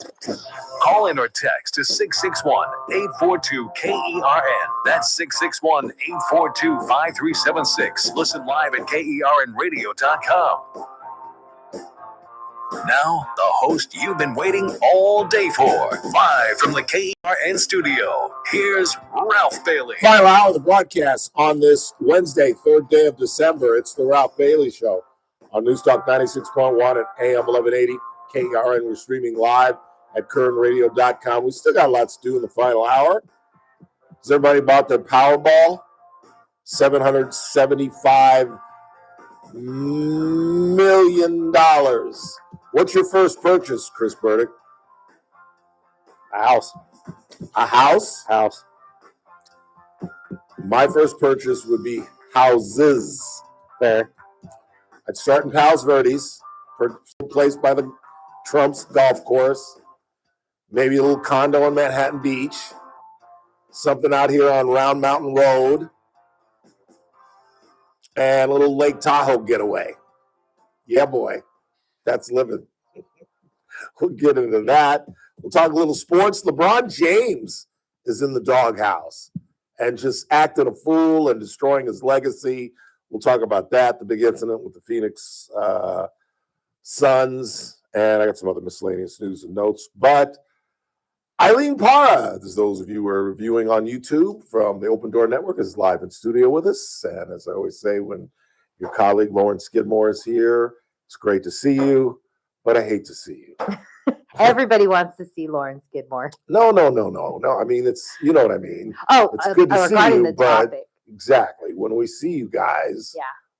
Call in or text to 661-842-KERN. That's 661-842-5376. Listen live at KERNradio.com. Now, the host you've been waiting all day for. Live from the KERN studio, here's Ralph Bailey. Final hour of the broadcast on this Wednesday, 3rd day of December. It's the Ralph Bailey Show on News Talk 96.1 and AM 1180 KERN. We're streaming live at KERNradio.com. We still got lots to do in the final hour. Has everybody bought their Powerball? $775 million. What's your first purchase, Chris Burdick? A house. A house? House. My first purchase would be houses. Fair. I'd start in Palos Verdes, placed by the Trump's golf course. Maybe a little condo on Manhattan Beach. Something out here on Round Mountain Road. And a little Lake Tahoe getaway. Yeah, boy. That's living. We'll get into that. We'll talk a little sports. LeBron James is in the doghouse and just acting a fool and destroying his legacy. We'll talk about that, the big incident with the Phoenix Suns, and I got some other miscellaneous news and notes. But Illene Parra, as those of you who are viewing on YouTube from the Open Door Network, is live in studio with us. And as I always say, when your colleague Lauren Skidmore is here, it's great to see you, but I hate to see you. Everybody wants to see Lauren Skidmore. No. I mean, it's, you know what I mean. Oh, it's good to see regarding you, the but topic. exactly. When we see you guys,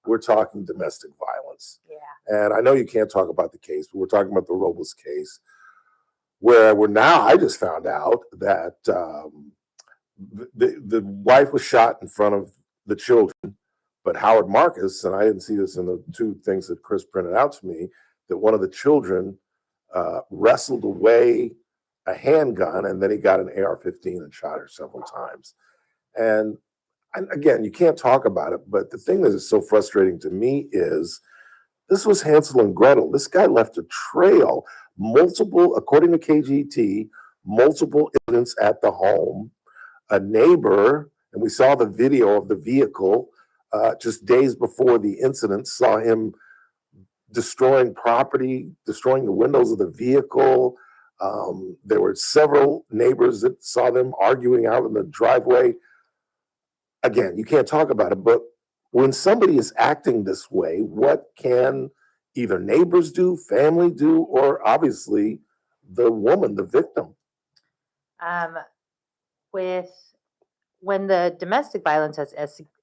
we're talking domestic violence. Yeah. And I know you can't talk about the case, but we're talking about the Robles case, where we're now, I just found out that the wife was shot in front of the children, but Howard Marcus, and I didn't see this in the two things that Chris printed out to me, that one of the children wrestled away a handgun, and then he got an AR-15 and shot her several times. And again, you can't talk about it, but the thing that is so frustrating to me is this was Hansel and Gretel. This guy left a trail, multiple, according to KGT, multiple incidents at the home. A neighbor, and we saw the video of the vehicle just days before the incident, saw him destroying property, destroying the windows of the vehicle. There were several neighbors that saw them arguing out in the driveway. Again, you can't talk about it, but when somebody is acting this way, what can either neighbors do, family do, or obviously the woman, the victim? When the domestic violence has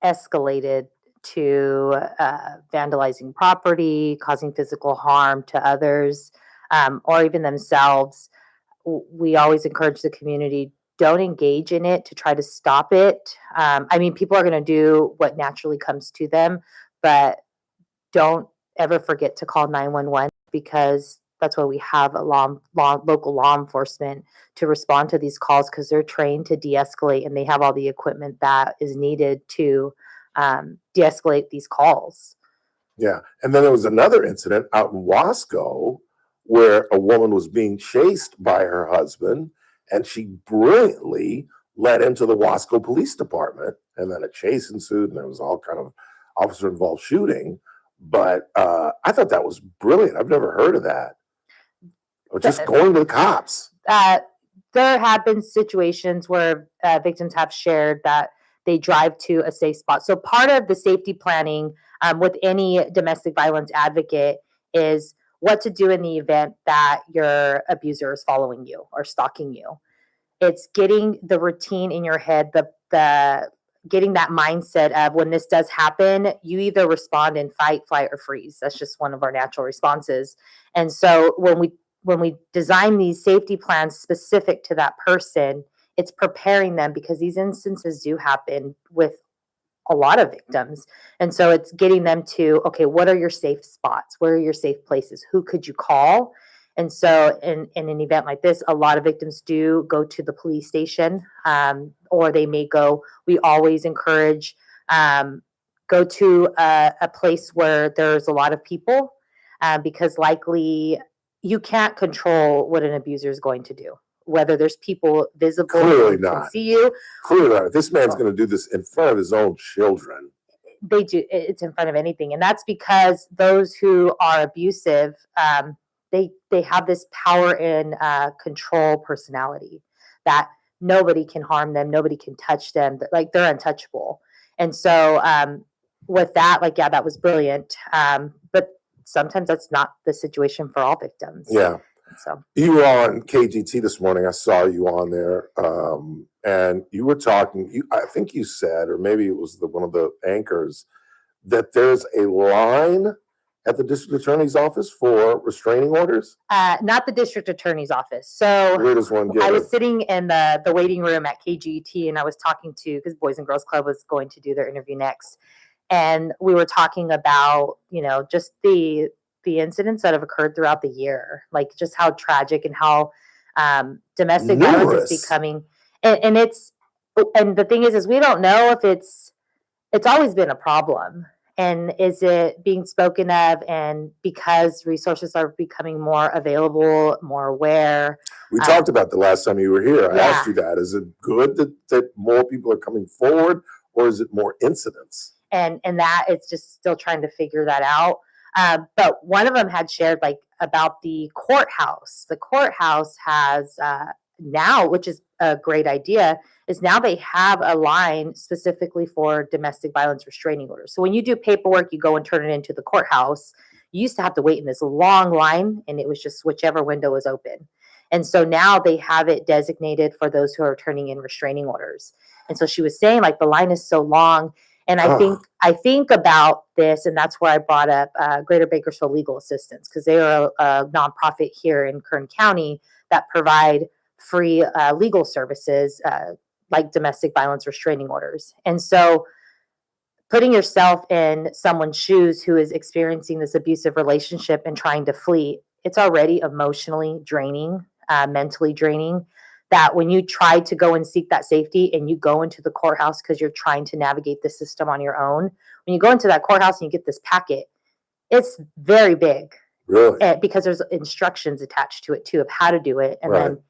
escalated to vandalizing property, causing physical harm to others, or even themselves, we always encourage the community, don't engage in it to try to stop it. I mean, people are going to do what naturally comes to them, but don't ever forget to call 911, because that's why we have a local law enforcement to respond to these calls, because they're trained to de-escalate and they have all the equipment that is needed to de-escalate these calls. Yeah. And then there was another incident out in Wasco where a woman was being chased by her husband, and she brilliantly led him to the Wasco Police Department, and then a chase ensued, and there was all kind of officer-involved shooting. But I thought that was brilliant. I've never heard of that. Or just going to the cops. There have been situations where victims have shared that they drive to a safe spot. So part of the safety planning with any domestic violence advocate is what to do in the event that your abuser is following you or stalking you. It's getting the routine in your head, the getting that mindset of when this does happen, you either respond in fight, flight, or freeze. That's just one of our natural responses. And so when we design these safety plans specific to that person, it's preparing them, because these instances do happen with a lot of victims. And so it's getting them to, okay, what are your safe spots? Where are your safe places? Who could you call? And so in an event like this, a lot of victims do go to the police station, or they may go, we always encourage, go to a place where there's a lot of people, because likely you can't control what an abuser is going to do. Whether there's people visible Clearly who can not. see you. Clearly not. This man's going to do this in front of his own children. They do. It's in front of anything. And that's because those who are abusive, they have this power and control personality that nobody can harm them. Nobody can touch them. Like, they're untouchable. And so with that, like, yeah, that was brilliant. But sometimes that's not the situation for all victims. Yeah. So you were on KGT this morning. I saw you on there, and you were talking. I think you said, or maybe it was one of the anchors, that there's a line at the district attorney's office for restraining orders. Not the district attorney's office. So where does one get I it? was sitting in the waiting room at KGT, and I was talking to, because Boys and Girls Club was going to do their interview next, and we were talking about, just the incidents that have occurred throughout the year, like just how tragic and how domestic violence is becoming. And the thing is we don't know if it's always been a problem. And is it being spoken of? And because resources are becoming more available, more aware. We talked about the last time you were here. I asked you that. Is it good that more people are coming forward, or is it more incidents? And that it's just still trying to figure that out. But one of them had shared about the courthouse. The courthouse has now, which is a great idea, is now they have a line specifically for domestic violence restraining orders. So when you do paperwork, you go and turn it into the courthouse. You used to have to wait in this long line, and it was just whichever window was open. And so now they have it designated for those who are turning in restraining orders. And so she was saying, the line is so long. And I think about this, and that's where I brought up Greater Bakersfield Legal Assistance, because they are a nonprofit here in Kern County that provide free legal services like domestic violence restraining orders. And so putting yourself in someone's shoes who is experiencing this abusive relationship and trying to flee, it's already emotionally draining, mentally draining. That when you try to go and seek that safety and you go into the courthouse because you're trying to navigate the system on your own, when you go into that courthouse and you get this packet, it's very big. Really? Because there's instructions attached to it too of how to do it. And then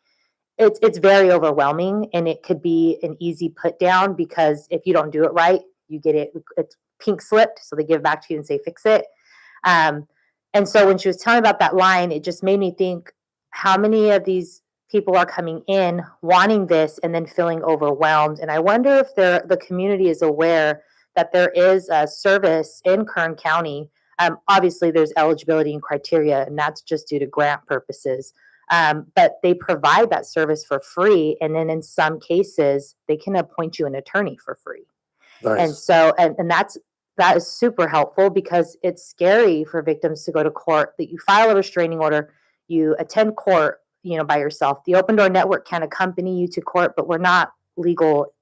it's very overwhelming, and it could be an easy put down, because if you don't do it right, you get it's pink slipped. So they give it back to you and say, fix it. And so when she was telling about that line, it just made me think, how many of these people are coming in wanting this and then feeling overwhelmed. And I wonder if the community is aware that there is a service in Kern County. Obviously, there's eligibility and criteria, and that's just due to grant purposes. But they provide that service for free. And then in some cases, they can appoint you an attorney for free. Nice. And so, and that is super helpful, because it's scary for victims to go to court, that you file a restraining order, you attend court, by yourself. The Open Door Network can accompany you to court, but we're not legal.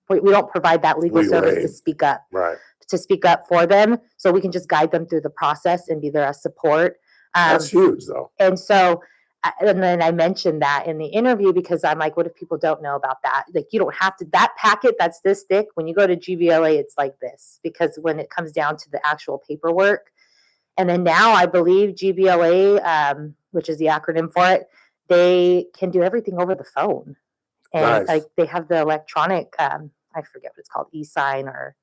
We don't provide that legal service to speak up. Right. To speak up for them, so we can just guide them through the process and be there as support. That's huge, though. And so, and then I mentioned that in the interview, because I'm like, what if people don't know about that? Like, you don't have to, that packet that's this thick, when you go to GBLA, it's like this, because when it comes down to the actual paperwork. And then now I believe GBLA, which is the acronym for it, they can do everything over the phone. And they have the electronic, I forget what it's called, e-sign or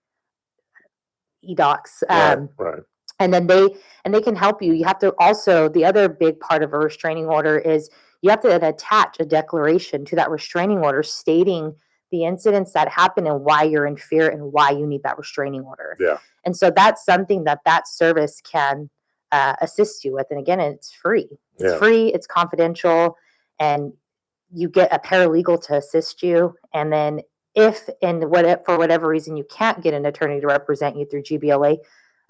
e-docs. Right. And then they can help you. You have to also, the other big part of a restraining order is you have to attach a declaration to that restraining order stating the incidents that happen and why you're in fear and why you need that restraining order. Yeah. And so that's something that service can assist you with. And again, it's free. It's free, it's confidential, and you get a paralegal to assist you. And then if for whatever reason you can't get an attorney to represent you through GBLA,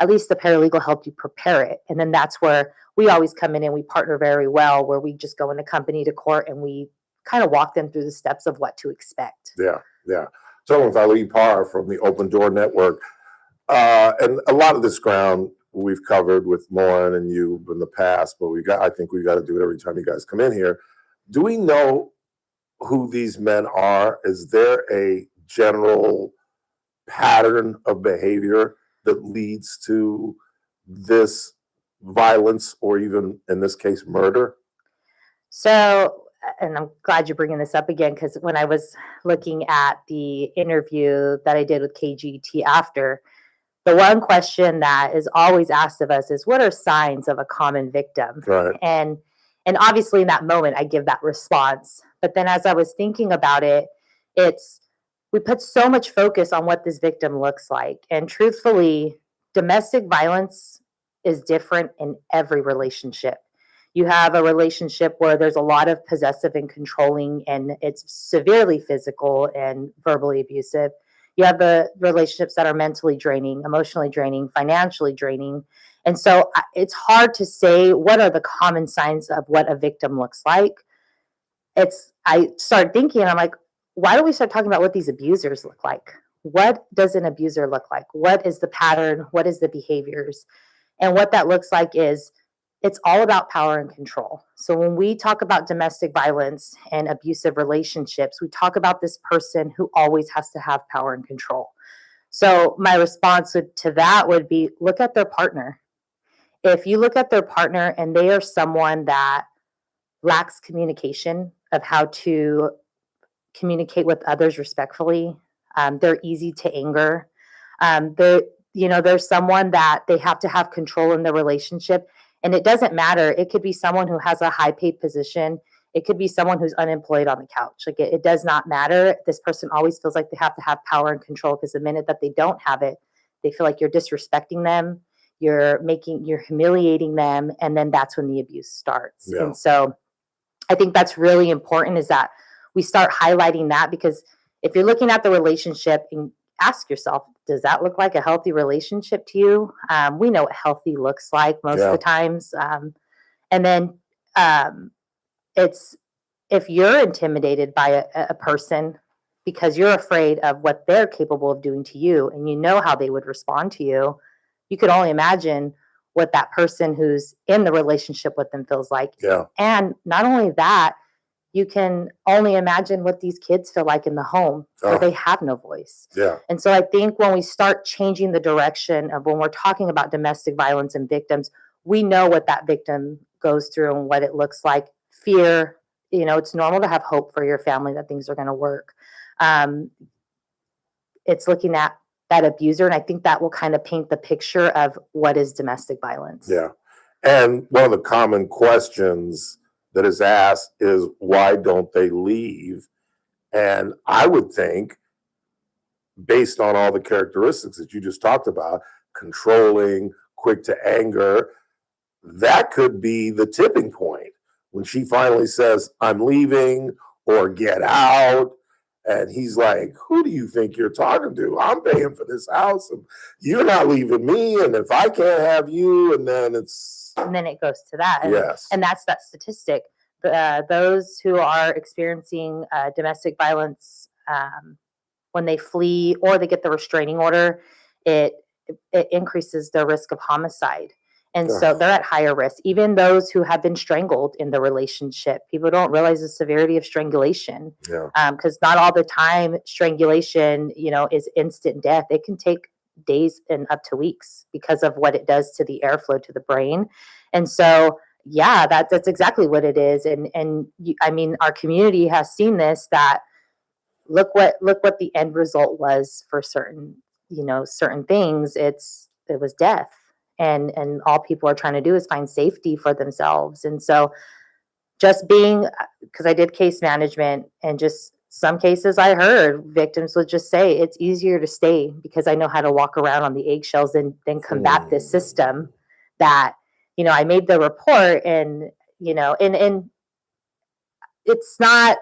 at least the paralegal helped you prepare it. And then that's where we always come in and we partner very well, where we just go in a company to court and we kind of walk them through the steps of what to expect. Yeah. Talking with Ali Parra from the Open Door Network. And a lot of this ground we've covered with Lauren and you in the past, but I think we got to do it every time you guys come in here. Do we know who these men are? Is there a general pattern of behavior that leads to this violence or even in this case murder? So, and I'm glad you're bringing this up again, because when I was looking at the interview that I did with KGT after, the one question that is always asked of us is, what are signs of a common victim? Right. And obviously in that moment I give that response. But then as I was thinking about it, we put so much focus on what this victim looks like. And truthfully, domestic violence is different in every relationship. You have a relationship where there's a lot of possessive and controlling, and it's severely physical and verbally abusive. You have the relationships that are mentally draining, emotionally draining, financially draining. And so it's hard to say what are the common signs of what a victim looks like. I started thinking, I'm like, why don't we start talking about what these abusers look like? What does an abuser look like? What is the pattern? What is the behaviors? And what that looks like is it's all about power and control. So when we talk about domestic violence and abusive relationships, we talk about this person who always has to have power and control. So my response to that would be, look at their partner. If you look at their partner and they are someone that lacks communication of how to communicate with others respectfully, they're easy to anger. There's someone that they have to have control in the relationship. And it doesn't matter. It could be someone who has a high paid position. It could be someone who's unemployed on the couch. Like it does not matter. This person always feels like they have to have power and control, because the minute that they don't have it, they feel like you're disrespecting them, you're humiliating them, and then that's when the abuse starts. Yeah. And so I think that's really important, is that we start highlighting that, because if you're looking at the relationship and ask yourself, does that look like a healthy relationship to you? We know what healthy looks like most of the times. And then it's, if you're intimidated by a person because you're afraid of what they're capable of doing to you, and you know how they would respond to you, you could only imagine what that person who's in the relationship with them feels like. Yeah. And not only that, you can only imagine what these kids feel like in the home where they have no voice. Yeah. And so I think when we start changing the direction of when we're talking about domestic violence and victims, we know what that victim goes through and what it looks like. Fear, it's normal to have hope for your family that things are going to work. It's looking at that abuser, and I think that will kind of paint the picture of what is domestic violence. Yeah. And one of the common questions that is asked is, why don't they leave? And I would think, based on all the characteristics that you just talked about, controlling, quick to anger, that could be the tipping point when she finally says, I'm leaving, or get out. And he's like, who do you think you're talking to? I'm paying for this house and you're not leaving me. And if I can't have you, and then it goes to that. Yes. And that's that statistic. Those who are experiencing domestic violence, when they flee or they get the restraining order, it increases their risk of homicide. And so they're at higher risk. Even those who have been strangled in the relationship, people don't realize the severity of strangulation. Yeah. Because not all the time strangulation, is instant death. It can take days and up to weeks because of what it does to the airflow to the brain. And so, yeah, that's exactly what it is. And our community has seen this, that look what the end result was for certain things. It was death. And all people are trying to do is find safety for themselves. And so just because I did case management, and just some cases I heard victims would just say, it's easier to stay because I know how to walk around on the eggshells and then combat this system that, I made the report, and, and it's not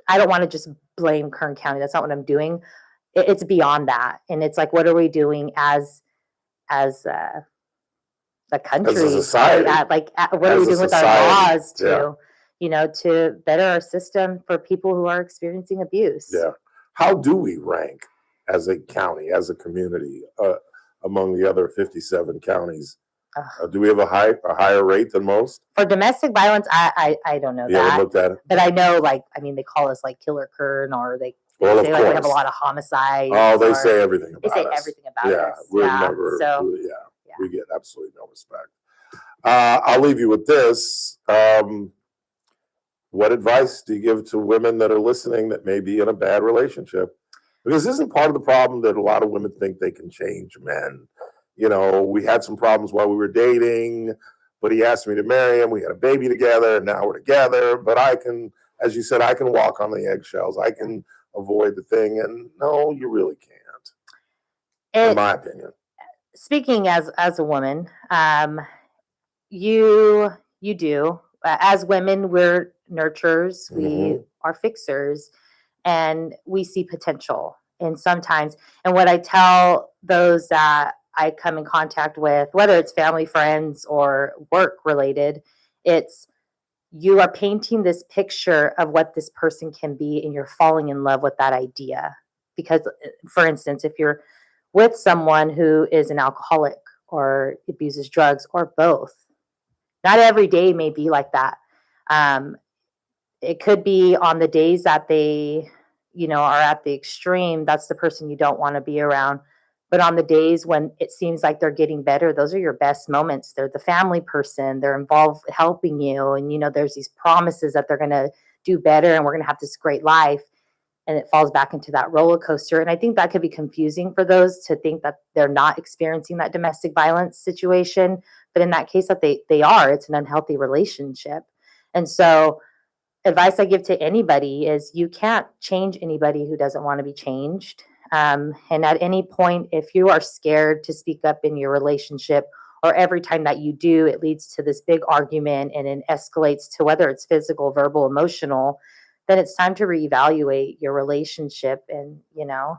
I don't want to just blame Kern County. That's not what I'm doing. It's beyond that. And it's like, what are we doing as a country? As a society. What are we doing with our laws to, to better our system for people who are experiencing abuse. Yeah. How do we rank as a county, as a community, among the other 57 counties? Do we have a higher rate than most? For domestic violence, I don't know You that. haven't looked at it? But I know, they call us Killer Kern, or they Well, say of we have a course. lot of homicides. Oh, they or say everything about They say us. everything about Yeah, us. we're Yeah. never, So we get absolutely no respect. I'll leave you with this. What advice do you give to women that are listening that may be in a bad relationship? Because isn't part of the problem that a lot of women think they can change men? We had some problems while we were dating, but he asked me to marry him. We had a baby together, and now we're together. But I can, as you said, I can walk on the eggshells. I can avoid the thing. And no, you really can't, in my opinion. Speaking as a woman, you do. As women, we're nurturers. We are fixers, and we see potential. And sometimes, and what I tell those that I come in contact with, whether it's family, friends, or work related, it's you are painting this picture of what this person can be, and you're falling in love with that idea. Because, for instance, if you're with someone who is an alcoholic or abuses drugs or both, not every day may be like that. It could be on the days that they, are at the extreme. That's the person you don't want to be around. But on the days when it seems like they're getting better, those are your best moments. They're the family person. They're involved helping you. And, there's these promises that they're going to do better and we're going to have this great life. And it falls back into that roller coaster. And I think that could be confusing for those to think that they're not experiencing that domestic violence situation. But in that case, that they are, it's an unhealthy relationship. And so advice I give to anybody is you can't change anybody who doesn't want to be changed. And at any point, if you are scared to speak up in your relationship, or every time that you do, it leads to this big argument and it escalates to whether it's physical, verbal, emotional, then it's time to reevaluate your relationship and,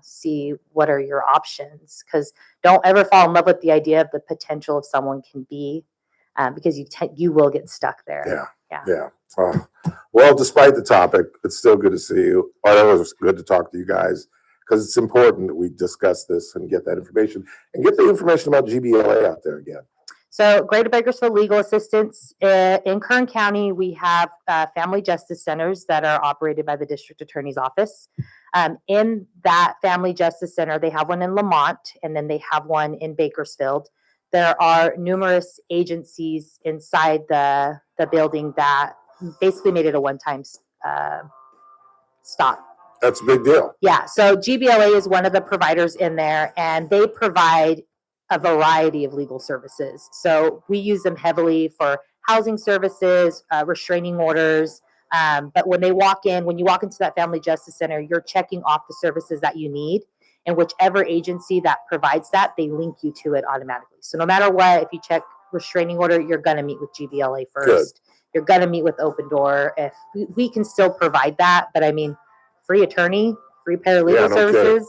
see what are your options. Because don't ever fall in love with the idea of the potential of someone can be, because you will get stuck there. Yeah. Well, despite the topic, it's still good to see you. It was good to talk to you guys, because it's important that we discuss this and get that information and get the information about GBLA out there again. So Greater Bakersfield Legal Assistance, in Kern County, we have family justice centers that are operated by the district attorney's office. In that family justice center, they have one in Lamont, and then they have one in Bakersfield. There are numerous agencies inside the building that basically made it a one-time stop. That's a big deal. Yeah, so GBLA is one of the providers in there, and they provide a variety of legal services. So we use them heavily for housing services, restraining orders. But when you walk into that family justice center, you're checking off the services that you need. And whichever agency that provides that, they link you to it automatically. So no matter what, if you check restraining order, you're going to meet with GBLA first. Good. You're going to meet with Open Door. If we can still provide that, but free attorney, free paralegal services,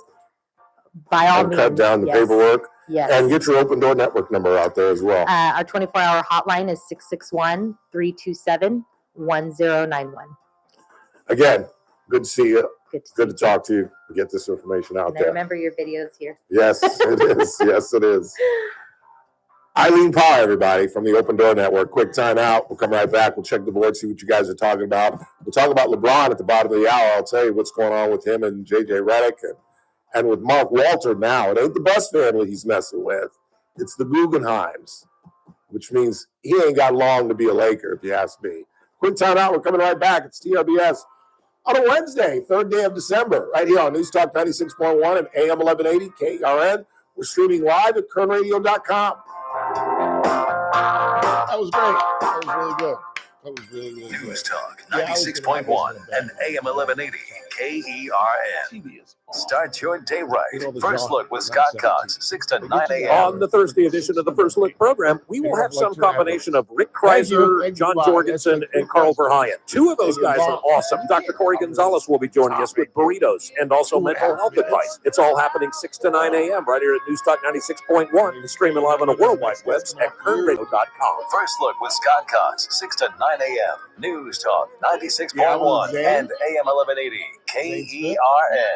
by all means. Cut down the paperwork. Yes. And get your Open Door Network number out there as well. Our 24-hour hotline is 661-327-1091. Again, good to see you. Good to talk to you. Get this information out there. Remember your videos here. Yes, it is. Yes, it is. Illene Parra, everybody, from the Open Door Network. Quick time out. We'll come right back. We'll check the board, see what you guys are talking about. We'll talk about LeBron at the bottom of the hour. I'll tell you what's going on with him and J.J. Redick and with Mark Walter now. It ain't the Bus family he's messing with. It's the Guggenheims, which means he ain't got long to be a Laker, if you ask me. Quick time out. We're coming right back. It's TRBS on a Wednesday, 3rd day of December, right here on News Talk 96.1 and AM 1180 KRN. We're streaming live at kernradio.com. That was great. That was really good. That was really, really good. News Talk 96.1 and AM 1180 KERN. Start your day right. First Look with Scott Cox, 6 to 9 a.m. On the Thursday edition of the First Look program, we will have some combination of Rick Kreiser, John Jorgensen, and Carl Verheyen. Two of those guys are awesome. Dr. Corey Gonzalez will be joining us with burritos and also mental health advice. It's all happening 6 to 9 a.m. right here at News Talk 96.1 and streaming live on the World Wide Webs at kernradio.com. First Look with Scott Cox, 6 to 9 a.m. News Talk 96.1 and AM 1180 KERN.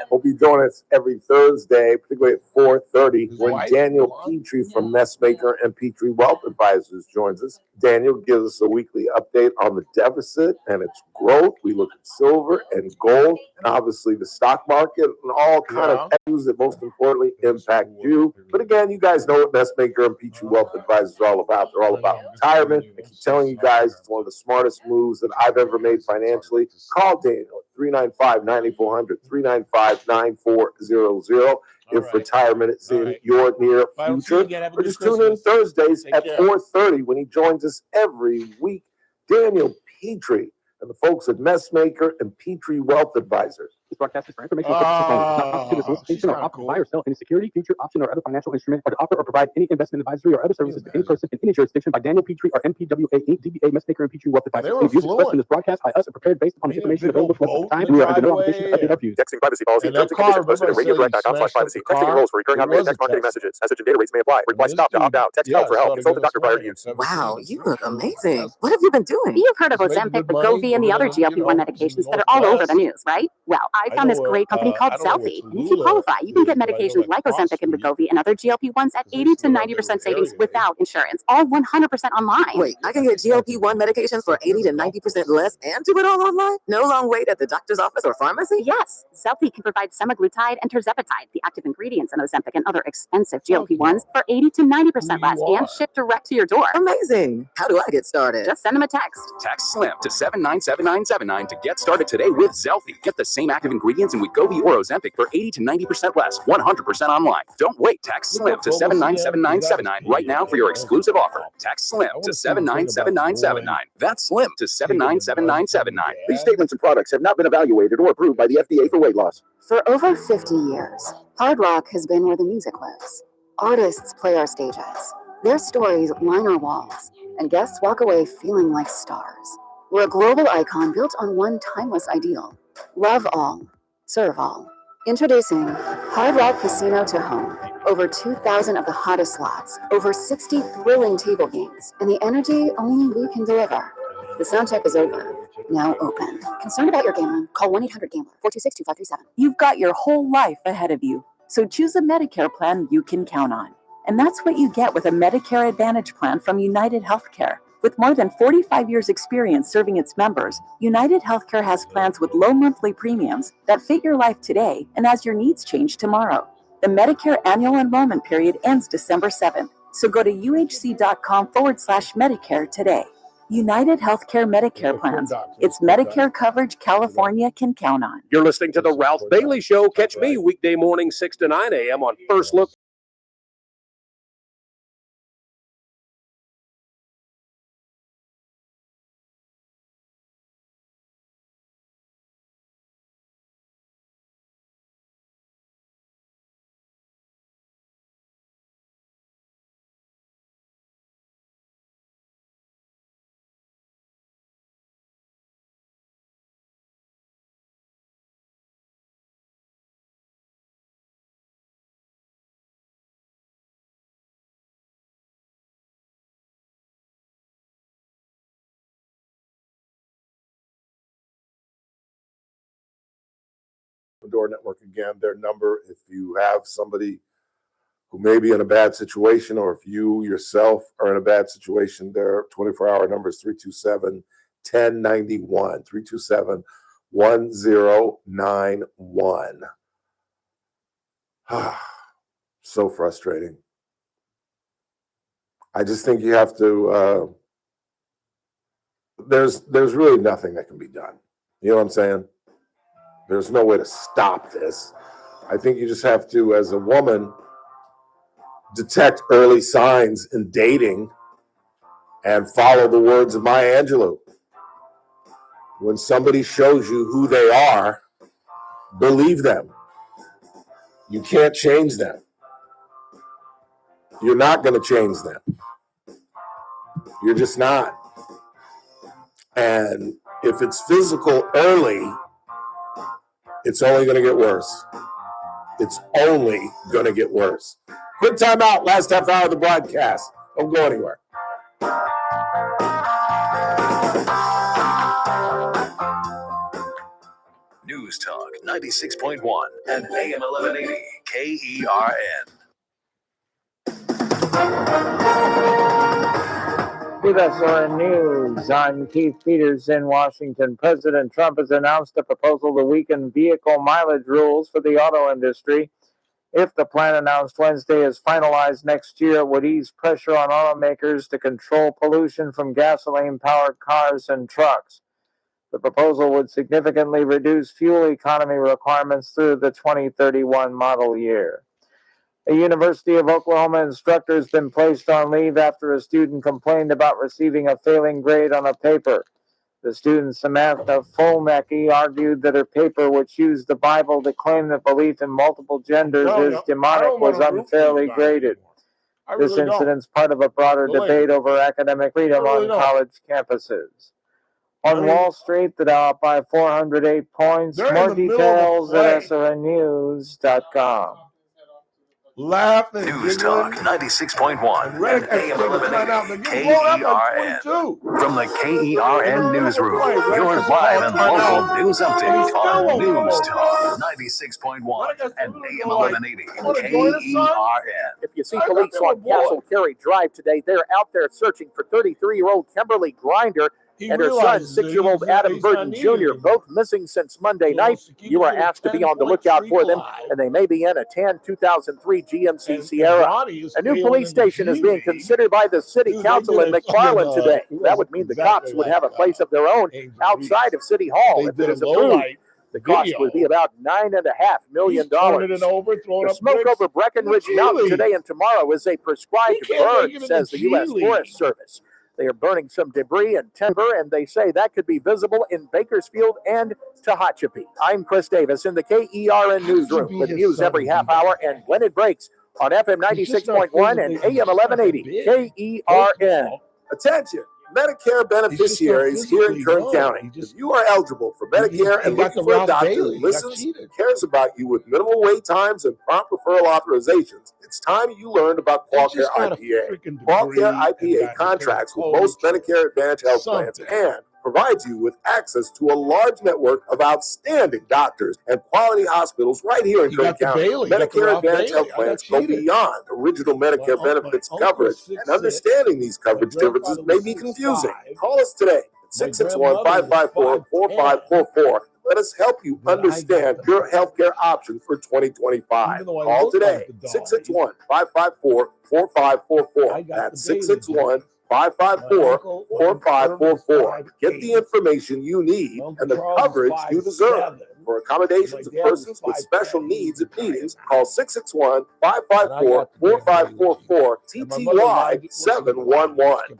We'll be doing it every Thursday, particularly at 4:30, when Daniel Petrie from Messmaker and Petrie Wealth Advisors joins us. Daniel gives us a weekly update on the deficit and its growth. We look at silver and gold, and obviously the stock market, and all kind of issues that most importantly impact you. But again, you guys know what Messmaker and Petrie Wealth Advisors are all about. They're all about retirement. I keep telling you guys, it's one of the smartest moves that I've ever made financially. Call Daniel at 395-9400, 395-9400. If retirement is in your near future, or just tune in Thursdays at 4:30 when he joins us every week. Daniel Petrie and the folks at Messmaker and Petrie Wealth Advisors. This broadcast is for informational purposes only. Not constitute a solicitation or offer to buy or sell any security, future, option, or other financial instrument, or to offer or provide any investment advisory or other services to any person in any jurisdiction by Daniel Petrie or MPWA Inc., DBA Messmaker and Petrie Wealth Advisors. Any views expressed in this broadcast by us are prepared based upon the information available to us at the time, and we are under no obligation to update our views. Texting privacy policy and terms and conditions posted at radiodirect.com/privacy. Texting enrolls for recurring automated text marketing messages. Message and data rates may apply. Reply stop to opt out. Text help for help. Consult a doctor prior to use. Wow, you look amazing. What have you been doing? You've heard of Ozempic, Wegovy, and the other GLP-1 medications that are all over the news, right? Well, I found this great company called Selfie, and if you qualify, you can get medications like Ozempic and Wegovy and other GLP-1s at 80 to 90% savings without insurance, all 100% online. Wait, I can get GLP-1 medications for 80 to 90% less and do it all online? No long wait at the doctor's office or pharmacy? Yes, Selfie can provide semaglutide and tirzepatide, the active ingredients in Ozempic and other expensive GLP-1s, for 80 to 90% less and shipped direct to your door. Amazing. How do I get started? Just send them a text. Text SLIM to 797979 to get started today with Zelfie. Get the same active ingredients in Wegovy or Ozempic for 80 to 90% less, 100% online. Don't wait. Text SLIM to 797979 right now for your exclusive offer. Text SLIM to 797979. That's SLIM to 797979. These statements and products have not been evaluated or approved by the FDA for weight loss. For over 50 years, hard rock has been where the music lives. Artists play our stages. Their stories line our walls, and guests walk away feeling like stars. We're a global icon built on one timeless ideal: love all, serve all. Introducing Hard Rock Casino to Home. Over 2,000 of the hottest slots, over 60 thrilling table games, and the energy only we can deliver. The sound check is over. Now open. Concerned about your gambling? Call 1-800-GAMBLER, 426-2537. You've got your whole life ahead of you, so choose a Medicare plan you can count on. And that's what you get with a Medicare Advantage plan from United Healthcare. With more than 45 years' experience serving its members, United Healthcare has plans with low monthly premiums that fit your life today and as your needs change tomorrow. The Medicare annual enrollment period ends December 7th, so go to uhc.com/Medicare today. United Healthcare Medicare plans. It's Medicare coverage California can count on. You're listening to The Ralph Bailey Show. Catch me weekday morning 6 to 9 a.m. on First Look. Door Network again. Their number, if you have somebody who may be in a bad situation, or if you yourself are in a bad situation, their 24-hour number is 327-1091, 327-1091. So frustrating. I just think you have to, there's really nothing that can be done. You know what I'm saying? There's no way to stop this. I think you just have to, as a woman, detect early signs in dating and follow the words of Maya Angelou. When somebody shows you who they are, Believe them. You can't change them. You're not going to change them. You're just not. And if it's physical early, it's only going to get worse. It's only going to get worse. Quick time out, last half hour of the broadcast. Don't go anywhere. News Talk 96.1 and AM 1180 KERN. With SRN News, I'm Keith Peters in Washington. President Trump has announced a proposal to weaken vehicle mileage rules for the auto industry. If the plan announced Wednesday is finalized next year, it would ease pressure on automakers to control pollution from gasoline-powered cars and trucks. The proposal would significantly reduce fuel economy requirements through the 2031 model year. A University of Oklahoma instructor has been placed on leave after a student complained about receiving a failing grade on a paper. The student, Samantha Fulnecke, argued that her paper, which used the Bible to claim that belief in multiple genders is demonic, was unfairly graded. This incident's part of a broader debate over academic freedom on college campuses. On Wall Street, the Dow up by 408 points. More details at srnnews.com. Laughing. News Talk 96.1 and AM 1180 KERN. From the KERN Newsroom, your live and local news update on News Talk 96.1 and AM 1180 KERN. If you see police on Castle Carey Drive today, they're out there searching for 33-year-old Kimberly Grinder and her son, 6-year-old Adam Burton Jr., both missing since Monday night. You are asked to be on the lookout for them, and they may be in a tan 2003 GMC Sierra. A new police station is being considered by the city council in McFarland today. That would mean the cops would have a place of their own outside of City Hall if it is approved. The cost would be about $9.5 million. The smoke over Breckenridge Mountain today and tomorrow is a prescribed burn, says the U.S. Forest Service. They are burning some debris and timber, and they say that could be visible in Bakersfield and Tehachapi. I'm Chris Davis in the KERN Newsroom with news every half hour and when it breaks on FM 96.1 and AM 1180 KERN. Attention, Medicare beneficiaries here in Kern County. If you are eligible for Medicare and looking for a doctor who listens and cares about you with minimal wait times and prompt referral authorizations, it's time you learned about QualCare IPA. QualCare IPA contracts with most Medicare Advantage health plans and provides you with access to a large network of outstanding doctors and quality hospitals right here in Kern County. Medicare Advantage health plans go beyond original Medicare benefits coverage, and understanding these coverage differences may be confusing. Call us today at 661-554-4544. Let us help you understand your healthcare options for 2025. Call today, 661-554-4544. That's 661-554-4544. Get the information you need and the coverage you deserve. For accommodations of persons with special needs at meetings, call 661-554-4544, TTY 711.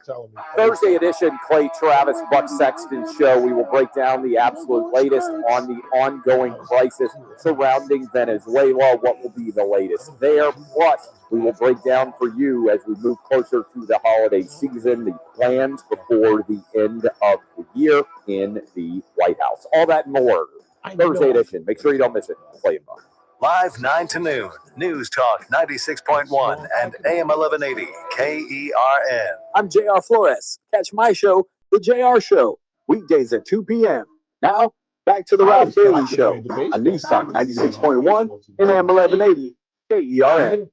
Thursday edition, Clay Travis, Buck Sexton Show. We will break down the absolute latest on the ongoing crisis surrounding Venezuela. What will be the latest there? Plus, we will break down for you as we move closer to the holiday season, the plans before the end of the year in the White House. All that and more. Thursday edition. Make sure you don't miss it. Play it, Buck. Live 9 to noon. News Talk 96.1 and AM 1180 KERN. I'm JR Flores. Catch my show, The JR Show, weekdays at 2 p.m. Now, back to the Ralph Bailey Show on News Talk 96.1 and AM 1180 KERN.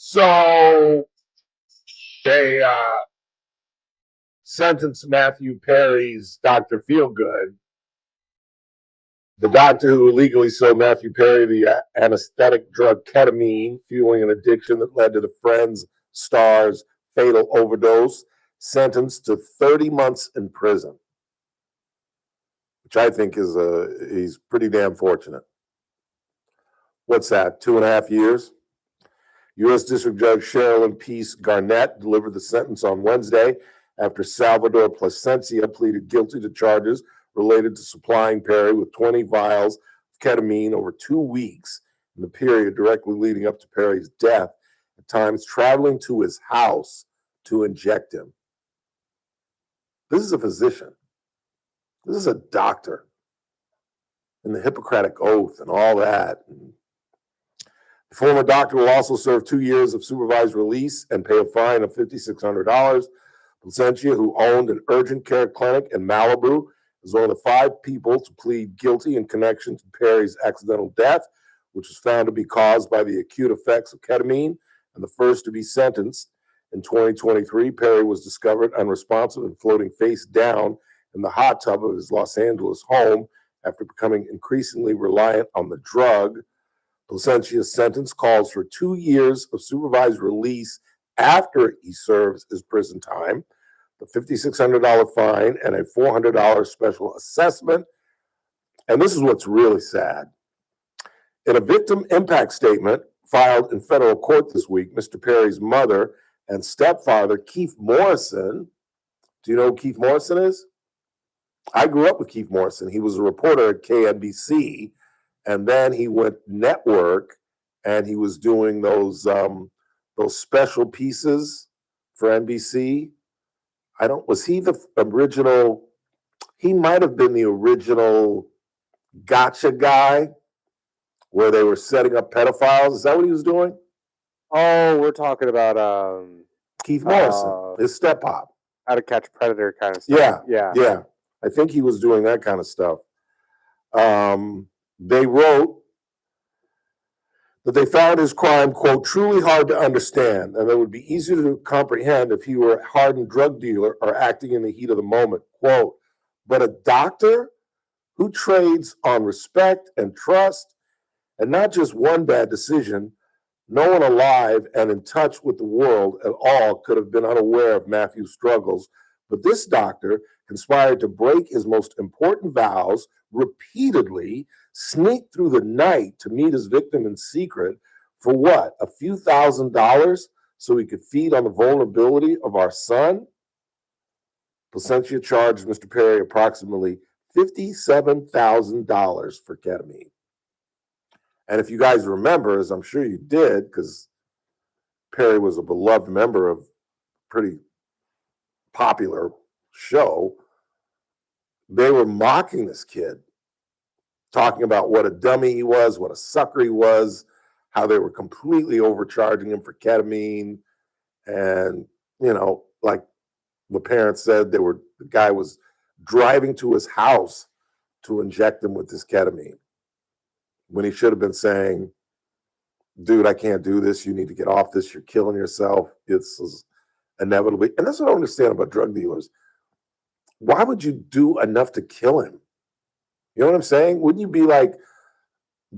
So they sentenced Matthew Perry's Dr. Feelgood, the doctor who illegally sold Matthew Perry the anesthetic drug ketamine, fueling an addiction that led to the Friends star's fatal overdose, sentenced to 30 months in prison, which I think is he's pretty damn fortunate. What's that, 2.5 years? U.S. District Judge Sherilyn Peace Garnett delivered the sentence on Wednesday after Salvador Plasencia pleaded guilty to charges related to supplying Perry with 20 vials of ketamine over 2 weeks in the period directly leading up to Perry's death, at times traveling to his house to inject him. This is a physician. This is a doctor. And the Hippocratic Oath and all that. The former doctor will also serve 2 years of supervised release and pay a fine of $5,600. Plasencia, who owned an urgent care clinic in Malibu, is one of the 5 people to plead guilty in connection to Perry's accidental death, which was found to be caused by the acute effects of ketamine, and the first to be sentenced. In 2023, Perry was discovered unresponsive and floating face down in the hot tub of his Los Angeles home after becoming increasingly reliant on the drug. Plasencia's sentence calls for 2 years of supervised release after he serves his prison time, the $5,600 fine, and a $400 special assessment. And this is what's really sad. In a victim impact statement filed in federal court this week, Mr. Perry's mother and stepfather, Keith Morrison, do you know who Keith Morrison is? I grew up with Keith Morrison. He was a reporter at KNBC. And then he went network, and he was doing those special pieces for NBC. Was he the original? He might have been the original gotcha guy where they were setting up pedophiles. Is that what he was doing? Oh, we're talking about Keith Morrison, his step-pop. How to Catch a Predator kind of stuff. Yeah. I think he was doing that kind of stuff. They wrote that they found his crime, quote, truly hard to understand, and that it would be easier to comprehend if he were a hardened drug dealer or acting in the heat of the moment, quote, but a doctor who trades on respect and trust, and not just one bad decision. No one alive and in touch with the world at all could have been unaware of Matthew's struggles, but this doctor conspired to break his most important vows repeatedly, sneak through the night to meet his victim in secret for what, a few $1,000s so he could feed on the vulnerability of our son? Plasencia charged Mr. Perry approximately $57,000 for ketamine. And if you guys remember, as I'm sure you did, because Perry was a beloved member of a pretty popular show, they were mocking this kid, talking about what a dummy he was, what a sucker he was, how they were completely overcharging him for ketamine. And, like the parents said, the guy was driving to his house to inject him with this ketamine, when he should have been saying, dude, I can't do this. You need to get off this. You're killing yourself. It's inevitably. And that's what I don't understand about drug dealers. Why would you do enough to kill him? You know what I'm saying? Wouldn't you be like,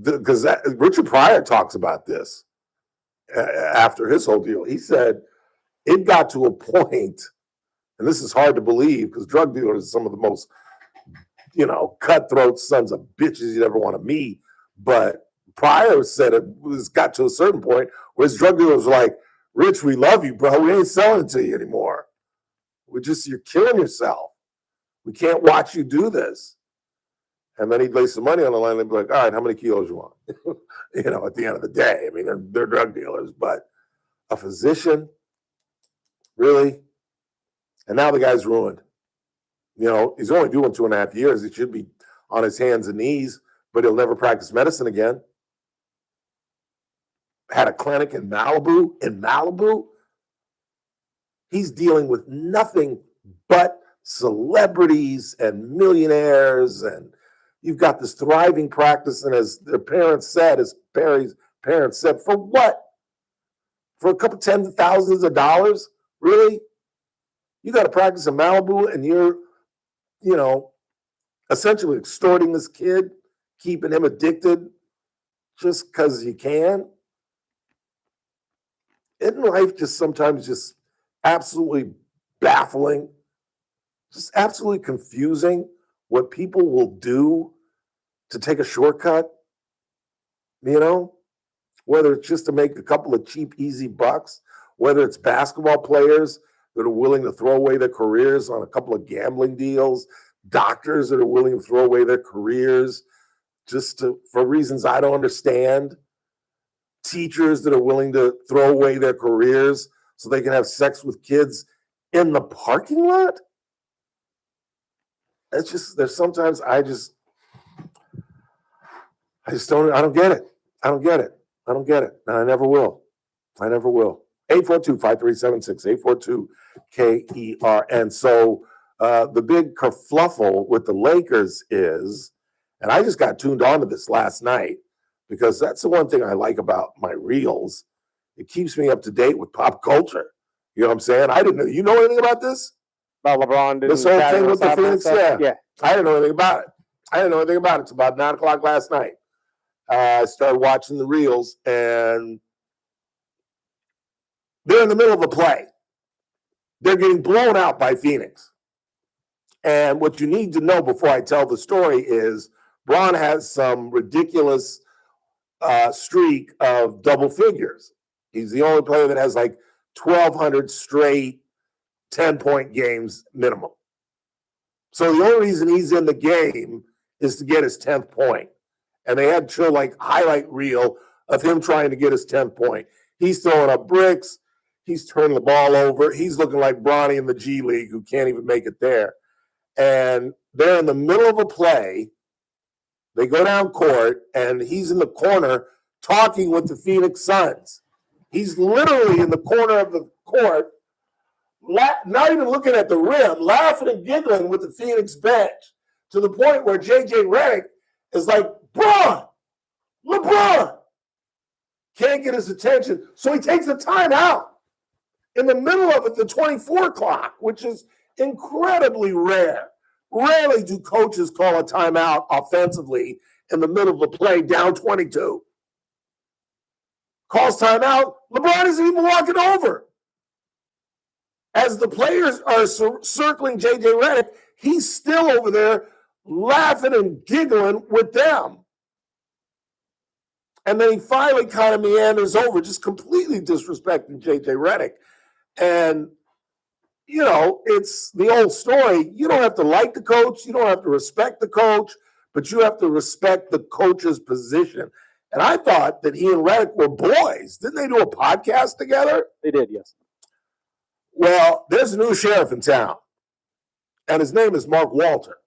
because Richard Pryor talks about this after his whole deal. He said it got to a point, and this is hard to believe because drug dealers are some of the most, cutthroat sons of bitches you'd ever want to meet. But Pryor said it got to a certain point where his drug dealers were like, Rich, we love you, bro. We ain't selling it to you anymore. You're killing yourself. We can't watch you do this. And then he'd lay some money on the line and they'd be like, all right, how many kilos you want? At the end of the day, I mean, they're drug dealers, but a physician, really? And now the guy's ruined. He's only doing 2.5 years. He should be on his hands and knees, but he'll never practice medicine again. Had a clinic in Malibu. He's dealing with nothing but celebrities and millionaires, and you've got this thriving practice. And as their parents said, as Perry's parents said, for what? for a couple tens of thousands of dollars? Really? You got to practice in Malibu and you're, essentially extorting this kid, keeping him addicted just because you can? Isn't life just sometimes just absolutely baffling? Just absolutely confusing what people will do to take a shortcut? Whether it's just to make a couple of cheap, easy bucks, whether it's basketball players that are willing to throw away their careers on a couple of gambling deals, doctors that are willing to throw away their careers for reasons I don't understand, teachers that are willing to throw away their careers so they can have sex with kids in the parking lot. It's just, there's sometimes I don't get it. I don't get it. And I never will. 842-5376, 842-KERN. So the big kerfluffle with the Lakers is, and I just got tuned on to this last night because that's the one thing I like about my reels. It keeps me up to date with pop culture. You know what I'm saying? I didn't know. You know anything about this? About LeBron? This whole thing with the Phoenix? Yeah. I didn't know anything about it. It's about 9 o'clock last night. I started watching the reels, and they're in the middle of a play. They're getting blown out by Phoenix. And what you need to know before I tell the story is Bron has some ridiculous streak of double figures. He's the only player that has like 1,200 straight 10-point games minimum. So the only reason he's in the game is to get his 10th point. And they had to show like highlight reel of him trying to get his 10th point. He's throwing up bricks. He's turning the ball over. He's looking like Bronny in the G League who can't even make it there. And they're in the middle of a play. They go down court, and he's in the corner talking with the Phoenix Suns. He's literally in the corner of the court, not even looking at the rim, laughing and giggling with the Phoenix bench to the point where J.J. Redick is like, LeBron, can't get his attention. So he takes a timeout in the middle of it, the 24 clock, which is incredibly rare. Rarely do coaches call a timeout offensively in the middle of a play down 22. Calls timeout, LeBron isn't even walking over. As the players are circling J.J. Redick, he's still over there laughing and giggling with them. And then he finally kind of meanders over, just completely disrespecting J.J. Redick. And, it's the old story. You don't have to like the coach. You don't have to respect the coach, but you have to respect the coach's position. And I thought that he and Redick were boys. Didn't they do a podcast together? They did, yes. Well, there's a new sheriff in town, and his name is Mark Walter.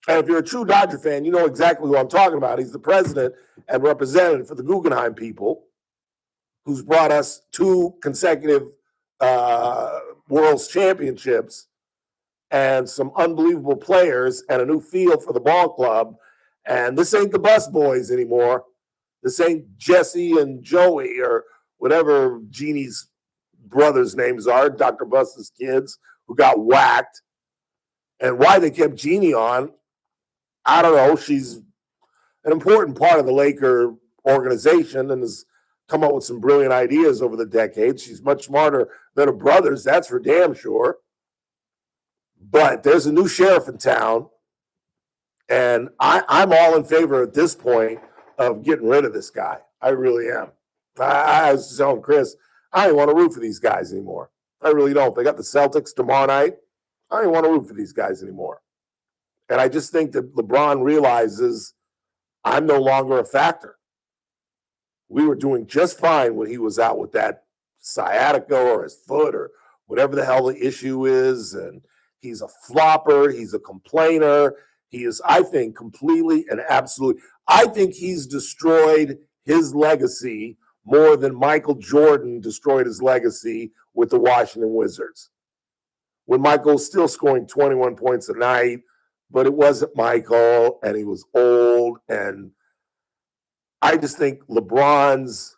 And if you're a true Dodger fan, you know exactly who I'm talking about. He's the president and representative for the Guggenheim people, who's brought us 2 consecutive World's Championships and some unbelievable players and a new field for the ball club. And this ain't the Bus Boys anymore. This ain't Jesse and Joey or whatever Jeannie's brothers' names are, Dr. Bus's kids, who got whacked. And why they kept Jeannie on, I don't know. She's an important part of the Laker organization and has come up with some brilliant ideas over the decades. She's much smarter than her brothers, that's for damn sure. But there's a new sheriff in town, and I'm all in favor at this point of getting rid of this guy. I really am. I was telling Chris, I don't want to root for these guys anymore. I really don't. They got the Celtics tomorrow night. I don't want to root for these guys anymore. And I just think that LeBron realizes I'm no longer a factor. We were doing just fine when he was out with that sciatica or his foot or whatever the hell the issue is. And he's a flopper. He's a complainer. He is, I think, completely and absolutely, I think he's destroyed his legacy more than Michael Jordan destroyed his legacy with the Washington Wizards. When Michael was still scoring 21 points a night, but it wasn't Michael, and he was old. And I just think LeBron's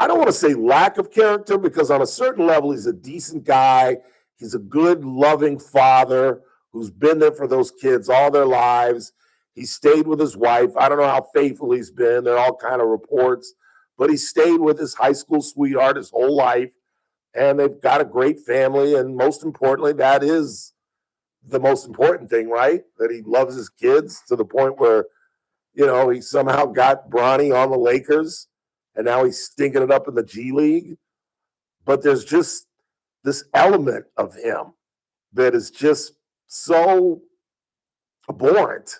I don't want to say lack of character, because on a certain level, he's a decent guy. He's a good, loving father who's been there for those kids all their lives. He stayed with his wife. I don't know how faithful he's been. There are all kind of reports, but he stayed with his high school sweetheart his whole life, and they've got a great family. And most importantly, that is the most important thing, right? That he loves his kids to the point where, you know, he somehow got Bronny on the Lakers, and now he's stinking it up in the G League. But there's just this element of him that is just so abhorrent,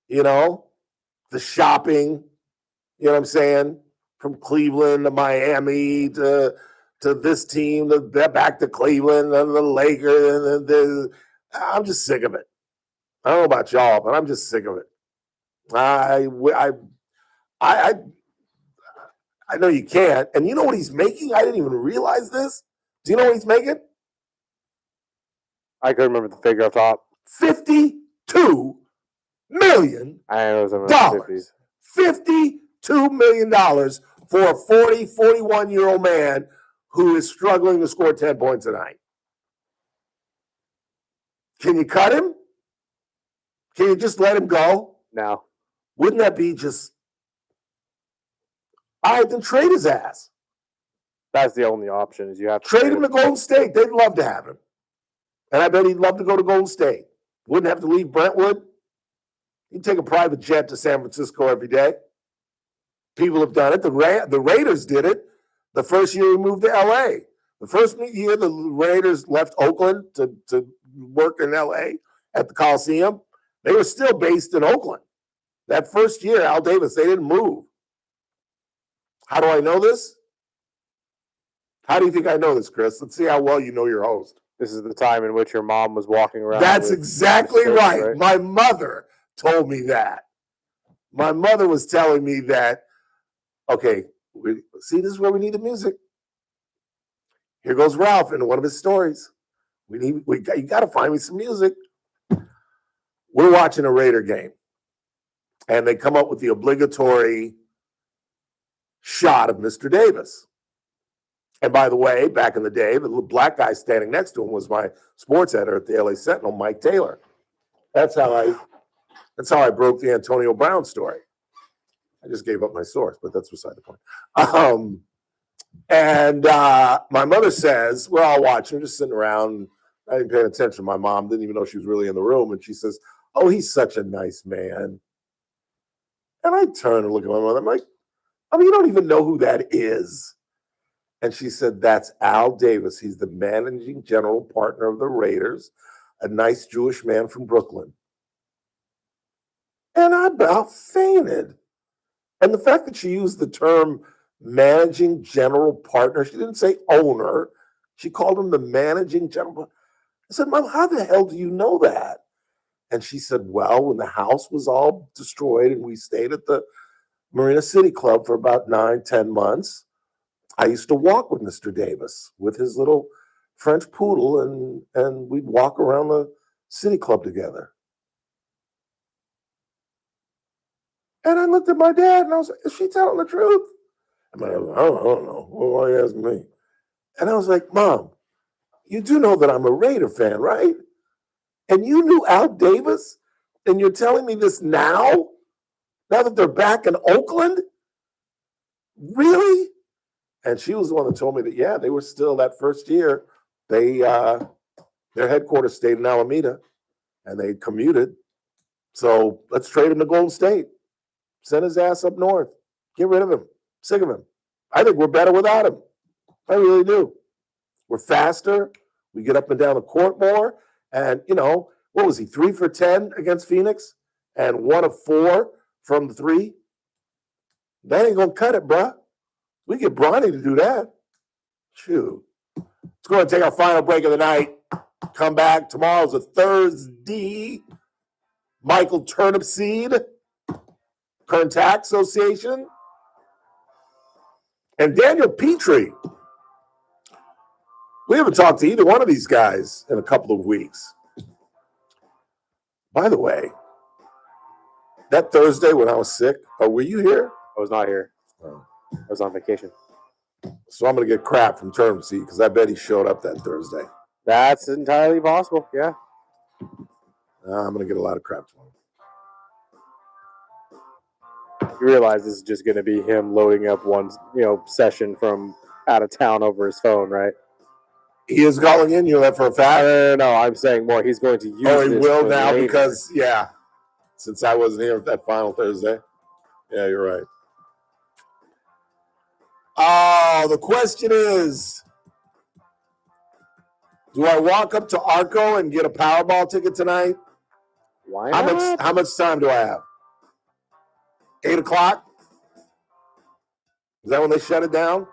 you know? The shopping, you know what I'm saying? From Cleveland to Miami to this team, back to Cleveland and the Lakers. I'm just sick of it. I don't know about y'all, but I'm just sick of it. I know you can't. And you know what he's making? I didn't even realize this. Do you know what he's making? I couldn't remember the figure off top. $52 million. I know it was in the 50s. $52 million for a 41-year-old man who is struggling to score 10 points a night. Can you cut him? Can you just let him go? No. Wouldn't that be just... All right, then trade his ass. That's the only option, is you have to trade him to Golden State. They'd love to have him. And I bet he'd love to go to Golden State. Wouldn't have to leave Brentwood. He'd take a private jet to San Francisco every day. People have done it. The Raiders did it the first year we moved to LA. The first year the Raiders left Oakland to work in LA at the Coliseum, they were still based in Oakland. That first year, Al Davis, they didn't move. How do I know this? How do you think I know this, Chris? Let's see how well you know your host. This is the time in which your mom was walking around. That's exactly right. My mother told me that. My mother was telling me that, okay, see, this is where we need the music. Here goes Ralph into one of his stories. You got to find me some music. We're watching a Raider game, and they come up with the obligatory shot of Mr. Davis. And by the way, back in the day, the little black guy standing next to him was my sports editor at the LA Sentinel, Mike Taylor. That's how I broke the Antonio Brown story. I just gave up my source, but that's beside the point. And my mother says, we're all watching, just sitting around. I didn't pay attention. My mom didn't even know she was really in the room. And she says, oh, he's such a nice man. And I turn and look at my mother. I'm like, I mean, you don't even know who that is. And she said, that's Al Davis. He's the managing general partner of the Raiders, a nice Jewish man from Brooklyn. And I about fainted. And the fact that she used the term managing general partner, she didn't say owner. She called him the managing general. I said, Mom, how the hell do you know that? And she said, well, when the house was all destroyed and we stayed at the Marina City Club for about 9-10 months, I used to walk with Mr. Davis with his little French poodle, and we'd walk around the city club together. And I looked at my dad and I was like, is she telling the truth? And my dad was like, I don't know. Well, why are you asking me? And I was like, Mom, you do know that I'm a Raider fan, right? And you knew Al Davis? And you're telling me this now? Now that they're back in Oakland? Really? And she was the one that told me that, yeah, they were still that first year. Their headquarters stayed in Alameda, and they commuted. So let's trade him to Golden State. Send his ass up north. Get rid of him. Sick of him. I think we're better without him. I really do. We're faster. We get up and down the court more. And, you know, what was he, 3 for 10 against Phoenix? And 1 of 4 from the 3? That ain't going to cut it, bruh. We get Bronny to do that. Shoot. Let's go ahead and take our final break of the night. Come back. Tomorrow's a Thursday. Michael Turnipseed, Kern Tax Association, and Daniel Petrie. We haven't talked to either one of these guys in a couple of weeks. By the way, that Thursday when I was sick, were you here? I was not here. I was on vacation. So I'm going to get crap from term seat because I bet he showed up that Thursday. That's entirely possible. Yeah. I'm going to get a lot of crap from him. You realize this is just going to be him loading up one, session from out of town over his phone, right? He is calling in. You know that for a fact? No, I'm saying more. He's going to use. Oh, he this will for now later. because since I wasn't here at that final Thursday. Yeah, you're right. Oh, the question is, do I walk up to Arco and get a Powerball ticket tonight? Why not? How much time do I have? 8 o'clock? Is that when they shut it down?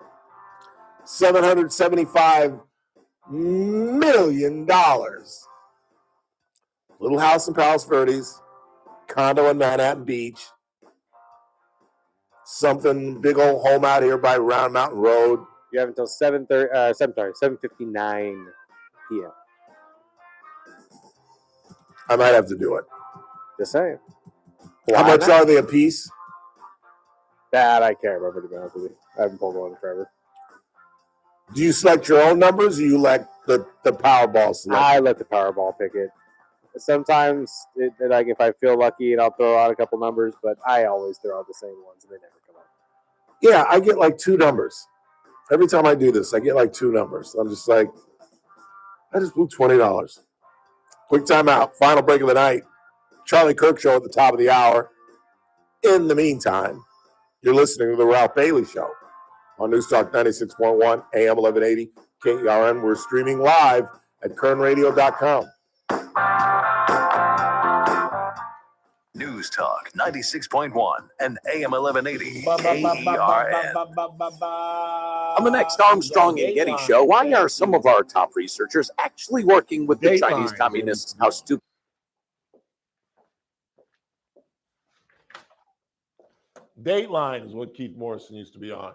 $775 million. Little house in Palos Verdes, condo in Manhattan Beach, something big old home out here by Round Mountain Road. You have until 7:59 p.m. I might have to do it. Just saying. How much are they a piece? That I can't remember, to be honest with you. I haven't pulled one in forever. Do you select your own numbers, or you let the Powerball select? I let the Powerball pick it. Sometimes, if I feel lucky, and I'll throw out a couple numbers, but I always throw out the same ones, and they never come up. Yeah, I get like 2 numbers. Every time I do this, I get like 2 numbers. I'm just like, I just blew $20. Quick timeout. Final break of the night. Charlie Kirk Show at the top of the hour. In the meantime, you're listening to The Ralph Bailey Show on News Talk 96.1, AM 1180, KERN. We're streaming live at kernradio.com. News Talk 96.1 and AM 1180 KERN. On the next Armstrong and Getty Show, why are some of our top researchers actually working with the Chinese communists? How stupid. Dateline is what Keith Morrison used to be on.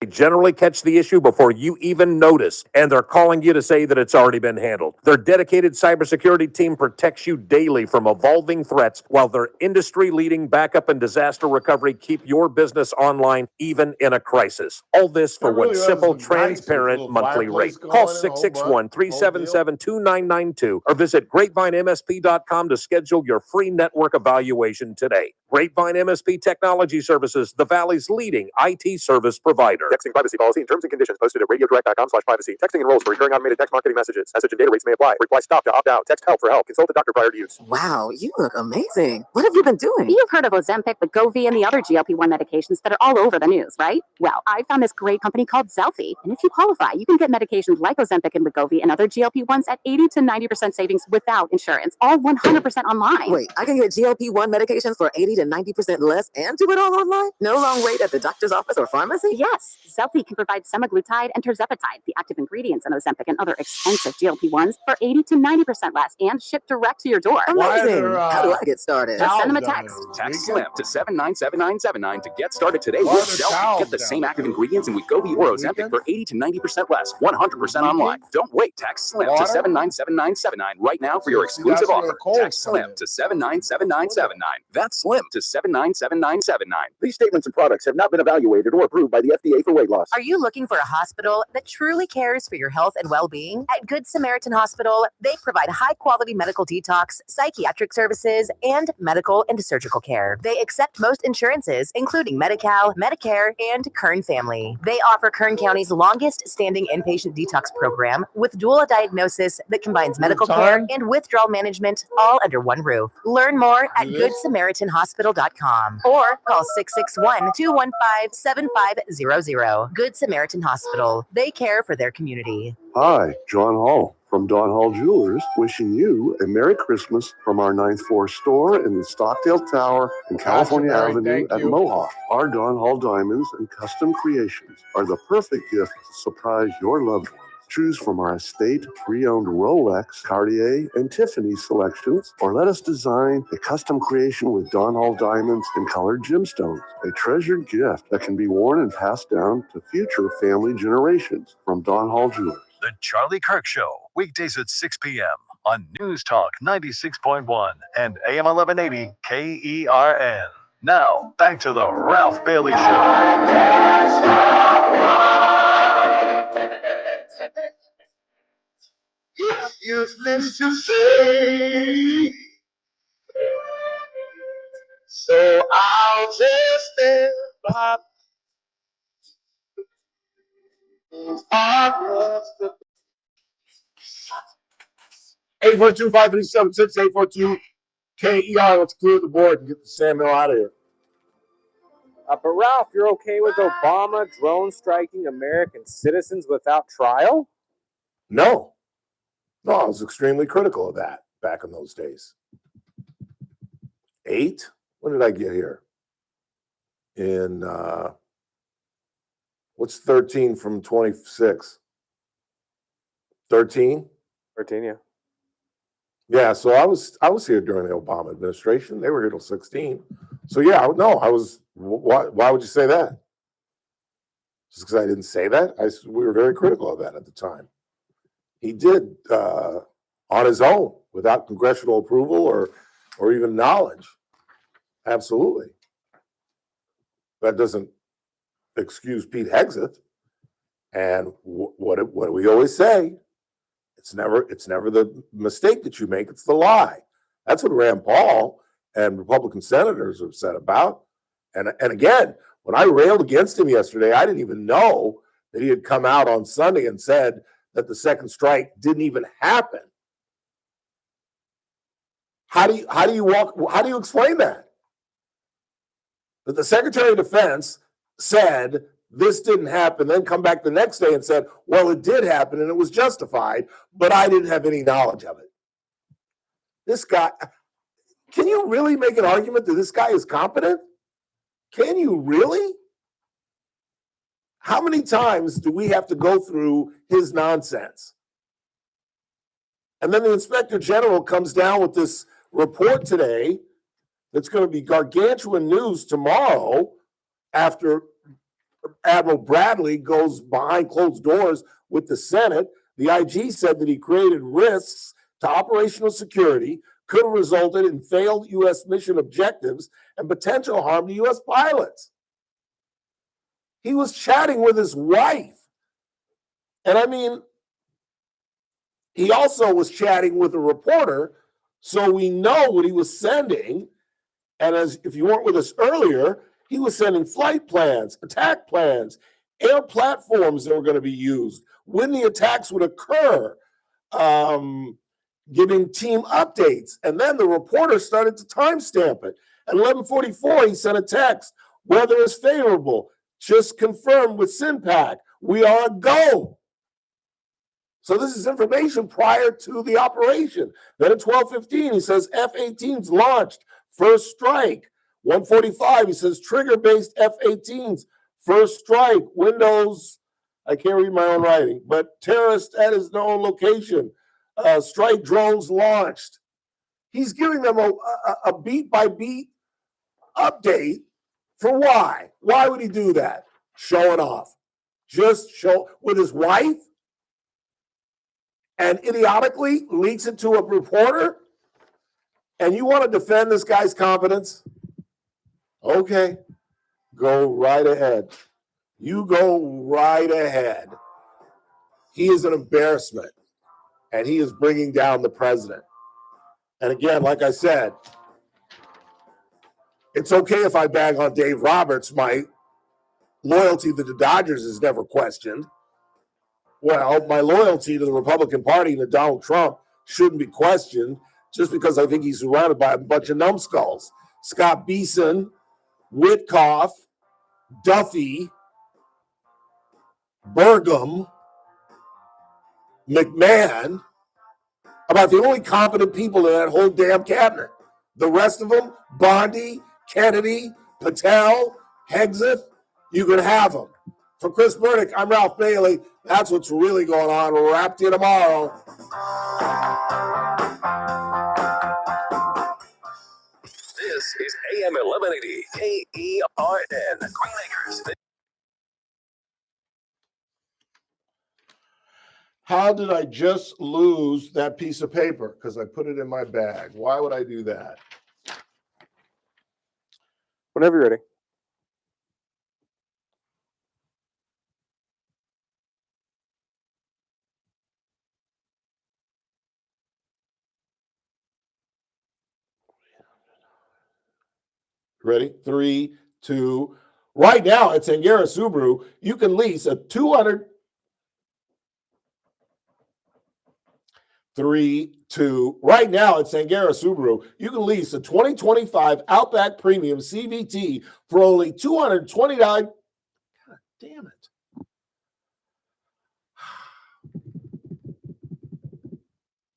They generally catch the issue before you even notice, and they're calling you to say that it's already been handled. Their dedicated cybersecurity team protects you daily from evolving threats, while their industry-leading backup and disaster recovery keep your business online even in a crisis. All this for one simple, transparent monthly rate. Call 661-377-2992 or visit GrapevineMSP.com to schedule your free network evaluation today. Grapevine MSP Technology Services, the Valley's leading IT service provider. Texting privacy policy and terms and conditions posted at radiodirect.com/privacy. Texting enrolls for recurring automated text marketing messages. Message and data rates may apply. Reply stop to opt out. Text help for help. Consult a doctor prior to use. Wow, you look amazing. What have you been doing? You've heard of Ozempic, Wegovy, and the other GLP-1 medications that are all over the news, right? Well, I found this great company called Zelfie, and if you qualify, you can get medications like Ozempic and Wegovy and other GLP-1s at 80 to 90% savings without insurance, all 100% online. Wait, I can get GLP-1 medications for 80 to 90% less and do it all online? No long wait at the doctor's office or pharmacy? Yes, Zelfie can provide semaglutide and tirzepatide, the active ingredients in Ozempic and other expensive GLP-1s, for 80 to 90% less and shipped direct to your door. Amazing. How do I get started? Just send them a text. Text SLIM to 797979 to get started today with Zelfie. Get the same active ingredients in Wegovy or Ozempic for 80 to 90% less, 100% online. Don't wait. Text SLIM to 797979 right now for your exclusive offer. Text SLIM to 797979. That's SLIM to 797979. These statements and products have not been evaluated or approved by the FDA for weight loss. Are you looking for a hospital that truly cares for your health and well-being? At Good Samaritan Hospital, they provide high-quality medical detox, psychiatric services, and medical and surgical care. They accept most insurances, including Medi-Cal, Medicare, and Kern Family. They offer Kern County's longest-standing inpatient detox program with dual diagnosis that combines medical care and withdrawal management all under one roof. Learn more at GoodSamaritanHospital.com or call 661-215-7500. show. Good Samaritan Hospital. They care for their community. Hi, John Hall from Don Hall Jewelers, wishing you a Merry Christmas from our 9th floor store in the Stockdale Tower and California Avenue at Mohawk. Our Don Hall diamonds and custom creations are the perfect gift to surprise your loved ones. Choose from our estate pre-owned Rolex, Cartier, and Tiffany selections, or let us design a custom creation with Don Hall diamonds and colored gemstones, a treasured gift that can be worn and passed down to future family generations from Don Hall Jewelers. The Charlie Kirk Show, weekdays at 6 p.m. on News Talk 96.1 and AM 1180 KERN. Now, back to the Ralph Bailey Show. It's useless to say, so I'll just stand by. $842-537-6842 KER. Let's clear the board and get the Sam Mill out of here. But Ralph, you're okay with Obama drone striking American citizens without trial? No, I was extremely critical of that back in those days. 8? When did I get here? In, what's 13 from 26? 13? 13, yeah. Yeah, so I was here during the Obama administration. They were here till 16. So yeah, no, I was. Why would you say that? Just because I didn't say that? We were very critical of that at the time. He did on his own, without congressional approval or even knowledge. Absolutely. That doesn't excuse Pete Hegseth. And what do we always say? It's never the mistake that you make, it's the lie. That's what Rand Paul and Republican senators are upset about. And again, when I railed against him yesterday, I didn't even know that he had come out on Sunday and said that the second strike didn't even happen. How do you explain that? That the Secretary of Defense said this didn't happen, then come back the next day and said, well, it did happen and it was justified, but I didn't have any knowledge of it. This guy, can you really make an argument that this guy is competent? Can you really? How many times do we have to go through his nonsense? And then the Inspector General comes down with this report today that's going to be gargantuan news tomorrow after Admiral Bradley goes behind closed doors with the Senate. The IG said that he created risks to operational security, could have resulted in failed U.S. mission objectives and potential harm to U.S. pilots. He was chatting with his wife. And I mean, he also was chatting with a reporter, so we know what he was sending. And as if you weren't with us earlier, he was sending flight plans, attack plans, air platforms that were going to be used, when the attacks would occur, giving team updates. And then the reporter started to timestamp it. At 11:44, he sent a text. Weather is favorable. Just confirmed with SINPAC. We are a go. So this is information prior to the operation. Then at 12:15, he says F-18s launched, first strike. 1:45, he says trigger-based F-18s, first strike. Windows, I can't read my own writing, but terrorist at his known location. Strike drones launched. He's giving them a beat-by-beat update for why? Why would he do that? Showing off. Just show with his wife and idiotically leaks it to a reporter? And you want to defend this guy's competence? Okay, go right ahead. You go right ahead. He is an embarrassment, and he is bringing down the president. And again, like I said, it's okay if I bag on Dave Roberts. My loyalty to the Dodgers is never questioned. Well, my loyalty to the Republican Party and to Donald Trump shouldn't be questioned just because I think he's surrounded by a bunch of numbskulls. Scott Beeson, Witkoff, Duffy, Burgum, McMahon, about the only competent people in that whole damn cabinet. The rest of them, Bondi, Kennedy, Patel, Hegseth, you can have them. For Chris Burdick, I'm Ralph Bailey. That's what's really going on. We'll wrap to you tomorrow. This is AM 1180 KERN, Green Acres. How did I just lose that piece of paper? Because I put it in my bag. Why would I do that? Whenever you're ready. Ready? 3, 2. Right now at Sangera Subaru, you can lease a 3, 2. Right now at Sangera Subaru, you can lease a 2025 Outback Premium CVT for only $229. God damn it.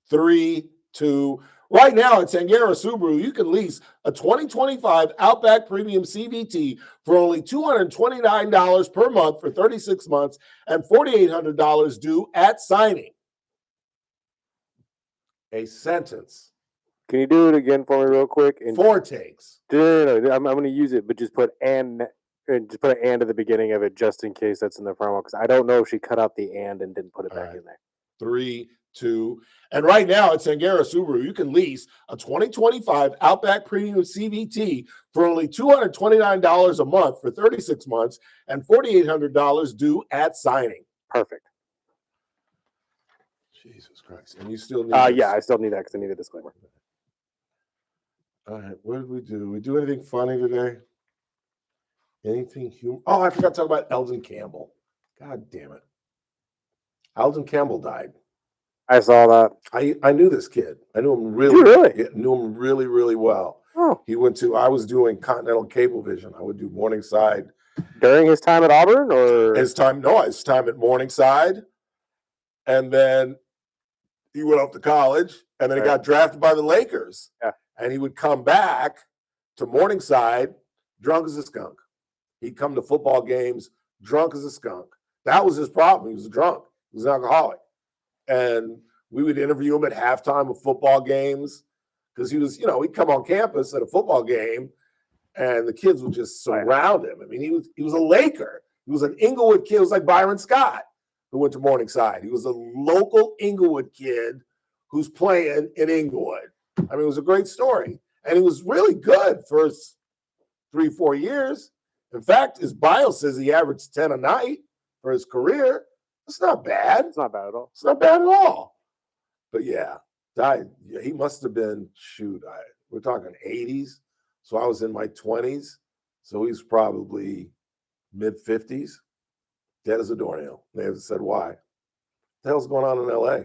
3, 2. Right now at Sangera Subaru, you can lease a 2025 Outback Premium CVT for only $229 per month for 36 months and $4,800 due at signing. A sentence. Can you do it again for me real quick? And 4 takes. No. I'm going to use it, but just put and just put an and at the beginning of it just in case that's in the promo, because I don't know if she cut out the and didn't put it back in there. 3, 2. And right now at Sangera Subaru, you can lease a 2025 Outback Premium CVT for only $229 a month for 36 months and $4,800 due at signing. Perfect. Jesus Christ. And you still need yeah, I still need that because I need a disclaimer. All right, what did we do? Did we do anything funny today? Anything human? Oh, I forgot to talk about Eldon Campbell. God damn it. Eldon Campbell died. I saw that. I knew this kid. I knew him really, knew him really, really well. Oh. I was doing Continental Cablevision. I would do Morningside. During his time at Auburn or? His time at Morningside. And then he went off to college and then he got drafted by the Lakers. Yeah. And he would come back to Morningside drunk as a skunk. He'd come to football games drunk as a skunk. That was his problem. He was a drunk. He was an alcoholic. And we would interview him at halftime of football games because he was, he'd come on campus at a football game and the kids would just surround him. I mean, he was a Laker. He was an Inglewood kid. It was like Byron Scott who went to Morningside. He was a local Inglewood kid who's playing in Inglewood. I mean, it was a great story. And he was really good for 3-4 years. In fact, his bio says he averaged 10 a night for his career. That's not bad. It's not bad at all. It's not bad at all. But yeah, died. Yeah, he must have been, we're talking 80s. So I was in my 20s. So he's probably mid-50s. Dead as a doornail. They haven't said why. What the hell's going on in LA?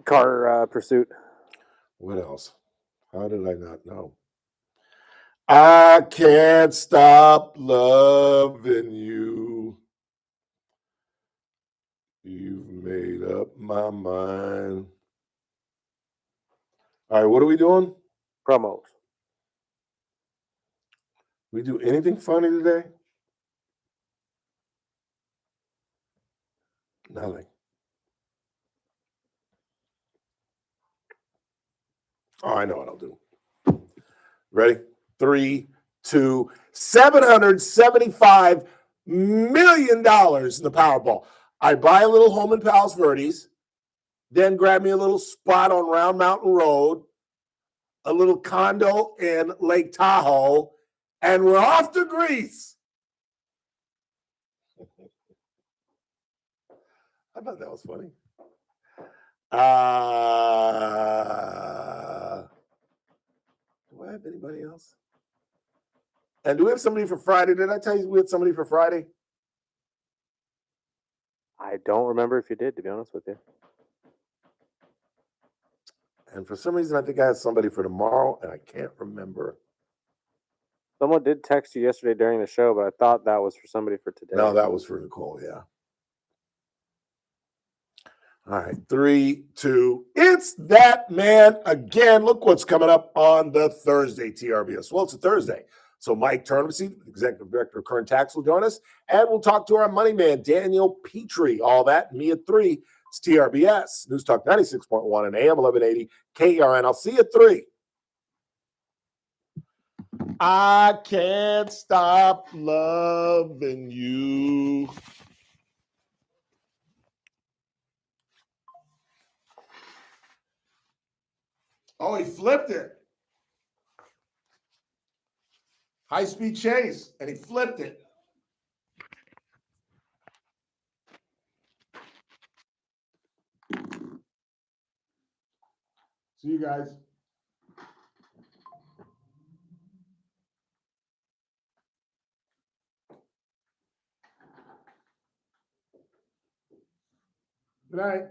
Car pursuit. What else? How did I not know? I can't stop loving you. You've made up my mind. All right, what are we doing? Promos. We do anything funny today? Nothing. Oh, I know what I'll do. Ready? 3, 2, $775 million in the Powerball. I buy a little home in Palos Verdes, then grab me a little spot on Round Mountain Road, a little condo in Lake Tahoe, and we're off to Greece. I thought that was funny. Do I have anybody else? And do we have somebody for Friday? Did I tell you we had somebody for Friday? I don't remember if you did, to be honest with you. And for some reason, I think I had somebody for tomorrow, and I can't remember Someone did text you yesterday during the show, but I thought that was for somebody for today. No, that was for Nicole, yeah. All right, 3, 2. It's that man again. Look what's coming up on the Thursday TRBS. Well, it's a Thursday. So Mike Turnipseed, Executive Director of Current Tax, will join us. And we'll talk to our money man, Daniel Petrie. All that, me at 3. It's TRBS, News Talk 96.1 and AM 1180 KERN. I'll see you at 3. I can't stop loving you. Oh, he flipped it. High-speed chase, and he flipped it. See you guys. Good night.